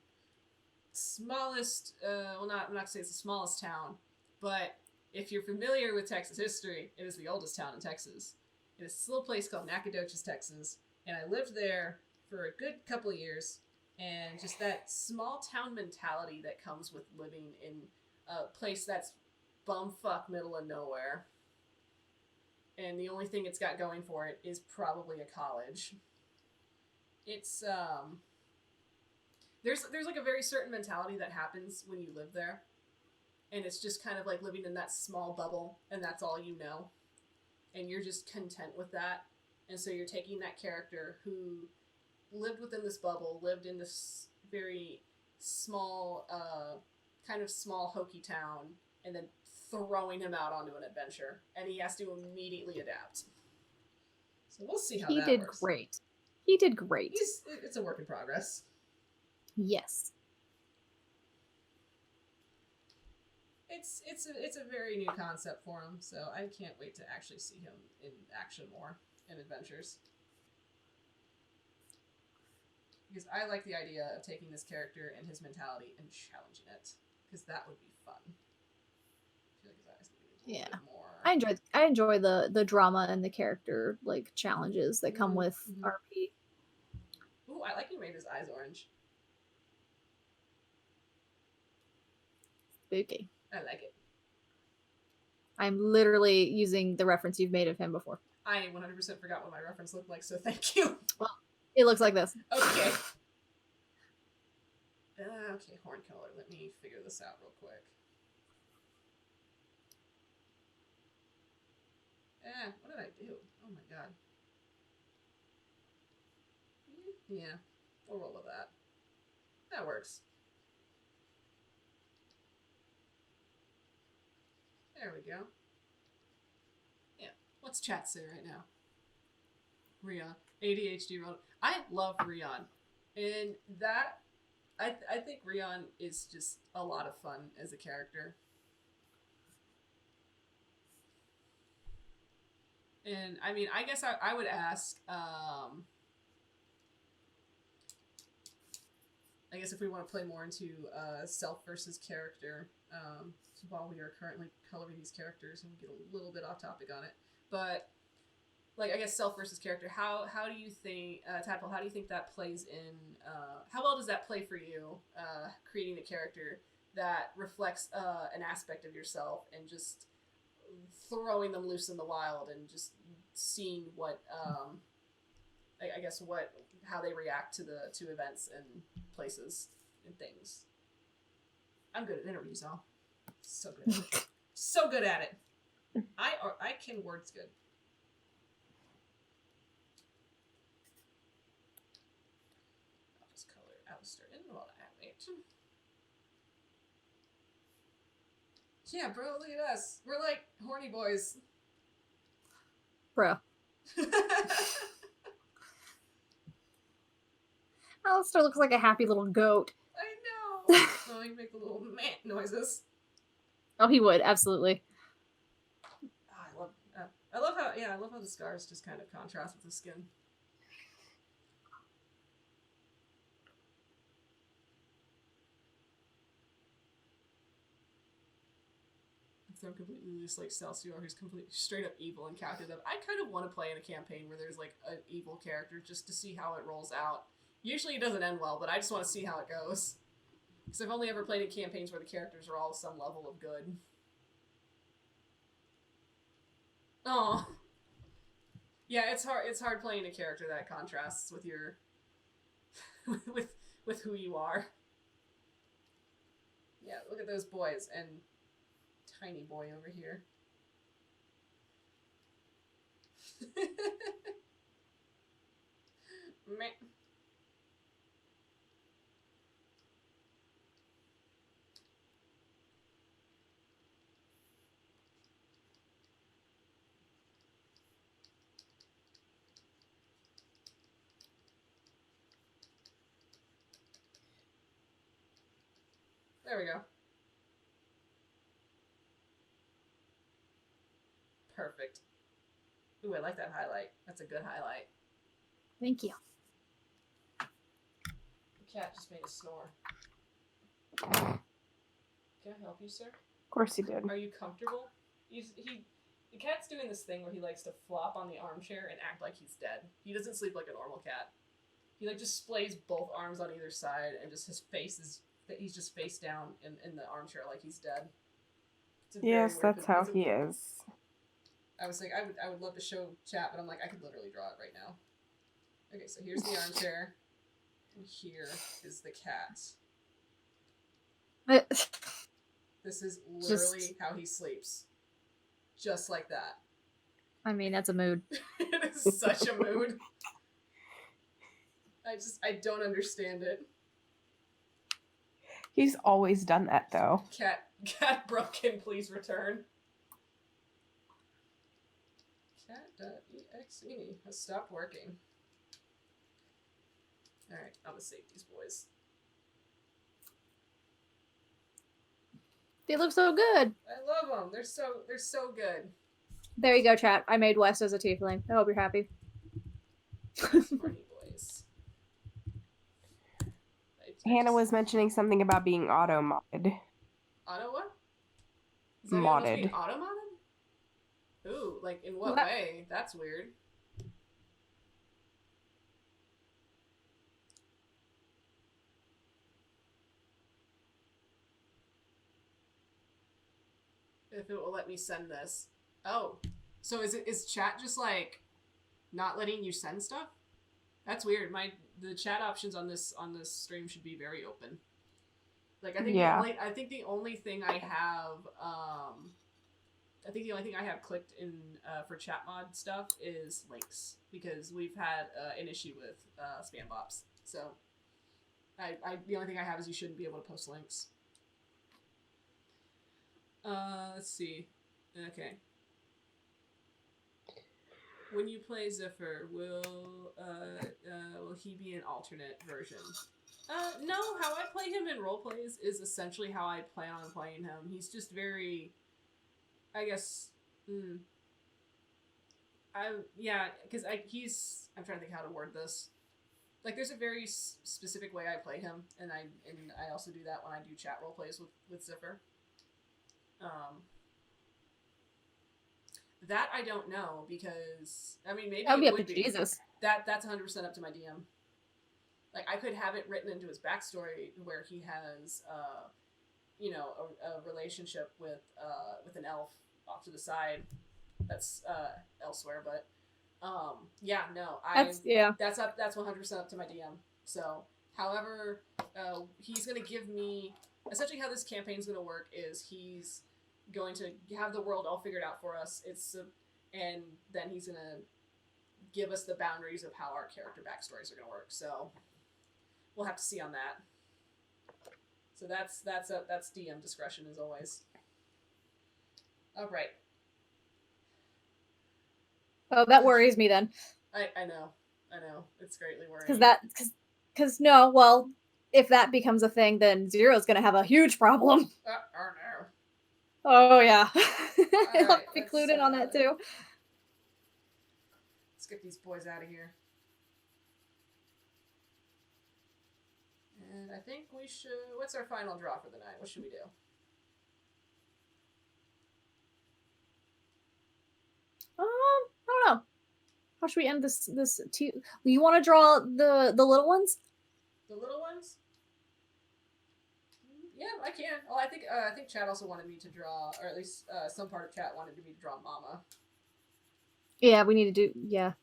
S1: Smallest, well, I'm not to say it's the smallest town, but if you're familiar with Texas history, it is the oldest town in Texas. It is this little place called Nacogdoches, Texas, and I lived there for a good couple of years, and just that small town mentality that comes with living in a place that's bumfuck middle of nowhere. And the only thing it's got going for it is probably a college. It's there's like a very certain mentality that happens when you live there, and it's just kind of like living in that small bubble, and that's all you know, and you're just content with that. And so you're taking that character who lived within this bubble, lived in this very small, kind of small hokey town, and then throwing him out onto an adventure, and he has to immediately adapt. So we'll see how that works.
S2: He did great. He did great.
S1: It's a work in progress.
S2: Yes.
S1: It's a very new concept for him, so I can't wait to actually see him in action more in adventures. Because I like the idea of taking this character and his mentality and challenging it, because that would be fun. I feel like his eyes would be a little bit more.
S2: I enjoy the drama and the character like challenges that come with RP.
S1: Ooh, I like you made his eyes orange.
S2: Spooky.
S1: I like it.
S2: I'm literally using the reference you've made of him before.
S1: I 100% forgot what my reference looked like, so thank you.
S2: Well, it looks like this.
S1: Okay. Okay, horn color. Let me figure this out real quick. What did I do? Oh my god. Yeah, we'll roll with that. That works. There we go. Yeah. What's chat say right now? Rion. ADHD Ron. I love Rion. And that, I think Rion is just a lot of fun as a character. And, I mean, I guess I would ask, I guess if we want to play more into self versus character, while we are currently coloring these characters and get a little bit off topic on it, but like I guess self versus character, how do you think Tadpole, how do you think that plays in? How well does that play for you? Creating a character that reflects an aspect of yourself and just throwing them loose in the wild and just seeing what I guess how they react to events and places and things. I'm good at interviews, y'all. So good at it. So good at it. I can words good. I'll just color Alistair in while I wait. Yeah, bro, look at us. We're like horny boys.
S2: Bro. Alistair looks like a happy little goat.
S1: I know. Oh, you make the little meh noises.
S2: Oh, he would, absolutely.
S1: Oh, I love how the scars just kind of contrast with the skin. If they're completely just like Celsior, who's completely straight up evil and calculative. I kind of want to play in a campaign where there's like an evil character just to see how it rolls out. Usually it doesn't end well, but I just want to see how it goes. Because I've only ever played in campaigns where the characters are all some level of good. Oh, yeah, it's hard playing a character that contrasts with your with who you are. Yeah, look at those boys and tiny boy over here. Meh. There we go. Perfect. Ooh, I like that highlight. That's a good highlight.
S2: Thank you.
S1: The cat just made a snore. Can I help you, sir?
S3: Of course he did.
S1: Are you comfortable? The cat's doing this thing where he likes to flop on the armchair and act like he's dead. He doesn't sleep like a normal cat. He like just splays both arms on either side and just he's just face down in the armchair like he's dead.
S4: Yes, that's how he is.
S1: I was like, I would love to show chat, but I'm like, I could literally draw it right now. Okay, so here's the armchair, and here is the cat. This is literally how he sleeps. Just like that.
S2: I mean, that's a mood.
S1: It is such a mood. I don't understand it.
S4: He's always done that, though.
S1: Cat Brookin, please return. Cat.exe has stopped working. Alright, I'm gonna save these boys.
S2: They look so good.
S1: I love them. They're so good.
S2: There you go, chat. I made West as a tiefling. I hope you're happy.
S1: Smarty boys.
S4: Hannah was mentioning something about being auto-modded.
S1: Auto what? Is that
S4: Modded.
S1: Auto-modded? Ooh, like in what way? That's weird. If it will let me send this. Oh. So is chat just like not letting you send stuff? That's weird. The chat options on this stream should be very open. Like I think the only thing I have clicked in for chat mod stuff is links because we've had an issue with spam bops. So the only thing I have is you shouldn't be able to post links. Let's see. Okay. When you play Zephyr, will he be an alternate version? No, how I play him in roleplays is essentially how I plan on playing him. He's just very, I guess, because I'm trying to think how to word this. Like, there's a very specific way I play him, and I also do that when I do chat roleplays with Zephyr. That I don't know because maybe
S2: That would be
S1: it
S2: up
S1: would
S2: to
S1: be.
S2: Jesus.
S1: That's 100% up to my DM. Like I could have it written into his backstory where he has a relationship with an elf off to the side. That's elsewhere, but that's 100% up to my DM. So, however, he's gonna give me essentially how this campaign's gonna work is he's going to have the world all figured out for us. And then he's gonna give us the boundaries of how our character backstories are gonna work. So we'll have to see on that. So that's DM discretion as always. All right.
S2: Oh, that worries me then.
S1: I know. It's greatly worrying.
S2: Because if that becomes a thing, then Zero's gonna have a huge problem.
S1: No.
S2: Oh yeah. He'll
S1: Right,
S2: be clued in on that too.
S1: Let's get these boys out of here. And I think we should. What's our final draw for the night? What should we do?
S2: I don't know. How should we end this? You want to draw the little ones?
S1: The little ones? Yeah, I can. Oh, I think Chad also wanted me to draw, or at least some part of chat wanted me to draw Mama.
S2: Yeah, we need to do. Yeah,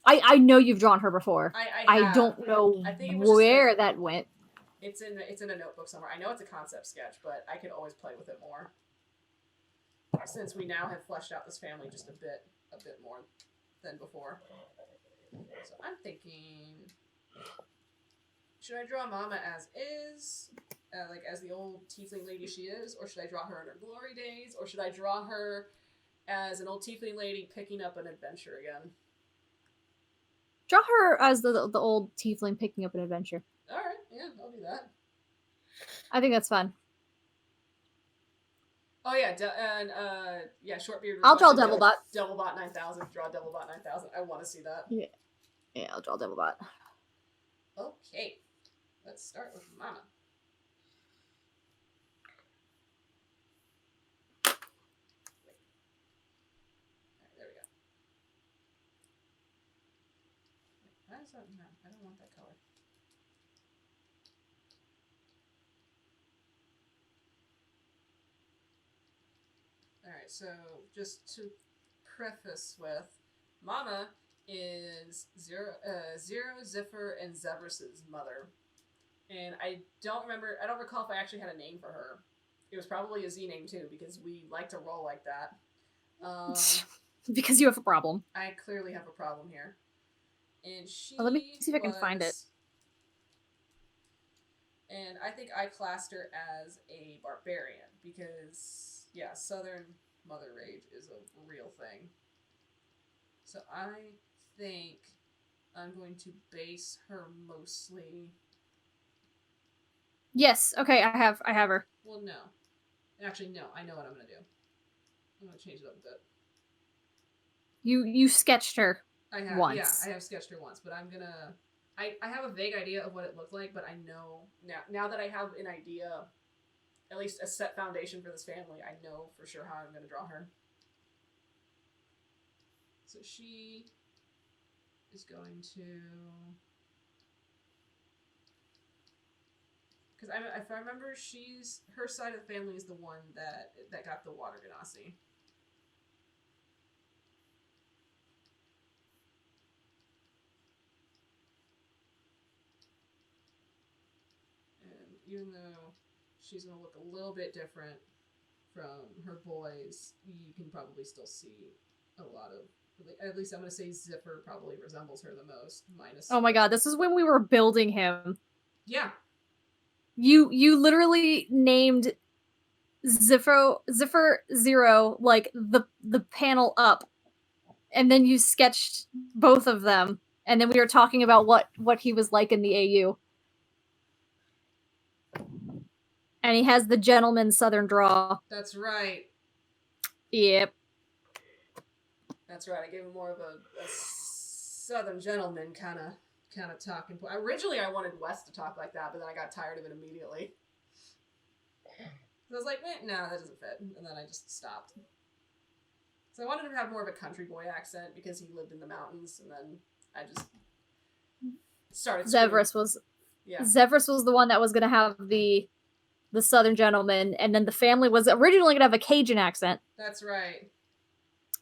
S2: I know you've drawn her before. I don't know where that went.
S1: It's in a notebook somewhere. I know it's a concept sketch, but I could always play with it more. Since we now have fleshed out this family just a bit more than before. So I'm thinking, should I draw Mama as is? Like as the old tiefling lady she is, or should I draw her in her glory days, or should I draw her as an old tiefling lady picking up an adventure again?
S2: Draw her as the old tiefling picking up an adventure.
S1: All right, yeah, I'll do that.
S2: I think that's fun.
S1: Oh yeah, Shortbeard.
S2: I'll draw Devilbot.
S1: Devilbot 9000. Draw Devilbot 9000. I want to see that.
S2: Yeah. Yeah, I'll draw Devilbot.
S1: Okay. Let's start with Mama. Alright, there we go. Why is that? No, I don't want that color. Alright, so just to preface with, Mama is Zero, Ziffer, and Zebrus's mother. And I don't recall if I actually had a name for her. It was probably a Z name too, because we like to roll like that.
S2: Because you have a problem.
S1: I clearly have a problem here. And she
S2: Well, let me see if I can find it.
S1: And I think I classed her as a barbarian because, yeah, Southern Mother Rage is a real thing. So I think I'm going to base her mostly.
S2: Yes. Okay. I have her.
S1: Well, no. Actually, no. I know what I'm gonna do. I'm gonna change it up a bit.
S2: You sketched her.
S1: I have.
S2: Once.
S1: Yeah, I have sketched her once, but I'm gonna. I have a vague idea of what it looked like, but I know now that I have an idea, at least a set foundation for this family, I know for sure how I'm gonna draw her. So she is going to. Because if I remember, her side of the family is the one that got the water ganassi. And even though she's gonna look a little bit different from her boys, you can probably still see a lot of. At least I'm gonna say Zipper probably resembles her the most. Minus.
S2: Oh my god! This is when we were building him.
S1: Yeah.
S2: You literally named Ziffer 0 like the panel up, and then you sketched both of them, and then we were talking about what he was like in the AU. And he has the gentleman southern draw.
S1: That's right.
S2: Yep.
S1: That's right. I gave him more of a southern gentleman kind of talking point. Originally, I wanted Wes to talk like that, but then I got tired of it immediately. So I was like, no, that doesn't fit. And then I just stopped. So I wanted him to have more of a country boy accent because he lived in the mountains, and then I just started.
S2: Zevrus was the one that was going to have the southern gentleman, and then the family was originally going to have a Cajun accent.
S1: That's right.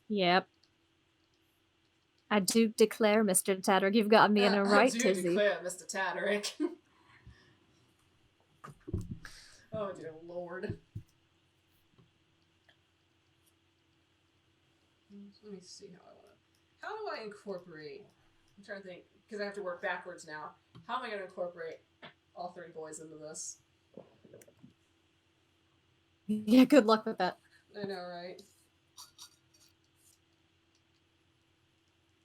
S2: Yep. I do declare, Mr. Tadrick, you've got me in a right tizzy.
S1: I do declare, Mr. Tadrick. Oh, dear Lord. Let me see how do I incorporate, I'm trying to think, because I have to work backwards now. How am I going to incorporate all three boys into this?
S2: Yeah, good luck with that.
S1: I know, right?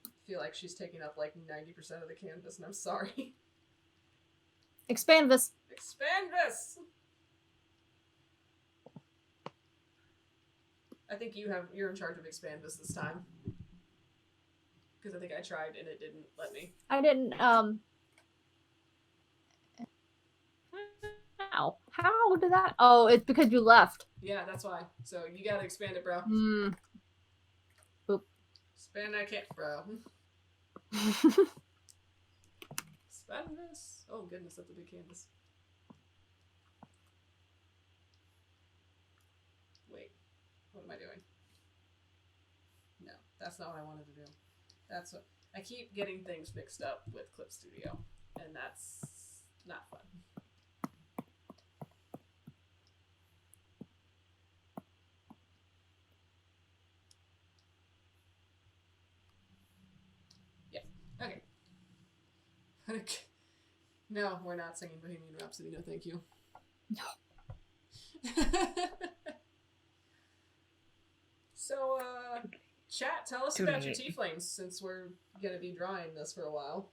S1: I feel like she's taking up like 90% of the canvas, and I'm sorry.
S2: Expand this.
S1: Expand this! I think you're in charge of expand this time. Because I think I tried and it didn't let me.
S2: I didn't, How did that? Oh, it's because you left.
S1: Yeah, that's why. So you gotta expand it, bro.
S2: Boop.
S1: Expand that can't, bro. Expand this. Oh goodness, that's a big canvas. Wait, what am I doing? No, that's not what I wanted to do. That's what I keep getting things mixed up with Clip Studio, and that's not fun. Okay. No, we're not singing Bohemian Rhapsody. No, thank you.
S2: No.
S1: So, chat, tell us about your Tieflings, since we're gonna be drawing this for a while.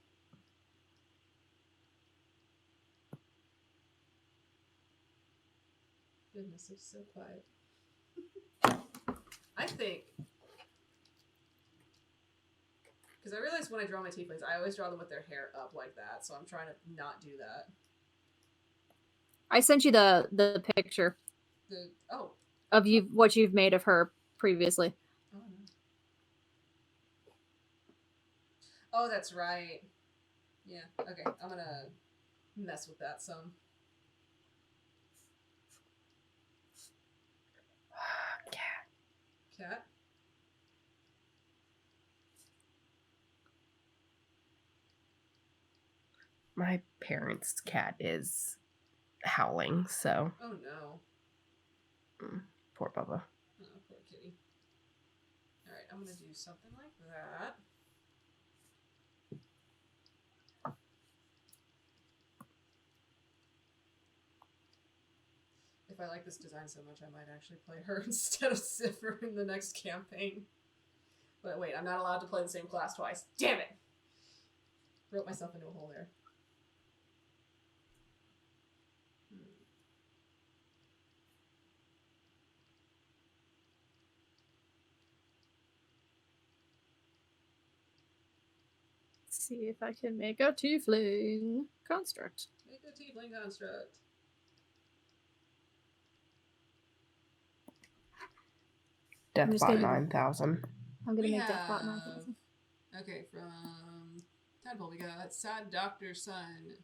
S1: Goodness, it's so quiet. I think Because I realize when I draw my tieflings, I always draw them with their hair up like that, so I'm trying to not do that.
S2: I sent you the picture of what you've made of her previously.
S1: Oh, no. Oh, that's right. Yeah, okay. I'm gonna mess with that some. Cat?
S3: My parents' cat is howling, so.
S1: Oh no.
S3: Poor Bubba.
S1: Oh, poor kitty. Alright, I'm gonna do something like that. If I like this design so much, I might actually play her instead of Cipher in the next campaign. But wait, I'm not allowed to play the same class twice. Damn it! Wrote myself into a hole there.
S2: Let's see if I can make a tiefling construct.
S1: Make a tiefling construct.
S3: Deathbot 9000.
S2: I'm gonna make Deathbot 9000.
S1: Okay, from Tadpole we got Sad Doctor Son.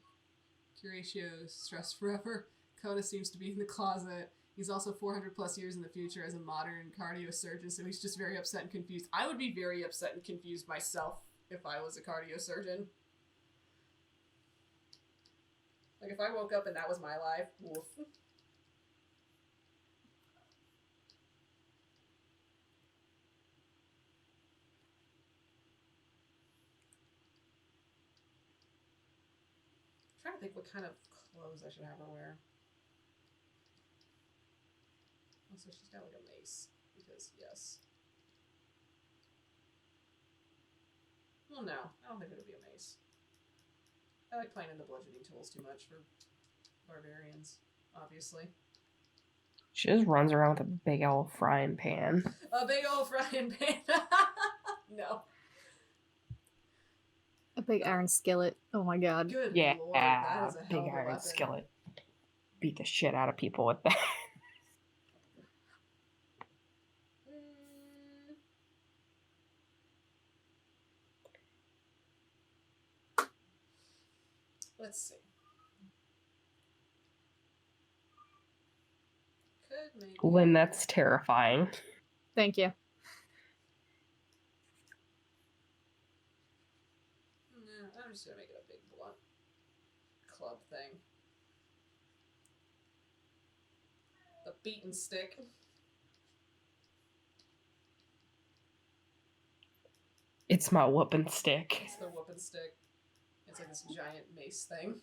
S1: Curatio stressed forever. Coda seems to be in the closet. He's also 400 plus years in the future as a modern cardio surgeon, so he's just very upset and confused. I would be very upset and confused myself if I was a cardio surgeon. Like, if I woke up and that was my life, woof. I'm trying to think what kind of clothes I should have her wear. Also, she's got like a mace, because yes. Well, no, I don't think it would be a mace. I like playing in the bludgeoning tools too much for barbarians, obviously.
S3: She just runs around with a big old frying pan.
S1: A big old frying pan. No.
S2: A big iron skillet. Oh my god.
S1: Good
S3: Yeah,
S1: lord, that is a
S3: big
S1: hell of a
S3: iron
S1: weapon.
S3: skillet. Beat the shit out of people with that.
S1: Let's see. Could maybe.
S3: Lynn, that's terrifying.
S2: Thank you.
S1: No, I'm just gonna make it a big blunt club thing. The beaten stick.
S3: It's my whooping stick.
S1: It's the whooping stick. It's like this giant mace thing.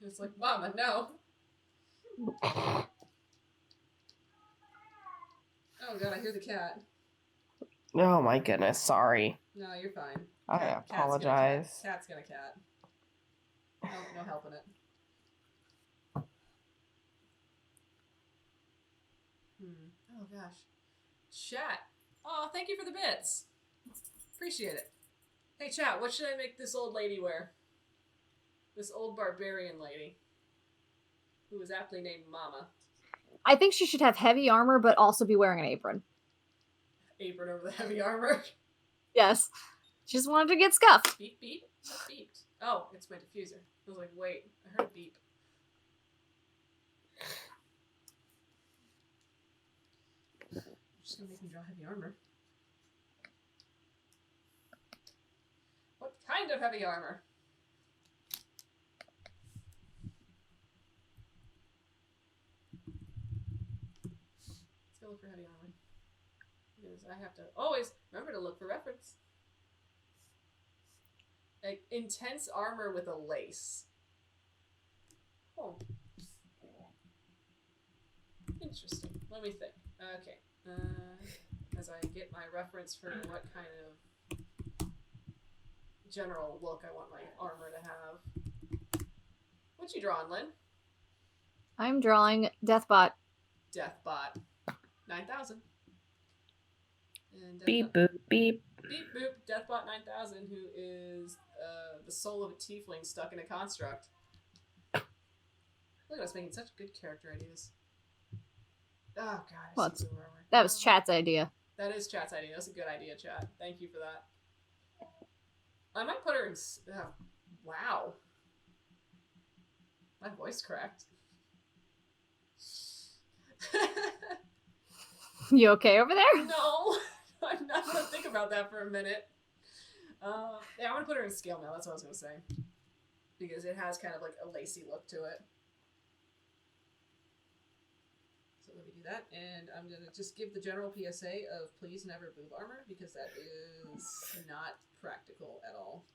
S1: And it's like, Mama, no. Oh god, I hear the cat.
S3: Oh my goodness, sorry.
S1: No, you're fine.
S3: I apologize.
S1: Cat's gonna cat. No helping it. Oh gosh. Chat. Oh, thank you for the bits. Appreciate it. Hey chat, what should I make this old lady wear? This old barbarian lady. Who is aptly named Mama.
S2: I think she should have heavy armor, but also be wearing an apron.
S1: Apron over the heavy armor.
S2: Yes. She just wanted to get scuffed.
S1: Beep, beep. What beeped? Oh, it's my diffuser. I was like, wait, I heard a beep. I'm just gonna make me draw heavy armor. What kind of heavy armor? Let's go look for heavy armor. Because I have to always remember to look for reference. Like, intense armor with a lace. Oh. Interesting. Let me think. Okay. As I get my reference for what kind of general look I want my armor to have. What you drawing, Lynn?
S2: I'm drawing Deathbot.
S1: Deathbot. 9000. And
S3: Beep boop beep.
S1: Beep boop. Deathbot 9000, who is the soul of a tiefling stuck in a construct. Look at us making such good character ideas. Oh god,
S2: Well,
S1: it's so good armor.
S2: that was chat's idea.
S1: That is chat's idea. That's a good idea, chat. Thank you for that. I might put her in. Wow. My voice cracked.
S2: You okay over there?
S1: No, I'm not gonna think about that for a minute. Yeah, I'm gonna put her in scale mail. That's what I was gonna say, because it has kind of like a lacy look to it. So let me do that, and I'm gonna just give the general PSA of please never boob armor, because that is not practical at all.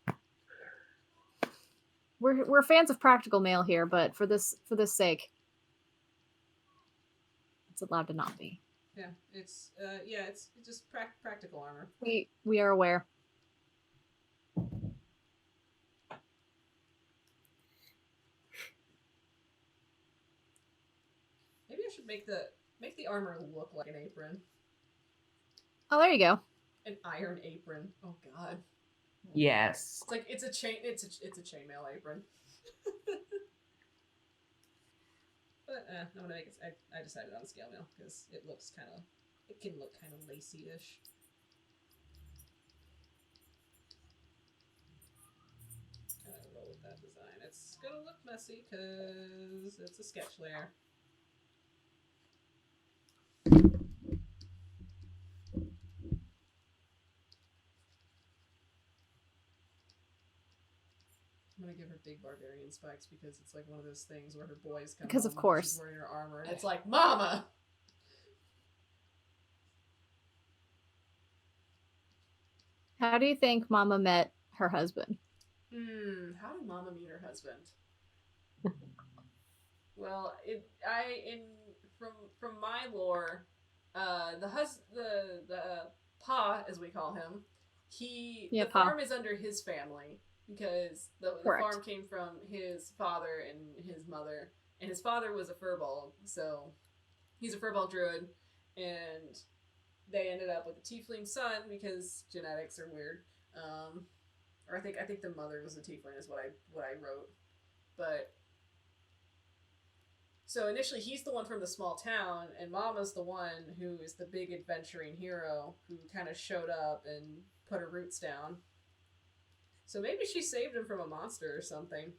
S2: We're fans of practical mail here, but for this sake, it's allowed to not be.
S1: Yeah, it's just practical armor.
S2: We are aware.
S1: Maybe I should make the armor look like an apron,
S2: Oh, there you go.
S1: an iron apron. Oh god,
S3: Yes.
S1: it's like it's a chainmail apron. But I'm gonna make it. I decided on scale mail because it can look kind of lacy-ish. Kind of roll with that design. It's gonna look messy because it's a sketch layer. I'm gonna give her big barbarian spikes because it's like one of those things where her boys come
S2: Because
S1: home
S2: of course.
S1: and she's wearing her armor and it's like, Mama!
S2: How do you think Mama met her husband?
S1: How did Mama meet her husband? Well, from my lore, the Pa, as we call him, the
S2: Pa.
S1: farm is under his family because the farm came from his father and his mother, and his father was a furball, so he's a furball druid, and they ended up with a tiefling son because genetics are weird. Or I think the mother was a tiefling is what I wrote, but. So initially he's the one from the small town, and Mama's the one who is the big adventuring hero who kind of showed up and put her roots down. So maybe she saved him from a monster or something.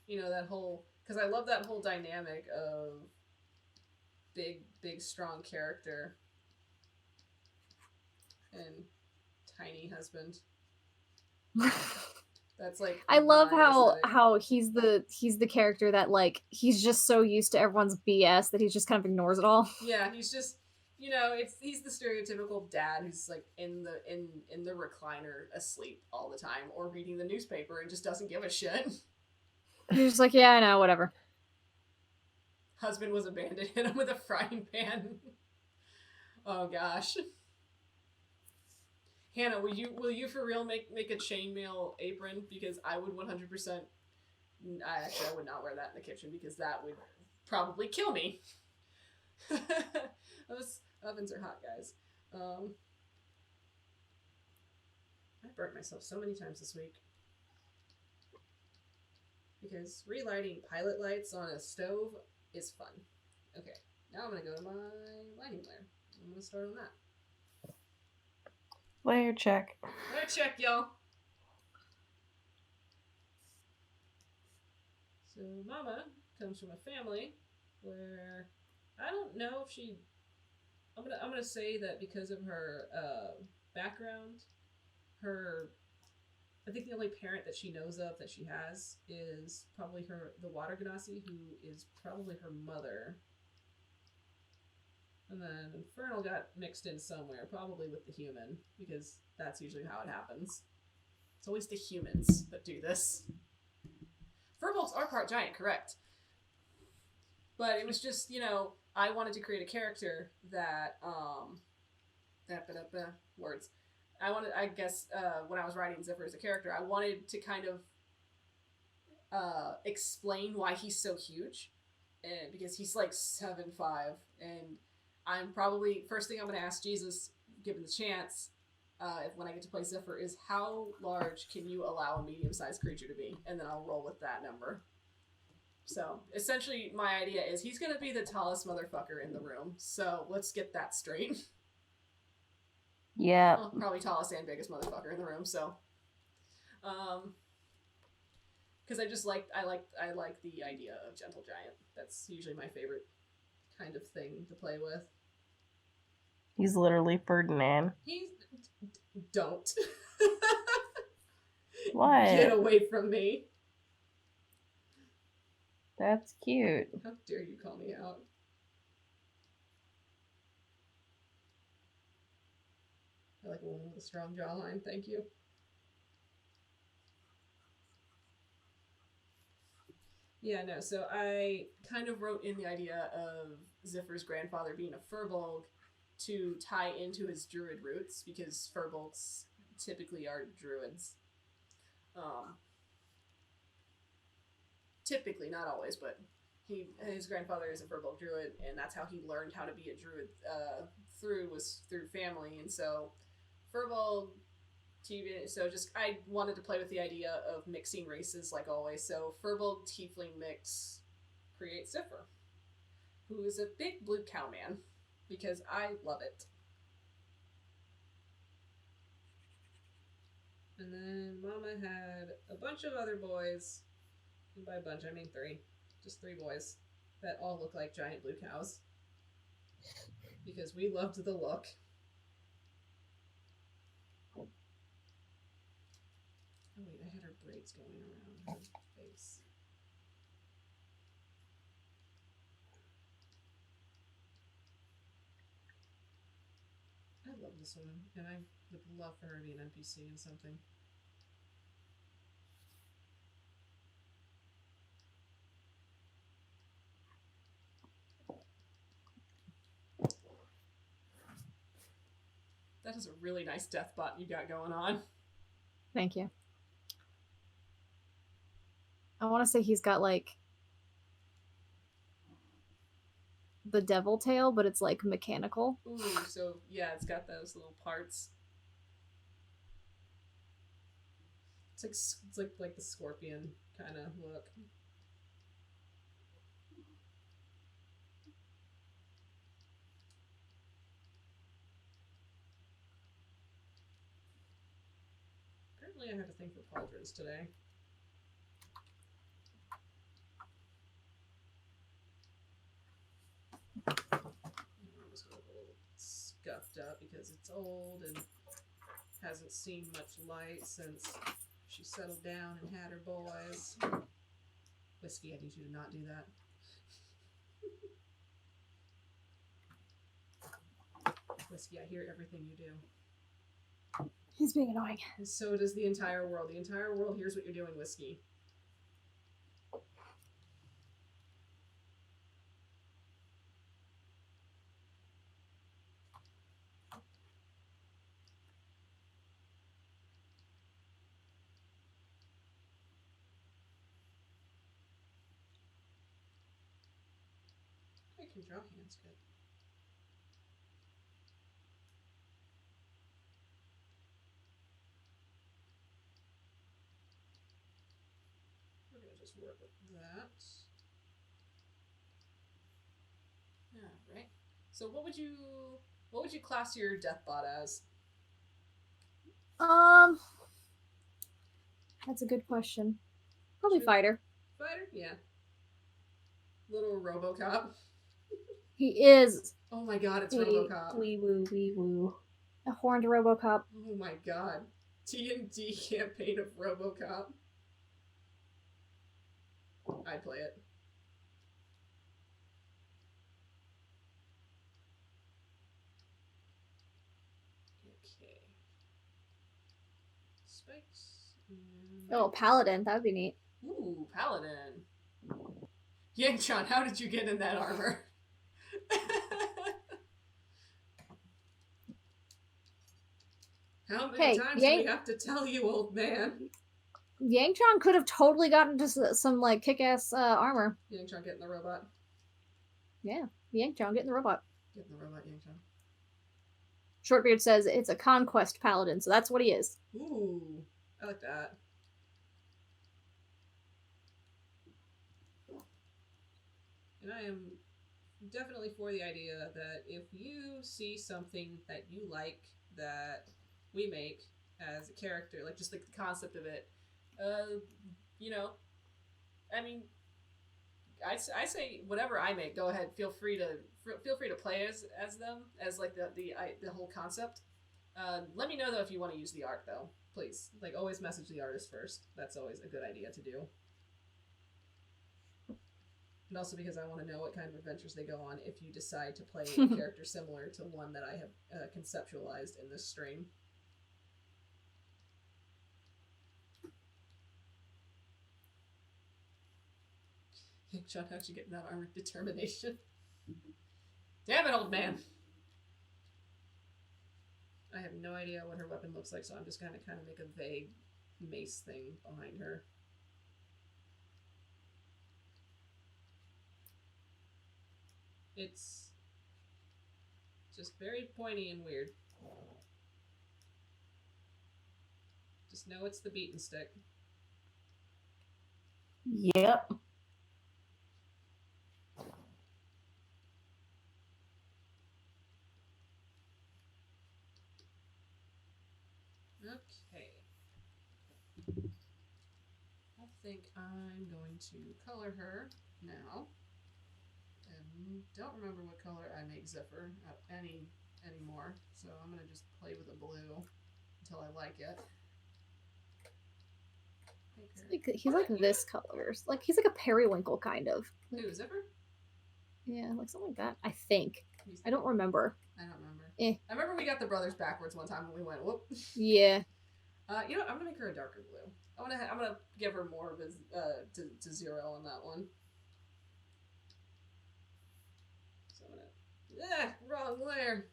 S1: You know, that whole... Because I love that whole dynamic of big, strong character and tiny husband. That's like
S2: I love
S1: aesthetic.
S2: how he's the character that like he's just so used to everyone's BS that he just kind of ignores it all.
S1: Yeah, he's just he's the stereotypical dad who's like in the recliner asleep all the time or reading the newspaper and just doesn't give a shit.
S2: He's just like, yeah, I know, whatever.
S1: Husband was abandoned, hit him with a frying pan. Oh gosh. Hannah, will you for real make a chainmail apron? Because I would 100%. I would not wear that in the kitchen because that would probably kill me. Those ovens are hot, guys. I burnt myself so many times this week because relighting pilot lights on a stove is fun. Okay, now I'm gonna go to my lighting layer. I'm gonna start on that.
S4: Layer check.
S1: Layer check, y'all. So Mama comes from a family where I don't know if she. I'm gonna say that because of her background, I think the only parent that she knows of that she has is probably the Water Ganassi, who is probably her mother. And then Infernal got mixed in somewhere, probably with the human, because that's usually how it happens. It's always the humans that do this. Furbolgs are part giant, correct. But it was just, I wanted to create a character that, words. I guess, when I was writing Zephyr as a character, I wanted to kind of explain why he's so huge. And because he's like 7'5", and I'm probably, first thing I'm going to ask Jesus, given the chance, when I get to play Zephyr, is how large can you allow a medium-sized creature to be? And then I'll roll with that number. So, essentially, my idea is he's going to be the tallest motherfucker in the room. So, let's get that straight.
S4: Yeah.
S1: Well, probably tallest and biggest motherfucker in the room, so. Because I like the idea of Gentle Giant. That's usually my favorite kind of thing to play with.
S4: He's literally Ferdinand.
S1: Don't.
S4: What?
S1: Get away from me.
S4: That's cute.
S1: How dare you call me out? I like a woman with a strong jawline. Thank you. Yeah, no, so I kind of wrote in the idea of Zephyr's grandfather being a Furbolg to tie into his druid roots, because Furbolgs typically are druids. Typically, not always, but his grandfather is a Furbolg druid, and that's how he learned how to be a druid through family, and so Furbolg TV, so just I wanted to play with the idea of mixing races like always. So Furbolg Tiefling mix creates Zephyr, who is a big blue cow man, because I love it. And then Mama had a bunch of other boys, and by a bunch I mean 3, just 3 boys that all look like giant blue cows, because we loved the look. Oh wait, I had her braids going around her face. I love this woman, and I would love for her to be an NPC in something. That is a really nice death bot you got going on.
S2: Thank you. I want to say he's got like the devil tail, but it's like mechanical.
S1: Ooh, so yeah, it's got those little parts. It's like the scorpion kind of look. Apparently, I had a thing for pauldrons today. It's a little scuffed up because it's old and hasn't seen much light since she settled down and had her boys. Whiskey, I need you to not do that. Whiskey, I hear everything you do.
S2: He's being annoying.
S1: And so does the entire world. The entire world hears what you're doing, Whiskey. I can draw hands good. We're gonna just work with that. Alright. So what would you class your deathbot as?
S2: That's a good question. Probably
S1: Sure.
S2: fighter.
S1: Fighter? Yeah. Little RoboCop.
S2: He is
S1: Oh my god, it's RoboCop.
S4: Wee woo, wee woo.
S2: a horned RoboCop.
S1: Oh my god. D&D campaign of RoboCop. I'd play it. Okay. Spikes. And...
S2: Oh, paladin. That would be neat.
S1: Ooh, paladin. Yangchan, how did you get in that armor? How many times do we have to tell you, old man?
S2: Yangchan could have totally gotten just some like kick-ass armor.
S1: Yangchan, get in the robot.
S2: Yeah, Yangchan, get in the robot.
S1: Get in the robot, Yangchan.
S2: Shortbeard says it's a conquest paladin, so that's what he is.
S1: Ooh, I like that. And I am definitely for the idea that if you see something that you like that we make as a character, like just like the concept of it, you know, I mean, I say whatever I make, go ahead. Feel free to play as them as like the whole concept. Let me know though if you want to use the art though, please. Like always message the artist first. That's always a good idea to do. And also because I want to know what kind of adventures they go on if you decide to play a character similar to one that I have conceptualized in this stream. John, how'd you get that armored determination? Damn it, old man! I have no idea what her weapon looks like, so I'm just gonna kind of make a vague mace thing behind her. It's just very pointy and weird. Just know it's the beaten stick.
S3: Yep.
S1: Okay. I think I'm going to color her now. And don't remember what color I make Zephyr anymore. So I'm gonna just play with a blue until I like it.
S2: He's like this color. Like he's like a periwinkle kind of.
S1: Who, Zephyr?
S2: Yeah, like something like that. I think. I don't remember.
S1: I don't remember.
S2: Eh.
S1: I remember we got the brothers backwards one time and we went, whoop.
S2: Yeah.
S1: You know what? I'm gonna make her a darker blue. I'm gonna give her more of a to 0 on that one. So I'm gonna wrong layer.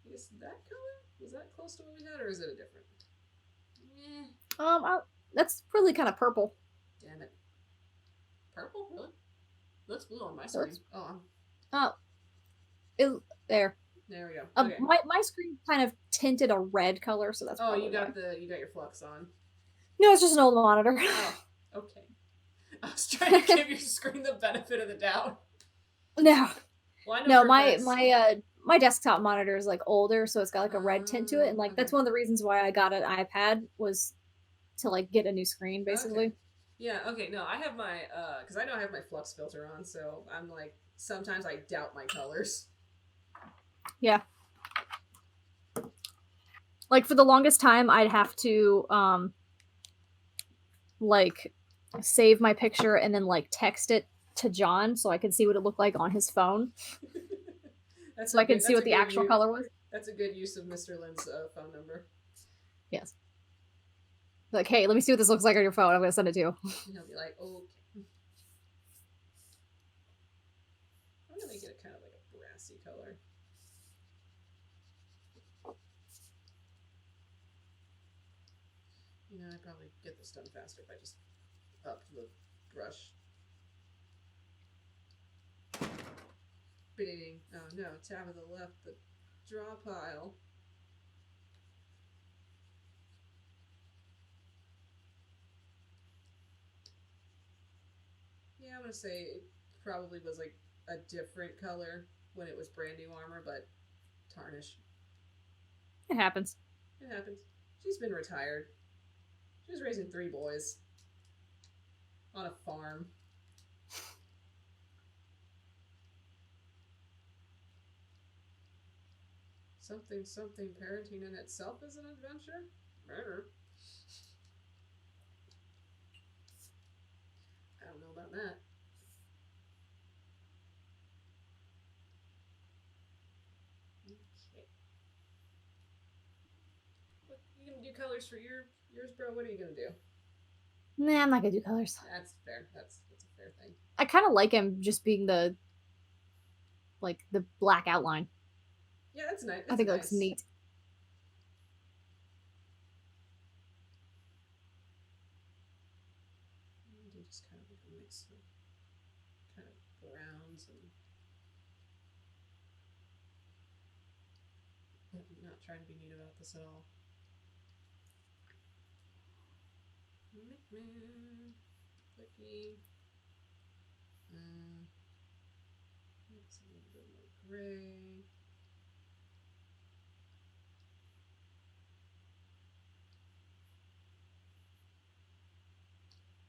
S1: I guess that color? Was that close to what we had, or is it a different?
S2: That's really kind of purple.
S1: Damn it. Purple? Really? Looks blue on my screen.
S2: There.
S1: There we go. Okay.
S2: My screen kind of tinted a red color, so that's.
S1: Oh, you got your flux on.
S2: No, it's just an old monitor.
S1: Oh, okay. I was trying to give your screen the benefit of the doubt.
S2: No.
S1: Well, I know
S2: my desktop monitor is like older, so it's got like a red tint to it, and like that's one of the reasons why I got an iPad was to like get a new screen, basically.
S1: Okay. Yeah. Okay. No, I have my because I know I have my flux filter on, so I'm like sometimes I doubt my colors.
S2: Yeah. Like for the longest time, I'd have to like save my picture and then like text it to John so I could see what it looked like on his phone. So I could see what the actual color was.
S1: That's a good use of Mr. Lynn's phone number.
S2: Yes. Like, hey, let me see what this looks like on your phone. I'm gonna send it to you.
S1: And he'll be like, okay. I'm gonna make it a kind of like a brassy color. You know, I'd probably get this done faster if I just upped the brush. Bing. Oh no, tab of the left, the draw pile. Yeah, I'm gonna say it probably was like a different color when it was brand new armor, but tarnish.
S2: It happens.
S1: It happens. She's been retired. She was raising 3 boys on a farm. Something parenting in itself is an adventure? Murder. I don't know about that. Okay. What, you gonna do colors for yours, bro? What are you gonna do?
S2: Nah, I'm not gonna do colors.
S1: That's fair. That's a fair thing.
S2: I kind of like him just being the black outline.
S1: Yeah, that's nice.
S2: I think it looks neat.
S1: Do just kind of like a mix of kind of browns and not trying to be neat about this at all. Clicky. Let's a little bit more gray.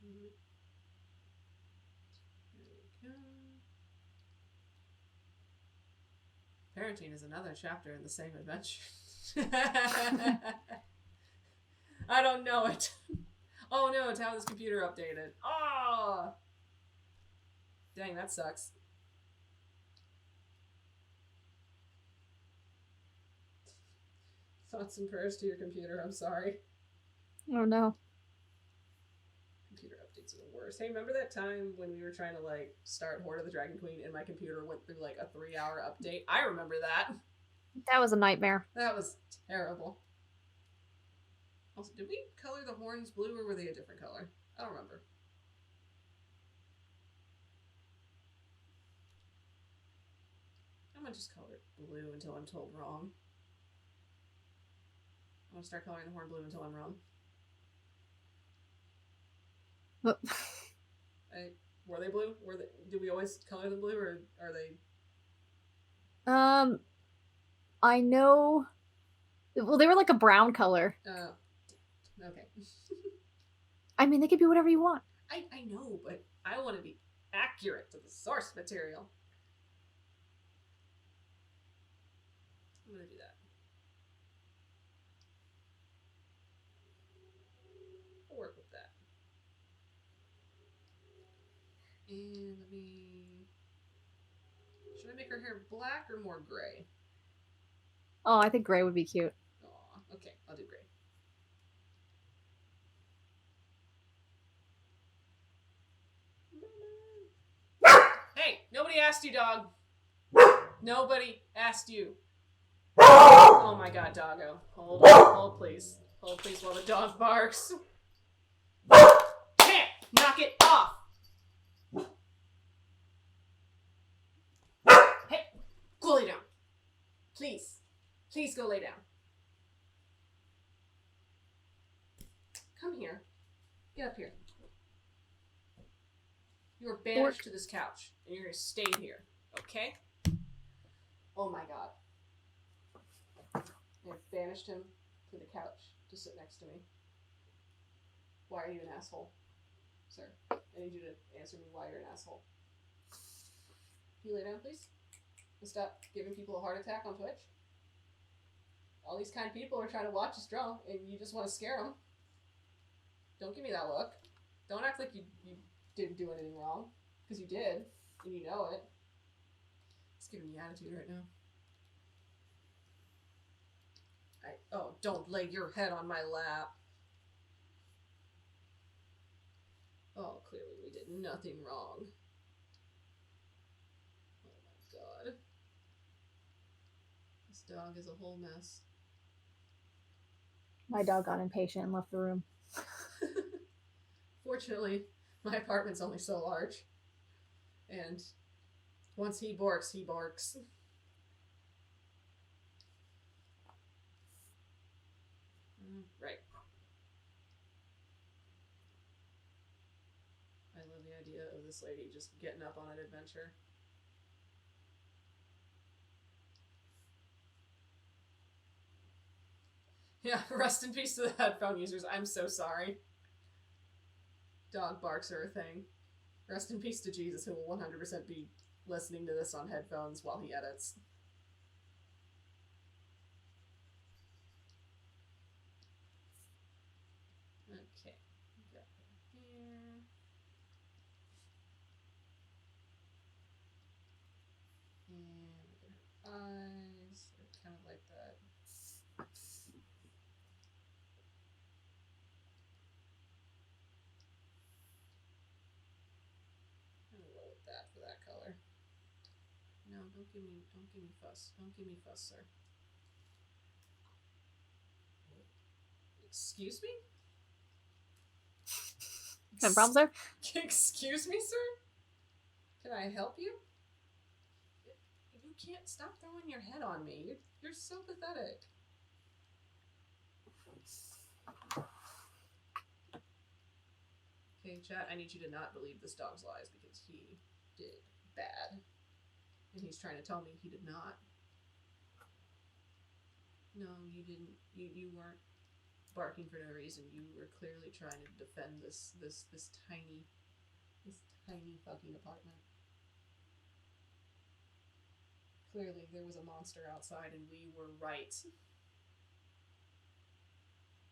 S1: There we go. Parenting is another chapter in the same adventure. I don't know it. Oh no, it's how this computer updated. Oh! Dang, that sucks. Thoughts and prayers to your computer, I'm sorry.
S2: Oh no.
S1: Computer updates are the worst. Hey, remember that time when we were trying to, like, start Horde of the Dragon Queen and my computer went through, like, a 3-hour update? I remember that.
S2: That was a nightmare.
S1: That was terrible. Also, did we color the horns blue or were they a different color? I don't remember. I'm gonna just color it blue until I'm told wrong. I'm gonna start coloring the horn blue until I'm wrong. Were they blue? Did we always color them blue, or are they?
S2: I know. Well, they were like a brown color.
S1: Okay.
S2: I mean, they could be whatever you want.
S1: I know, but I want to be accurate to the source material. I'm gonna do that. I'll work with that. And let me... Should I make her hair black or more gray?
S2: Oh, I think gray would be cute.
S1: Aw, okay, I'll do gray. Hey, nobody asked you, dog. Nobody asked you. Oh my god, doggo. Hold please. Hold please while the dog barks. Can't knock it off. Hey, go lay down. Please. Please go lay down. Come here. Get up here. You are banished to this couch, and you're going to stay here, okay? Oh my god. I've banished him to the couch to sit next to me. Why are you an asshole? Sir, I need you to answer me why you're an asshole. Can you lay down, please? And stop giving people a heart attack on Twitch. All these kind people are trying to watch us draw, and you just want to scare them. Don't give me that look. Don't act like you didn't do anything wrong, because you did, and you know it. It's giving me attitude right now. Oh, don't lay your head on my lap. Oh, clearly we did nothing wrong. Oh my god. This dog is a whole mess.
S2: My dog got impatient and left the room.
S1: Fortunately, my apartment's only so large. And once he barks, he barks. Right. I love the idea of this lady just getting up on an adventure. Yeah, rest in peace to the headphone users. I'm so sorry. Dog barks are a thing. Rest in peace to Jesus, who will 100% be listening to this on headphones while he edits. Okay, got her here. And her eyes are kind of like that. I'm gonna roll with that for that color. No, don't give me fuss. Don't give me fuss, sir. Excuse me?
S2: Got problems there?
S1: Excuse me, sir? Can I help you? You can't stop throwing your head on me. You're so pathetic. Okay, chat, I need you to not believe this dog's lies because he did bad. And he's trying to tell me he did not. No, you didn't. You weren't barking for no reason. You were clearly trying to defend this tiny fucking apartment. Clearly there was a monster outside and we were right.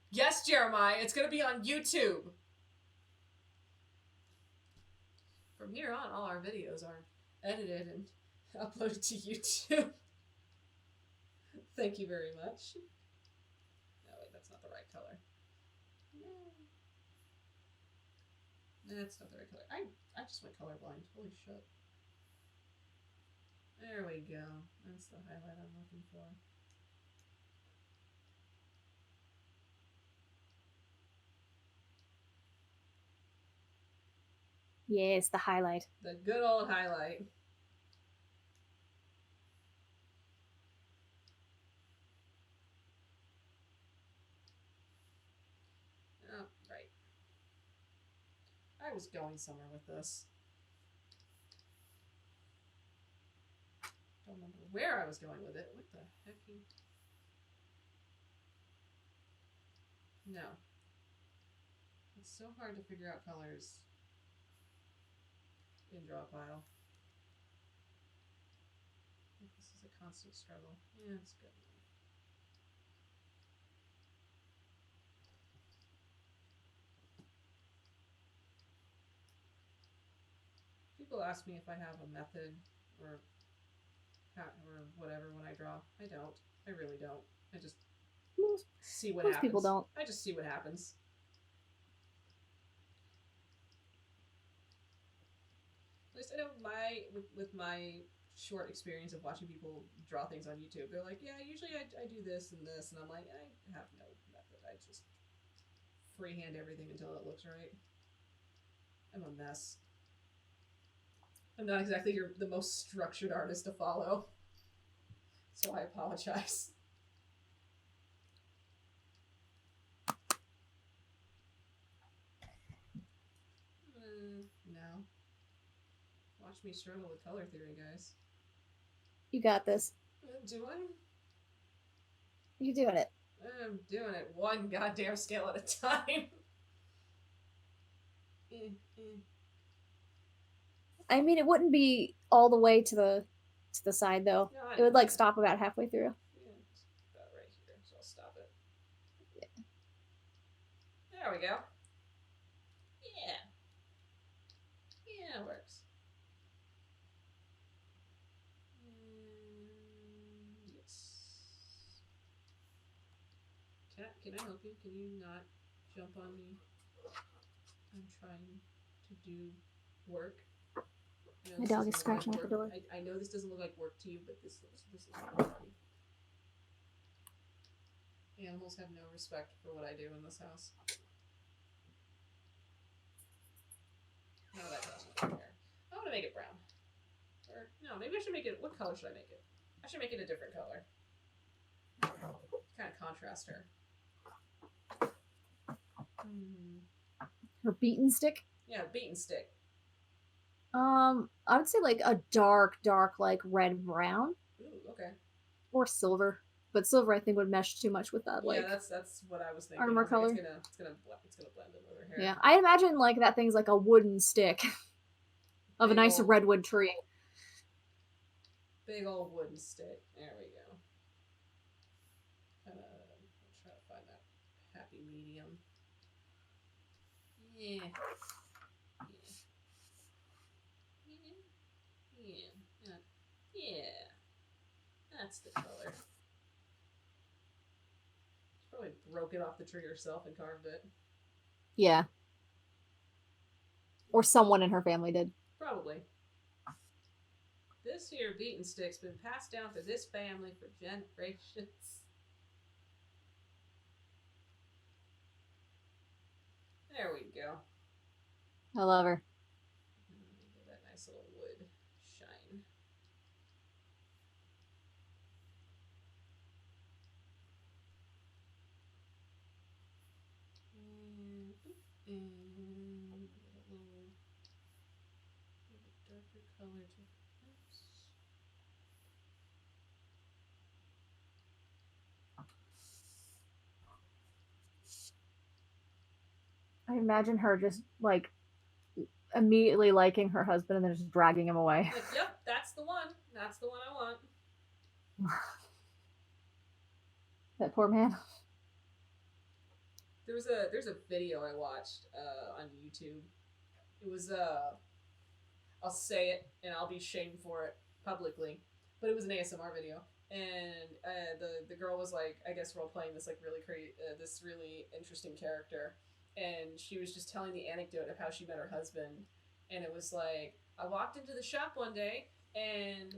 S1: Yes, Jeremiah, it's gonna be on YouTube! From here on, all our videos are edited and uploaded to YouTube. Thank you very much. No, wait, that's not the right color. No. That's not the right color. I just went colorblind. Holy shit. There we go. That's the highlight I'm looking for.
S2: Yes, the highlight.
S1: The good old highlight. Oh, right. I was going somewhere with this. Don't remember where I was going with it. What the heck? No. It's so hard to figure out colors in draw pile. This is a constant struggle. Yeah, it's good. People ask me if I have a method or whatever when I draw. I don't. I really don't. I just see what happens.
S2: Most people don't.
S1: I just see what happens. At least I know with my short experience of watching people draw things on YouTube, they're like, yeah, usually I do this, and I'm like, I have no method. I just freehand everything until it looks right. I'm a mess. I'm not exactly the most structured artist to follow, so I apologize. No. Watch me struggle with color theory, guys.
S2: You got this.
S1: Doing?
S2: You're doing it.
S1: I'm doing it one goddamn scale at a time.
S2: I mean, it wouldn't be all the way to the side though.
S1: No,
S2: It would like stop about halfway through.
S1: Yeah, it's about right here, so I'll stop it. Yeah. There we go. Yeah. Yeah, it works. Yes. Cat, can I help you? Can you not jump on me? I'm trying to do work.
S2: My dog is scratching at the door.
S1: I know this doesn't look like work to you, but this is work to me. Animals have no respect for what I do in this house. No, that doesn't care. I want to make it brown. Or, no, maybe I should make it... What color should I make it? I should make it a different color. Kind of contrast her.
S2: Her beaten stick.
S1: Yeah, beaten stick.
S2: I would say like a dark, like red brown.
S1: Ooh, okay.
S2: Or silver, but silver I think would mesh too much with that. Like,
S1: yeah, that's what I was thinking.
S2: Armor color.
S1: It's gonna blend in with her hair.
S2: Yeah, I imagine like that thing's like a wooden stick of a nice redwood tree.
S1: Big old wooden stick. There we go. I'll try to find that happy medium. Yeah. Yeah. That's the color. She probably broke it off the tree herself and carved it.
S2: Yeah. Or someone in her family did.
S1: Probably. This here beaten stick's been passed down to this family for generations. There we go.
S2: I love her.
S1: Get that nice little wood shine. And color difference.
S2: I imagine her just like immediately liking her husband and then just dragging him away.
S1: Like, yep, that's the one. That's the one I want.
S2: That poor man.
S1: There's a video I watched on YouTube. It was I'll say it and I'll be shamed for it publicly, but it was an ASMR video, and the girl was like, I guess role playing this like this really interesting character, and she was just telling the anecdote of how she met her husband, and it was like, I walked into the shop one day and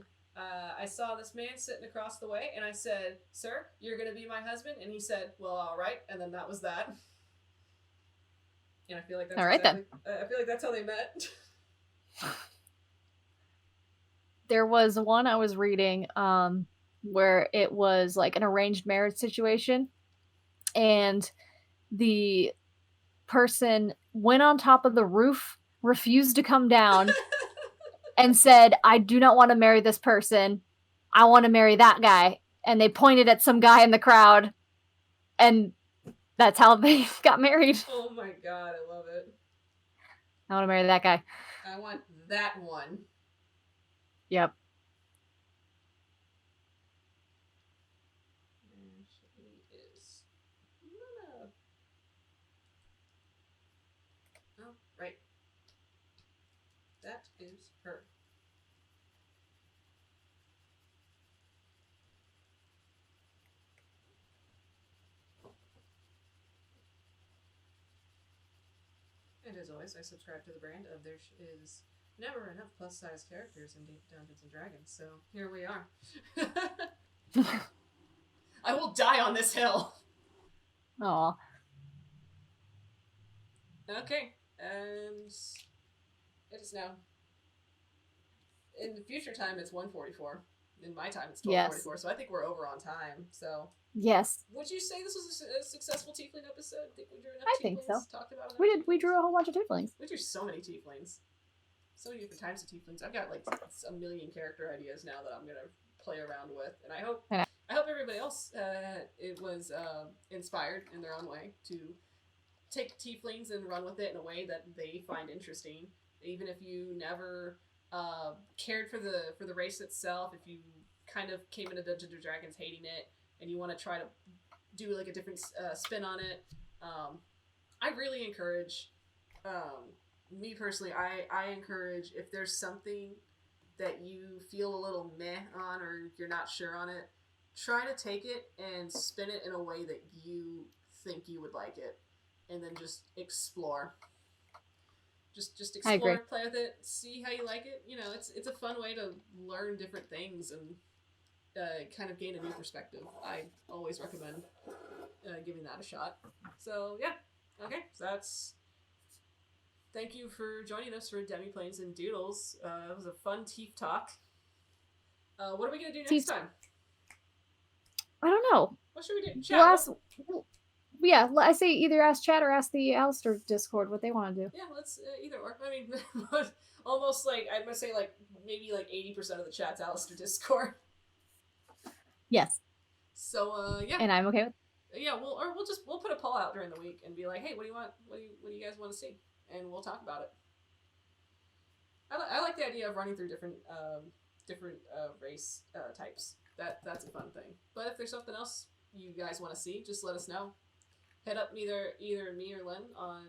S1: I saw this man sitting across the way, and I said, "Sir, you're gonna be my husband," and he said, "Well, all right," and then that was that. And I feel like that's
S2: all right
S1: exactly, then. I feel like that's how they met.
S2: There was one I was reading where it was like an arranged marriage situation, and the person went on top of the roof, refused to come down, and said, I do not want to marry this person. I want to marry that guy. And they pointed at some guy in the crowd, and that's how they got married.
S1: Oh my god, I love it.
S2: I want to marry that guy.
S1: I want that one.
S2: Yep.
S1: And she is Luna. Oh, right. That is her. And as always, I subscribe to the brand of there is never enough plus-size characters in Dungeons & Dragons, so here we are. I will die on this hill!
S2: Aw.
S1: Okay, and it is now. In the future time, it's 1:44. In my time, it's 12:44.
S2: Yes.
S1: So I think we're over on time. So
S2: Yes.
S1: would you say this was a successful tiefling episode? Think we drew enough
S2: I
S1: tieflings?
S2: think so.
S1: Talked about enough
S2: We did.
S1: tieflings?
S2: We drew a whole bunch of tieflings.
S1: We drew so many tieflings. So many different types of tieflings. I've got like a million character ideas now that I'm gonna play around with, and I hope everybody else it was inspired in their own way to take tieflings and run with it in a way that they find interesting, even if you never cared for the race itself. If you kind of came into Dungeons and Dragons hating it and you want to try to do like a different spin on it, I really encourage. Me personally, I encourage, if there's something that you feel a little meh on or you're not sure on it, try to take it and spin it in a way that you think you would like it, and then just explore. Just explore, play with it, see how you like it. You know, it's a fun way to learn different things and kind of gain a new perspective. I always recommend giving that a shot. So yeah, okay, so that's. Thank you for joining us for Demiplanes and Doodles. It was a fun Tief talk. What are we gonna do next time?
S2: I don't know.
S1: What should we do? Chat.
S2: Yeah, I say either ask chat or ask the Alistair Discord what they want to do.
S1: Yeah, let's either or. I mean, almost like I'm gonna say like maybe like 80% of the chat's Alistair Discord.
S2: Yes.
S1: So yeah.
S2: And I'm okay with.
S1: Yeah, we'll put a poll out during the week and be like, hey, what do you want? What do you guys want to see? And we'll talk about it. I like the idea of running through different race types. That's a fun thing. But if there's something else you guys want to see, just let us know. Hit up either me or Lynn on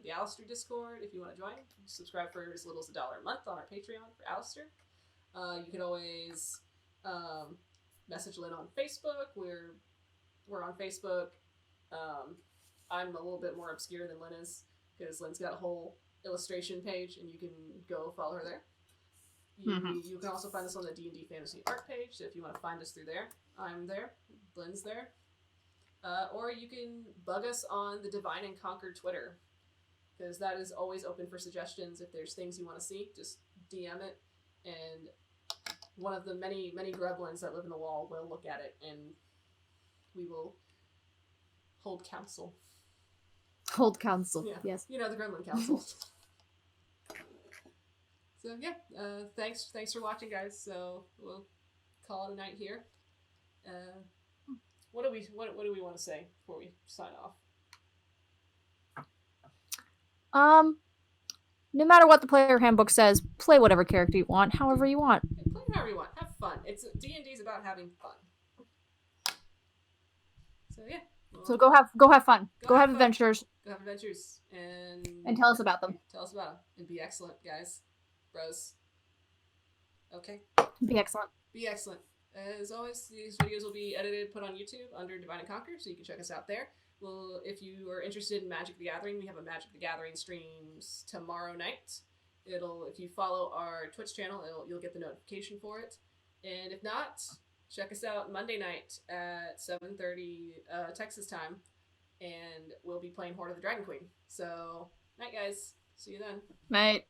S1: the Alistair Discord if you want to join. Subscribe for as little as $1 a month on our Patreon for Alistair. You can always message Lynn on Facebook. We're on Facebook. I'm a little bit more obscure than Lynn is, because Lynn's got a whole illustration page, and you can go follow her there. You can also find us on the D&D Fantasy Art page, so if you want to find us through there, I'm there, Lynn's there. Or you can bug us on the Divine and Conquer Twitter, because that is always open for suggestions. If there's things you want to see, just DM it, and one of the many gremlins that live in the wall will look at it, and we will hold council.
S2: Hold council,
S1: yeah.
S2: Yes.
S1: You know, the Gremlin Council. So yeah, thanks for watching, guys. So we'll call it a night here. What do we want to say before we sign off?
S2: No matter what the player handbook says, play whatever character you want, however you want.
S1: Play however you want. Have fun. It's D&D's about having fun. So yeah. Well,
S2: So go have fun. Go have
S1: fun.
S2: adventures.
S1: Go have adventures
S2: And tell us about them.
S1: Tell us about them and be excellent, guys, bros. Okay.
S2: Be excellent.
S1: Be excellent. As always, these videos will be edited, put on YouTube under Divine and Conquer, so you can check us out there. Well, if you are interested in Magic the Gathering, we have a Magic the Gathering streams tomorrow night. If you follow our Twitch channel, you'll get the notification for it. And if not, check us out Monday night at 7:30 Texas time, and we'll be playing Horde of the Dragon Queen. So, night, guys. See you then.
S2: Night.